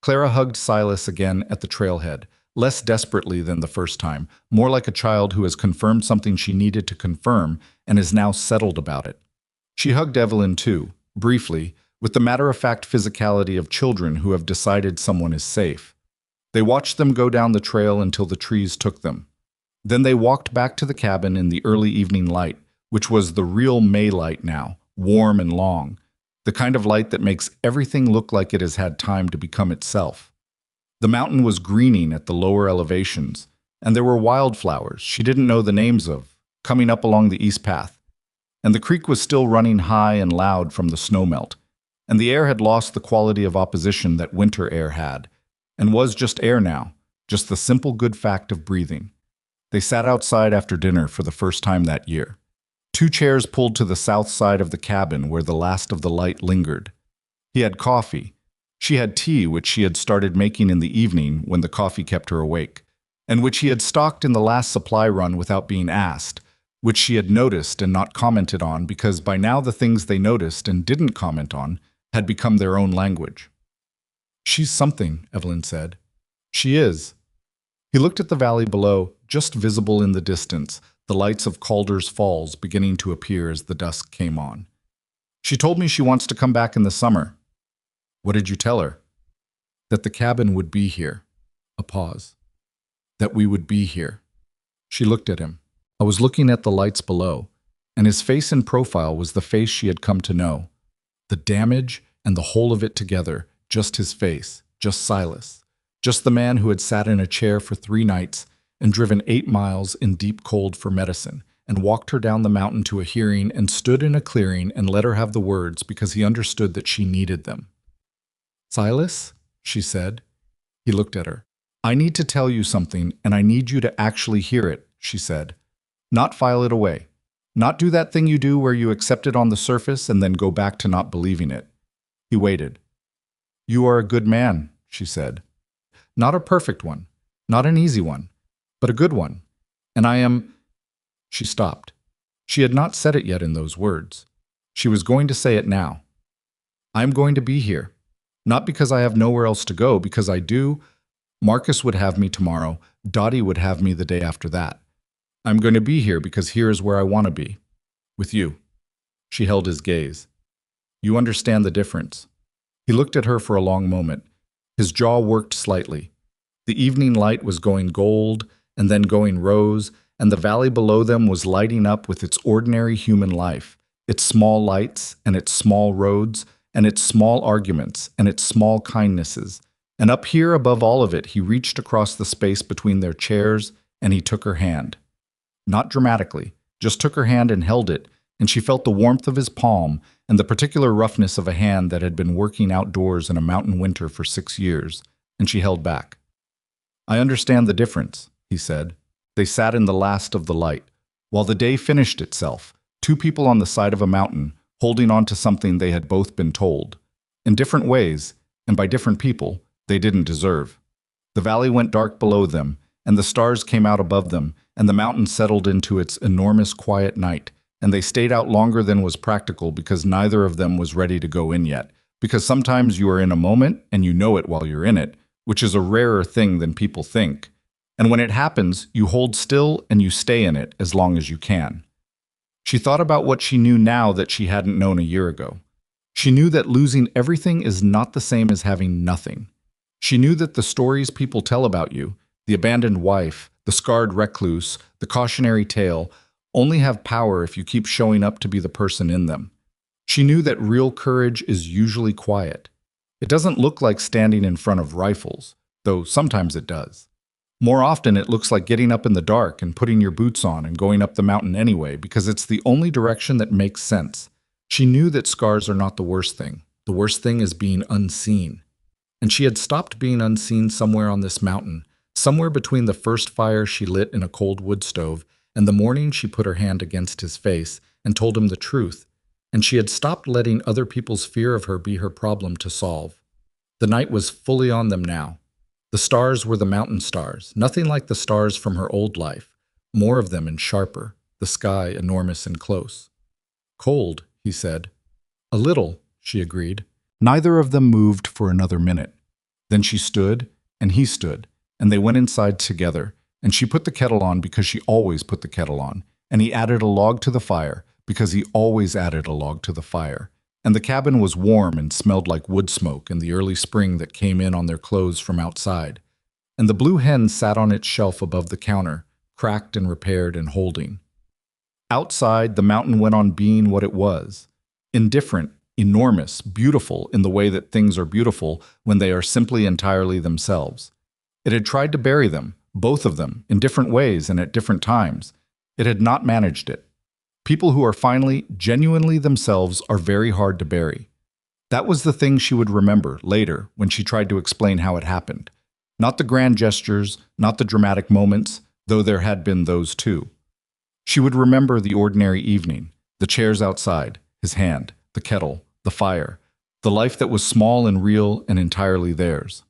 Clara hugged Silas again at the trailhead, less desperately than the first time, more like a child who has confirmed something she needed to confirm and is now settled about it. She hugged Evelyn too, briefly, with the matter-of-fact physicality of children who have decided someone is safe. They watched them go down the trail until the trees took them. Then they walked back to the cabin in the early evening light, which was the real May light now, warm and long, the kind of light that makes everything look like it has had time to become itself. The mountain was greening at the lower elevations, and there were wildflowers she didn't know the names of, coming up along the east path. And the creek was still running high and loud from the snowmelt, and the air had lost the quality of opposition that winter air had, and was just air now, just the simple good fact of breathing. They sat outside after dinner for the first time that year. Two chairs pulled to the south side of the cabin where the last of the light lingered. He had coffee. She had tea, which she had started making in the evening when the coffee kept her awake, and which he had stocked in the last supply run without being asked, which she had noticed and not commented on because by now the things they noticed and didn't comment on had become their own language. "She's something," Evelyn said. "She is." He looked at the valley below, just visible in the distance, the lights of Calder's Falls beginning to appear as the dusk came on. "She told me she wants to come back in the summer." "What did you tell her?" "That the cabin would be here." A pause. "That we would be here." She looked at him. I was looking at the lights below, and his face in profile was the face she had come to know. The damage and the whole of it together, just his face, just Silas, just the man who had sat in a chair for 3 nights and driven 8 miles in deep cold for medicine, and walked her down the mountain to a hearing and stood in a clearing and let her have the words because he understood that she needed them. "Silas," she said. He looked at her. "I need to tell you something, and I need you to actually hear it," she said. "Not file it away. Not do that thing you do where you accept it on the surface and then go back to not believing it." He waited. "You are a good man," she said. "Not a perfect one, not an easy one, but a good one. And I am—" She stopped. She had not said it yet in those words. She was going to say it now. "I am going to be here. Not because I have nowhere else to go, because I do. Marcus would have me tomorrow. Dottie would have me the day after that. I'm going to be here because here is where I want to be. With you." She held his gaze. "You understand the difference." He looked at her for a long moment. His jaw worked slightly. The evening light was going gold and then going rose, and the valley below them was lighting up with its ordinary human life, its small lights and its small roads and its small arguments and its small kindnesses. And up here above all of it, he reached across the space between their chairs and he took her hand. Not dramatically, just took her hand and held it, and she felt the warmth of his palm and the particular roughness of a hand that had been working outdoors in a mountain winter for 6 years, and she held back. "I understand the difference," he said. They sat in the last of the light, while the day finished itself, 2 people on the side of a mountain, holding on to something they had both been told. In different ways, and by different people, they didn't deserve. The valley went dark below them, and the stars came out above them, and the mountain settled into its enormous quiet night, and they stayed out longer than was practical because neither of them was ready to go in yet, because sometimes you are in a moment and you know it while you're in it, which is a rarer thing than people think. And when it happens, you hold still and you stay in it as long as you can. She thought about what she knew now that she hadn't known a year ago. She knew that losing everything is not the same as having nothing. She knew that the stories people tell about you, the abandoned wife, the scarred recluse, the cautionary tale, only have power if you keep showing up to be the person in them. She knew that real courage is usually quiet. It doesn't look like standing in front of rifles, though sometimes it does. More often it looks like getting up in the dark and putting your boots on and going up the mountain anyway, because it's the only direction that makes sense. She knew that scars are not the worst thing. The worst thing is being unseen. And she had stopped being unseen somewhere on this mountain, somewhere between the first fire she lit in a cold wood stove and the morning she put her hand against his face and told him the truth, and she had stopped letting other people's fear of her be her problem to solve. The night was fully on them now. The stars were the mountain stars, nothing like the stars from her old life, more of them and sharper, the sky enormous and close. "Cold," he said. "A little," she agreed. Neither of them moved for another minute. Then she stood, and he stood, and they went inside together, and she put the kettle on because she always put the kettle on, and he added a log to the fire because he always added a log to the fire. And the cabin was warm and smelled like wood smoke in the early spring that came in on their clothes from outside. And the blue hen sat on its shelf above the counter, cracked and repaired and holding. Outside, the mountain went on being what it was, indifferent, enormous, beautiful in the way that things are beautiful when they are simply entirely themselves. It had tried to bury them, both of them, in different ways and at different times. It had not managed it. People who are finally, genuinely themselves are very hard to bury. That was the thing she would remember later when she tried to explain how it happened. Not the grand gestures, not the dramatic moments, though there had been those too. She would remember the ordinary evening, the chairs outside, his hand, the kettle, the fire, the life that was small and real and entirely theirs.